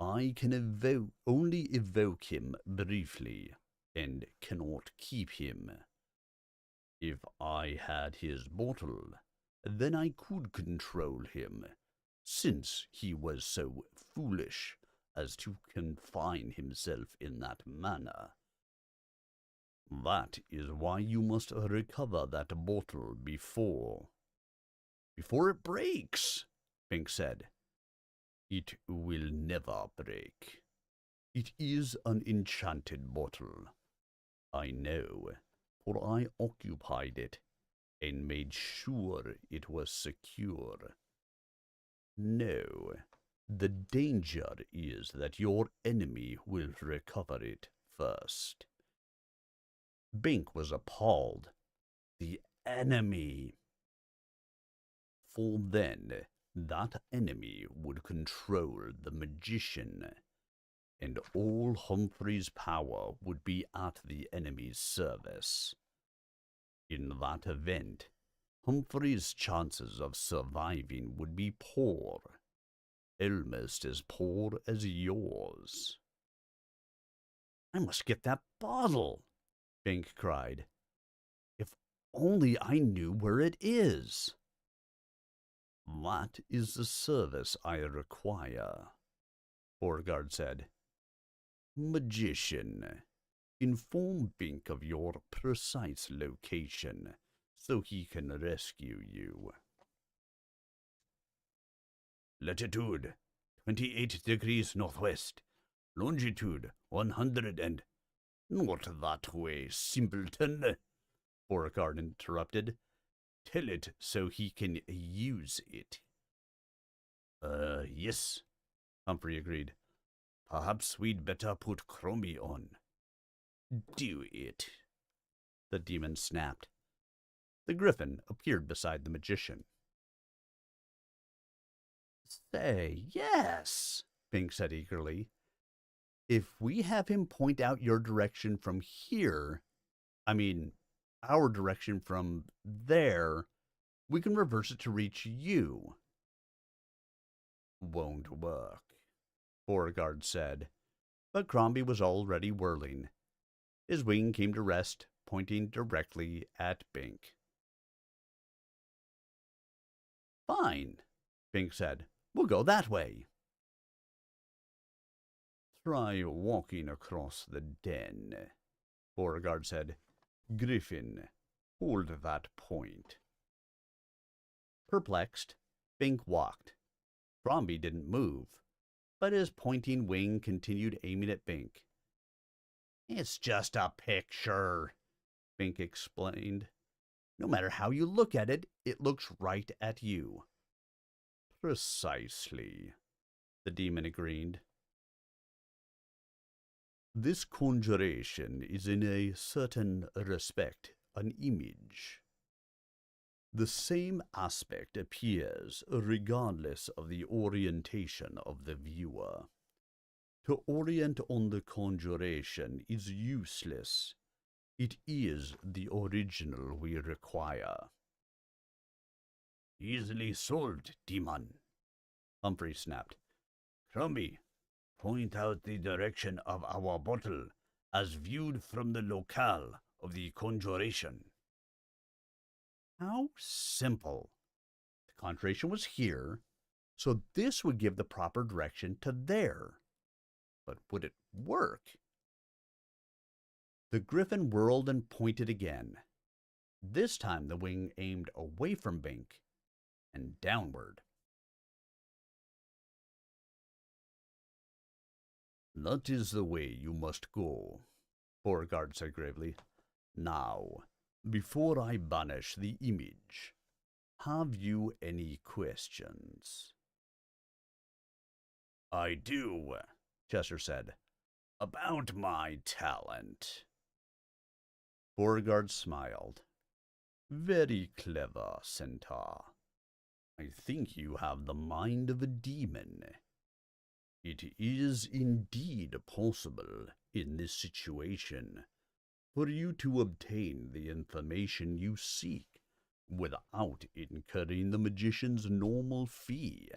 S2: I can only evoke him briefly, and cannot keep him. If I had his bottle, then I could control him, since he was so foolish as to confine himself in that manner. That is why you must recover that bottle before
S1: it breaks,
S2: Bink said. It will never break. It is an enchanted bottle. I know, for I occupied it and made sure it was secure. No, the danger is that your enemy will recover it first.
S1: Bink was appalled.
S2: The enemy! For then, that enemy would control the magician, and all Humphrey's power would be at the enemy's service. In that event, Humphrey's chances of surviving would be poor, almost as poor as yours.
S1: I must get that bottle, Bink cried. If only I knew where it is.
S2: That is the service I require, Beauregard said. Magician, inform Bink of your precise location, so he can rescue you. Latitude 28 degrees northwest, longitude 100 and... Not that way, simpleton, Beauregard interrupted. Tell it so he can use it. Yes, Humphrey agreed. Perhaps we'd better put Crombie on. Do it, the demon snapped. The griffin appeared beside the magician. Say, yes, Bink said eagerly. If we have him point out your direction from here, our direction from there, we can reverse it to reach you. Won't work, Beauregard said, but Crombie was already whirling. His wing came to rest, pointing directly at Bink. Fine, Bink said. We'll go that way. Try walking across the den, Beauregard said. Griffin, hold that point. Perplexed, Bink walked. Crombie didn't move, but his pointing wing continued aiming at Bink. It's just a picture, Bink explained. No matter how you look at it, it looks right at you. Precisely, the demon agreed. This conjuration is in a certain respect an image. The same aspect appears regardless of the orientation of the viewer. To orient on the conjuration is useless. It is the original we require. Easily solved, demon, Humphrey snapped. Crombie, point out the direction of our bottle as viewed from the locale of the conjuration. How simple. The conjuration was here, so this would give the proper direction to there. But would it work? The griffin whirled and pointed again. This time the wing aimed away from Bink and downward. That is the way you must go, Beauregard said gravely. Now, before I banish the image, have you any questions? I do, Chester said. About my talent. Beauregard smiled. Very clever, Centaur. I think you have the mind of a demon. It is indeed possible, in this situation, for you to obtain the information you seek without incurring the magician's normal fee,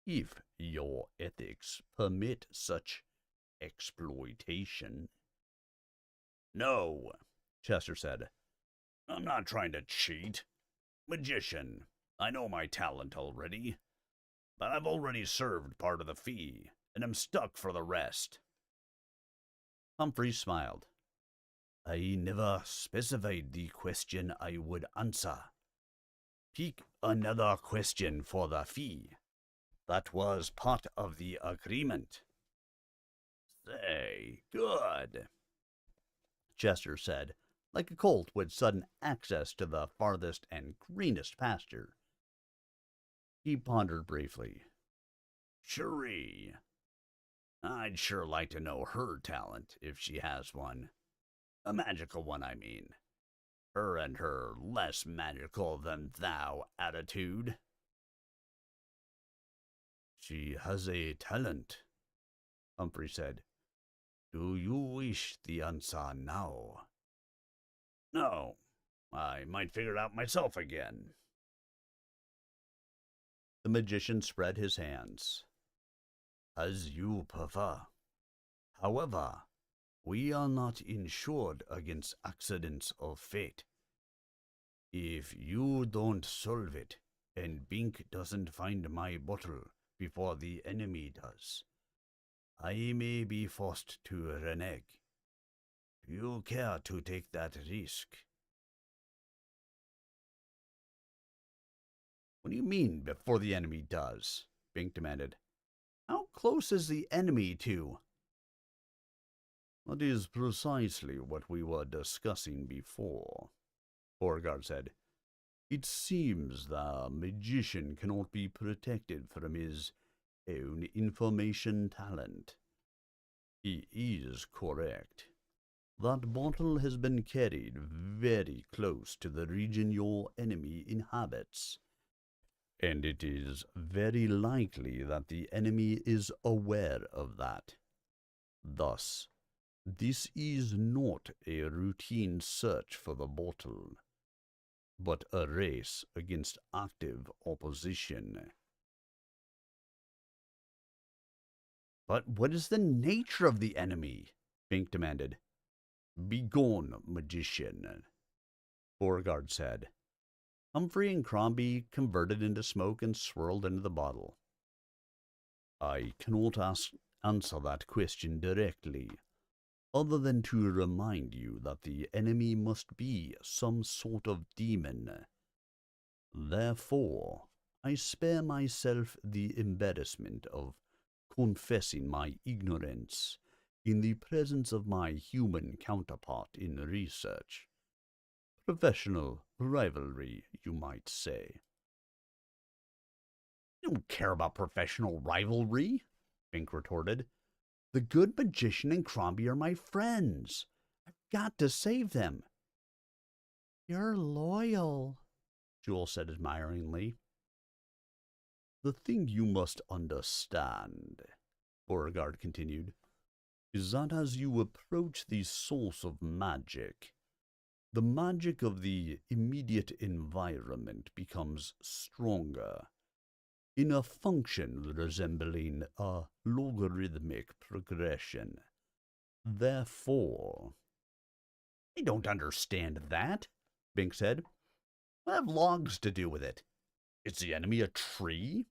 S2: if your ethics permit such exploitation. No, Chester said. I'm not trying to cheat. Magician, I know my talent already, but I've already served part of the fee, and am stuck for the rest. Humphrey smiled. I never specified the question I would answer. Pick another question for the fee. That was part of the agreement. Say, good, Chester said, like a colt with sudden access to the farthest and greenest pasture. He pondered briefly. Cherie. I'd sure like to know her talent, if she has one. A magical one, I mean. Her and her less magical than thou attitude. She has a talent, Humphrey said. Do you wish the answer now? No, I might figure it out myself again. The magician spread his hands. As you prefer. However, we are not insured against accidents of fate. If you don't solve it, and Bink doesn't find my bottle before the enemy does, I may be forced to renege. Do you care to take that risk?
S1: What do you mean, before the enemy does? Bink demanded. How close is the enemy to? That is precisely what we were discussing before, Beauregard said. It seems the magician cannot be protected from his own information talent. He is correct. That bottle has been carried very close to the region your enemy inhabits, and it is very likely that the enemy is aware of that. Thus, this is not a routine search for the bottle, but a race against active opposition. But what is the nature of the enemy? Bink demanded. Begone, magician, Beauregard said. Humphrey and Crombie converted into smoke and swirled into the bottle. I cannot answer that question directly, other than to remind you that the enemy must be some sort of demon. Therefore, I spare myself the embarrassment of confessing my ignorance in the presence of my human counterpart in research. Professional rivalry, you might say. I don't care about professional rivalry, Bink retorted. The good magician and Crombie are my friends. I've got to save them.
S4: You're loyal,
S1: Jewel said admiringly. The thing you must understand, Beauregard continued, is that as you approach the source of magic, the magic of the immediate environment becomes stronger, in a function resembling a logarithmic progression. Therefore, I don't understand that, Bink said. What have logs to do with it? Is the enemy a tree?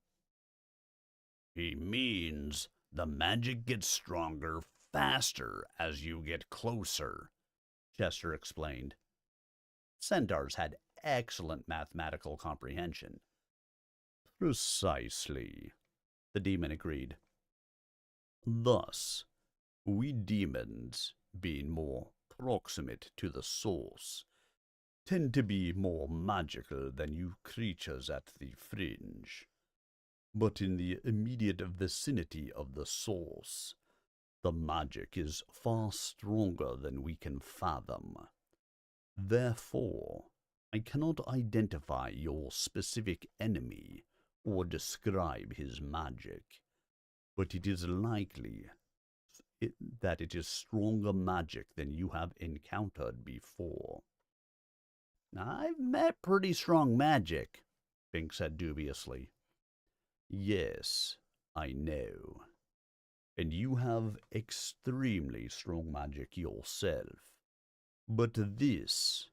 S1: He means the magic gets stronger faster as you get closer, Chester explained. Centaurs had excellent mathematical comprehension. Precisely, the demon agreed. Thus, we demons, being more proximate to the source, tend to be more magical than you creatures at the fringe. But in the immediate vicinity of the source, the magic is far stronger than we can fathom. Therefore, I cannot identify your specific enemy or describe his magic, but it is likely that it is stronger magic than you have encountered before. I've met pretty strong magic, Bink said dubiously. Yes, I know. And you have extremely strong magic yourself. But this,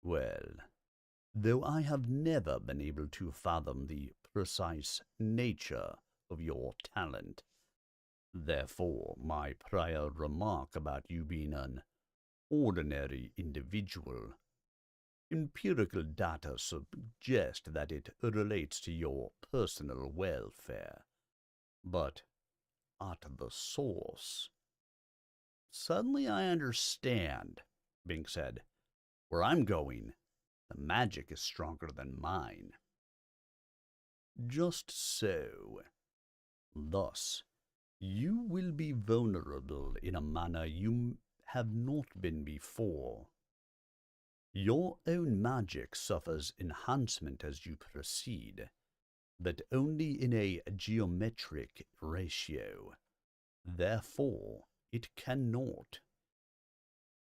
S1: well, though I have never been able to fathom the precise nature of your talent, therefore my prior remark about you being an ordinary individual, empirical data suggest that it relates to your personal welfare. But at the source... Suddenly I understand, Bink said. Where I'm going, the magic is stronger than mine. Just so. Thus, you will be vulnerable in a manner you have not been before. Your own magic suffers enhancement as you proceed, but only in a geometric ratio. Therefore, it cannot.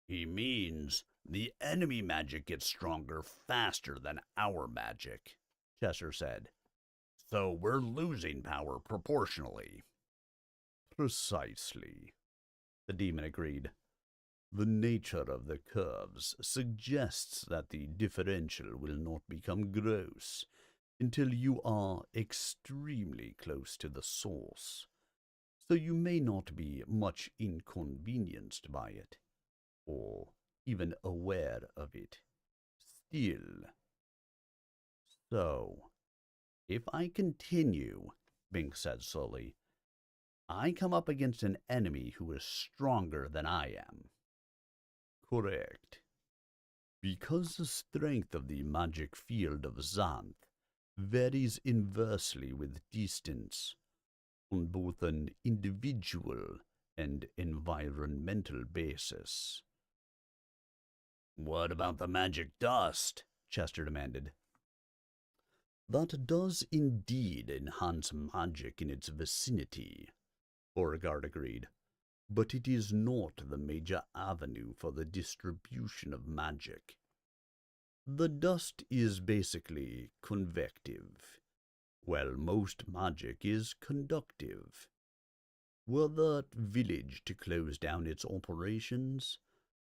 S1: He means the enemy magic gets stronger faster than our magic, Chester said. So we're losing power proportionally. Precisely, the demon agreed. The nature of the curves suggests that the differential will not become gross until you are extremely close to the source, so you may not be much inconvenienced by it, or even aware of it. Still. So, If I continue, Bink said slowly, I come up against an enemy who is stronger than I am. Correct. Because the strength of the magic field of Xanth varies inversely with distance on both an individual and environmental basis.
S2: What about the magic dust? Chester demanded.
S1: That does indeed enhance magic in its vicinity, Beauregard agreed, but it is not the major avenue for the distribution of magic. The dust is basically convective, while most magic is conductive. Were that village to close down its operations,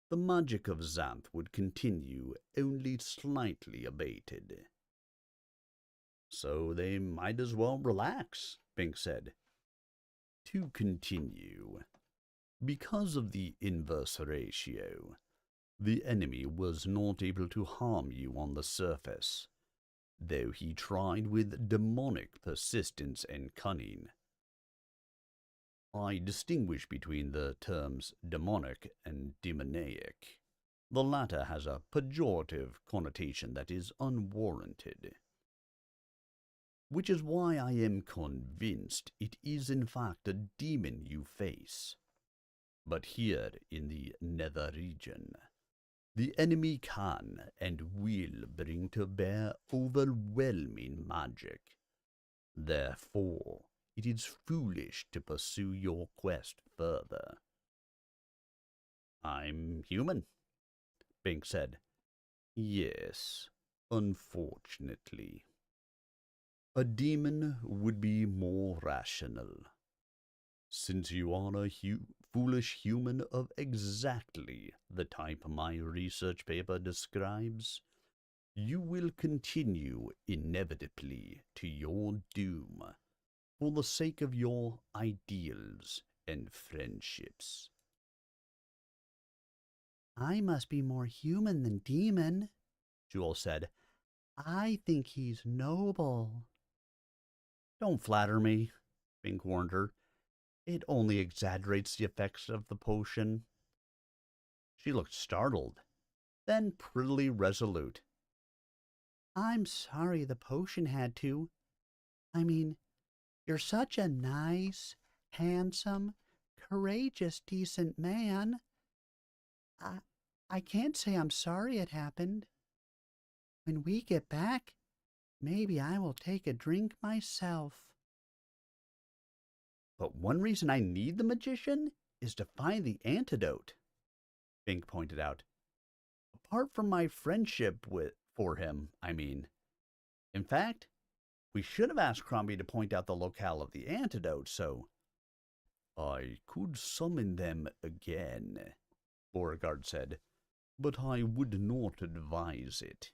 S1: the magic of Xanth would continue, only slightly abated. So they might as well relax, Bink said. To continue, because of the inverse ratio, the enemy was not able to harm you on the surface, though he tried with demonic persistence and cunning. I distinguish between the terms demonic and demoniac. The latter has a pejorative connotation that is unwarranted, which is why I am convinced it is in fact a demon you face. But here in the nether region, the enemy can and will bring to bear overwhelming magic. Therefore, it is foolish to pursue your quest further. I'm human, Bink said. Yes, unfortunately. A demon would be more rational. Since you are a foolish human of exactly the type my research paper describes, you will continue inevitably to your doom for the sake of your ideals and friendships.
S4: I must be more human than demon,
S1: Jewel said.
S4: I think he's noble.
S1: Don't flatter me, Bink warned her. It only exaggerates the effects of the potion. She looked startled, then prettily resolute.
S4: I'm sorry the potion had to. I mean, you're such a nice, handsome, courageous, decent man. I can't say I'm sorry it happened. When we get back, maybe I will take a drink myself.
S1: But one reason I need the magician is to find the antidote, Bink pointed out. Apart from my friendship for him, I mean. In fact, we should have asked Crombie to point out the locale of the antidote, so... I could summon them again, Beauregard said, but I would not advise it.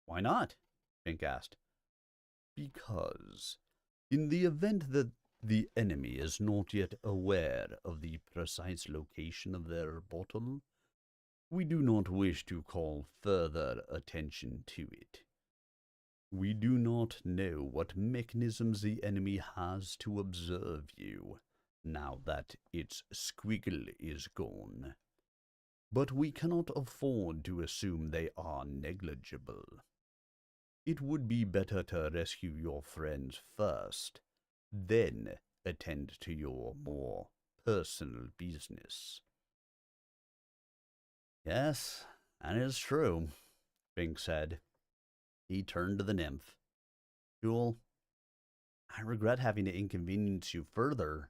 S1: Why not? Bink asked. Because, in the event that the enemy is not yet aware of the precise location of their bottle, we do not wish to call further attention to it. We do not know what mechanisms the enemy has to observe you, now that its squiggle is gone. But we cannot afford to assume they are negligible. It would be better to rescue your friends first, then attend to your more personal business. Yes, that is true, Bink said. He turned to the nymph. Jewel, I regret having to inconvenience you further,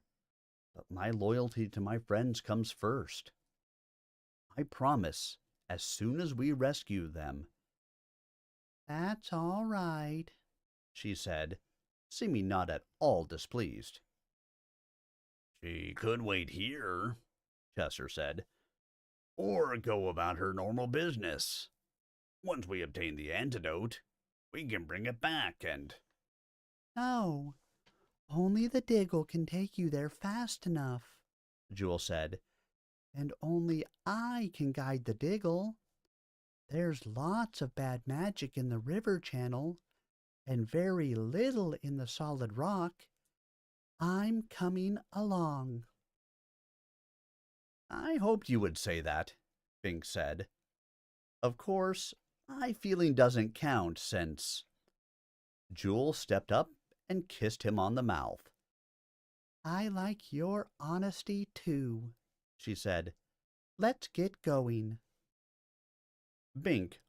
S1: but my loyalty to my friends comes first. I promise, as soon as we rescue them.
S4: That's all right,
S1: she said, seeming not at all displeased.
S2: She could wait here, Chester said, or go about her normal business. Once we obtain the antidote, we can bring it back and...
S4: No, only the Diggle can take you there fast enough,
S1: Jewel said.
S4: And only I can guide the Diggle. There's lots of bad magic in the river channel, and very little in the solid rock. I'm coming along.
S1: I hoped you would say that, Bink said. Of course, my feeling doesn't count since... Jewel stepped up and kissed him on the mouth.
S4: I like your honesty too, she said. Let's get going.
S1: Bink,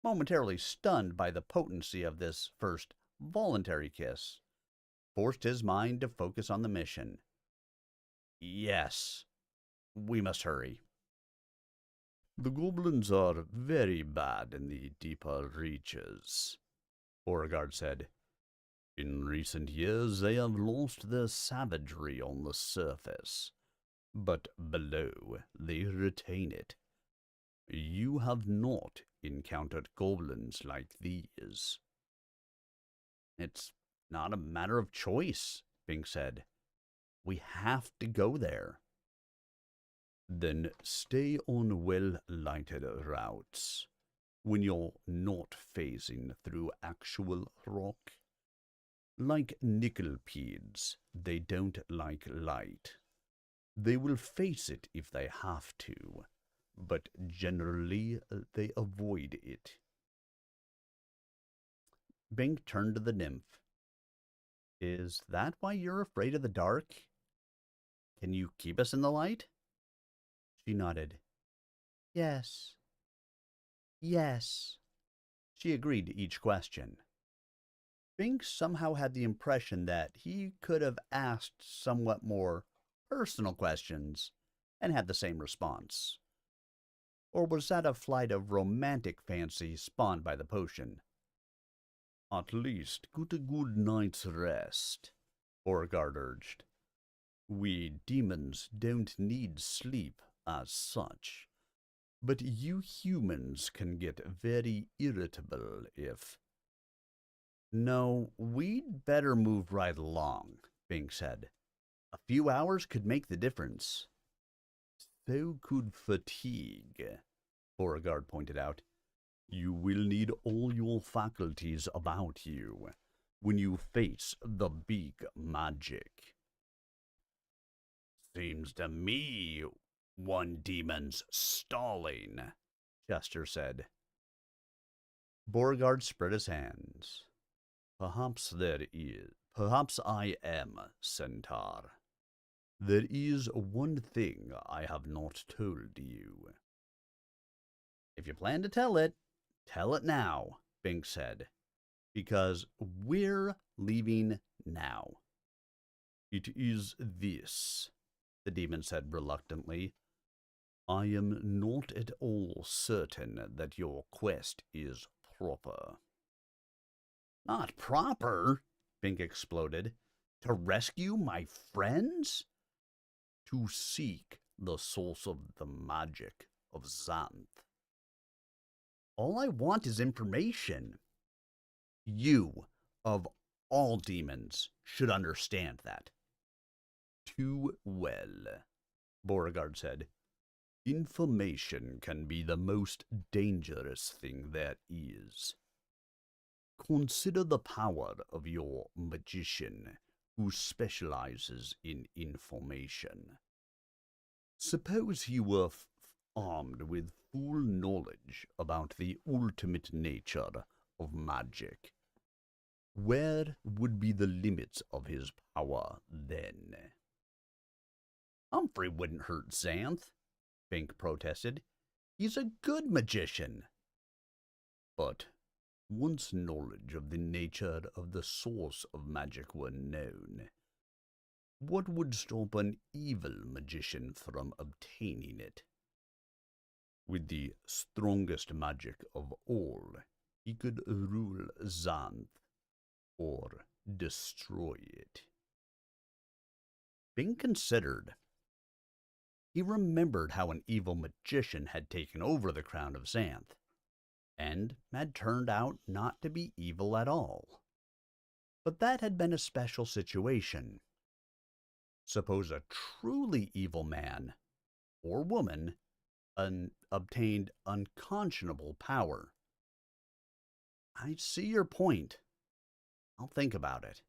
S1: momentarily stunned by the potency of this first voluntary kiss, forced his mind to focus on the mission. Yes, we must hurry. The goblins are very bad in the deeper reaches, Beauregard said. In recent years they have lost their savagery on the surface, but below they retain it. You have not encountered goblins like these. It's not a matter of choice, Bink said. We have to go there. Then stay on well-lighted routes. When you're not phasing through actual rock. Like nickelpedes, they don't like light. They will face it if they have to, but generally they avoid it. Bink turned to the nymph. Is that why you're afraid of the dark? Can you keep us in the light? She nodded.
S4: Yes. Yes.
S1: She agreed to each question. Bink somehow had the impression that he could have asked somewhat more personal questions and had the same response. Or was that a flight of romantic fancy spawned by the potion? At least get a good night's rest, Beauregard urged. We demons don't need sleep as such, but you humans can get very irritable if... No, we'd better move right along, Bink said. A few hours could make the difference. So could fatigue, Beauregard pointed out. You will need all your faculties about you when you face the big magic. Seems to me one demon's stalling, Chester said. Beauregard spread his hands. Perhaps there is. Perhaps I am, Centaur. There is one thing I have not told you. If you plan to tell it now, Bink said, because we're leaving now. It is this, the demon said reluctantly. I am not at all certain that your quest is proper. Not proper, Bink exploded. To rescue my friends? To seek the source of the magic of Xanth. All I want is information. You, of all demons, should understand that. Too well, Beauregard said. Information can be the most dangerous thing there is. Consider the power of your magician who specializes in information. Suppose he were armed with full knowledge about the ultimate nature of magic. Where would be the limits of his power then? Humphrey wouldn't hurt Xanth, Bink protested. He's a good magician. But once knowledge of the nature of the source of magic were known, what would stop an evil magician from obtaining it? With the strongest magic of all, he could rule Xanth or destroy it. Bing considered. He remembered how an evil magician had taken over the crown of Xanth, and had turned out not to be evil at all. But that had been a special situation. Suppose a truly evil man, or woman, obtained unconscionable power. I see your point, I'll think about it.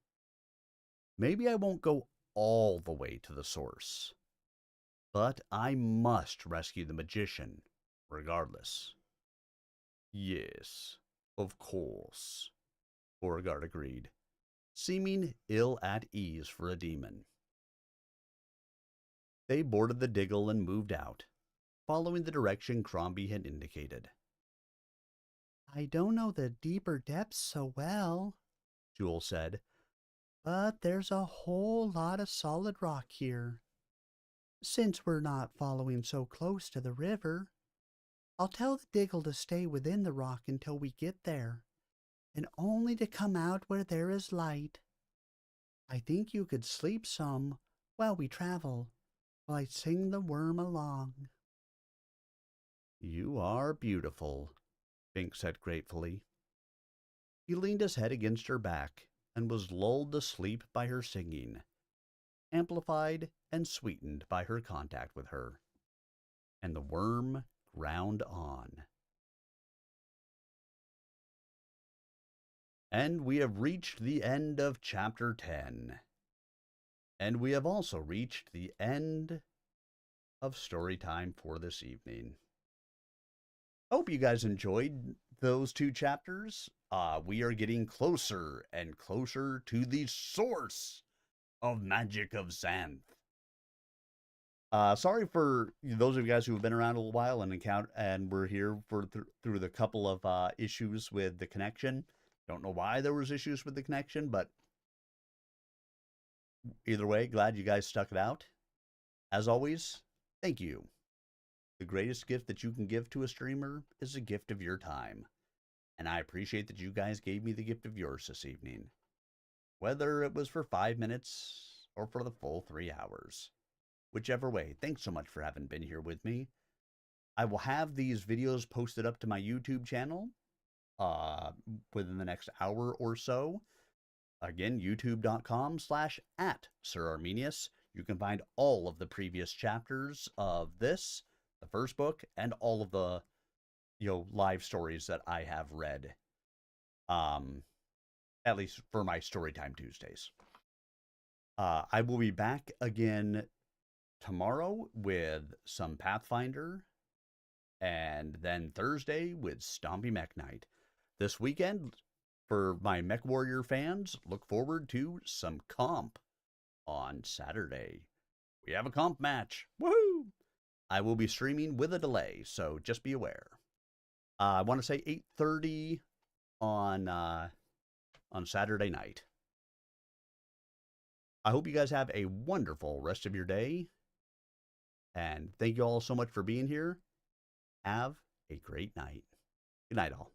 S1: Maybe I won't go all the way to the source, but I must rescue the magician, regardless. Yes, of course, Beauregard agreed, seeming ill at ease for a demon. They boarded the Diggle and moved out, following the direction Crombie had indicated.
S4: I don't know the deeper depths so well,
S1: Jewel said,
S4: but there's a whole lot of solid rock here. Since we're not following so close to the river, I'll tell the Diggle to stay within the rock until we get there, and only to come out where there is light. I think you could sleep some while we travel, while I sing the worm along.
S1: You are beautiful, Fink said gratefully. He leaned his head against her back and was lulled to sleep by her singing, amplified and sweetened by her contact with her. And the worm ground on. And we have reached the end of Chapter 10. And we have also reached the end of story time for this evening. Hope you guys enjoyed those 2 chapters. We are getting closer and closer to the source of Magic of Xanth. Sorry for those of you guys who have been around a little while and we're here for through the couple of issues with the connection. Don't know why there was issues with the connection, but either way, glad you guys stuck it out. As always, thank you. The greatest gift that you can give to a streamer is a gift of your time. And I appreciate that you guys gave me the gift of yours this evening. Whether it was for 5 minutes or for the full 3 hours. Whichever way, thanks so much for having been here with me. I will have these videos posted up to my YouTube channel within the next hour or so. Again, youtube.com/@SirArminius. You can find all of the previous chapters of this, the first book, and all of the live stories that I have read. At least for my Storytime Tuesdays. I will be back again tomorrow with some Pathfinder, and then Thursday with Stompy Mech Night. This weekend, for my Mech Warrior fans, look forward to some comp on Saturday. We have a comp match. Woohoo! I will be streaming with a delay, so just be aware. I want to say 8:30 on Saturday night. I hope you guys have a wonderful rest of your day. And thank you all so much for being here. Have a great night. Good night, all.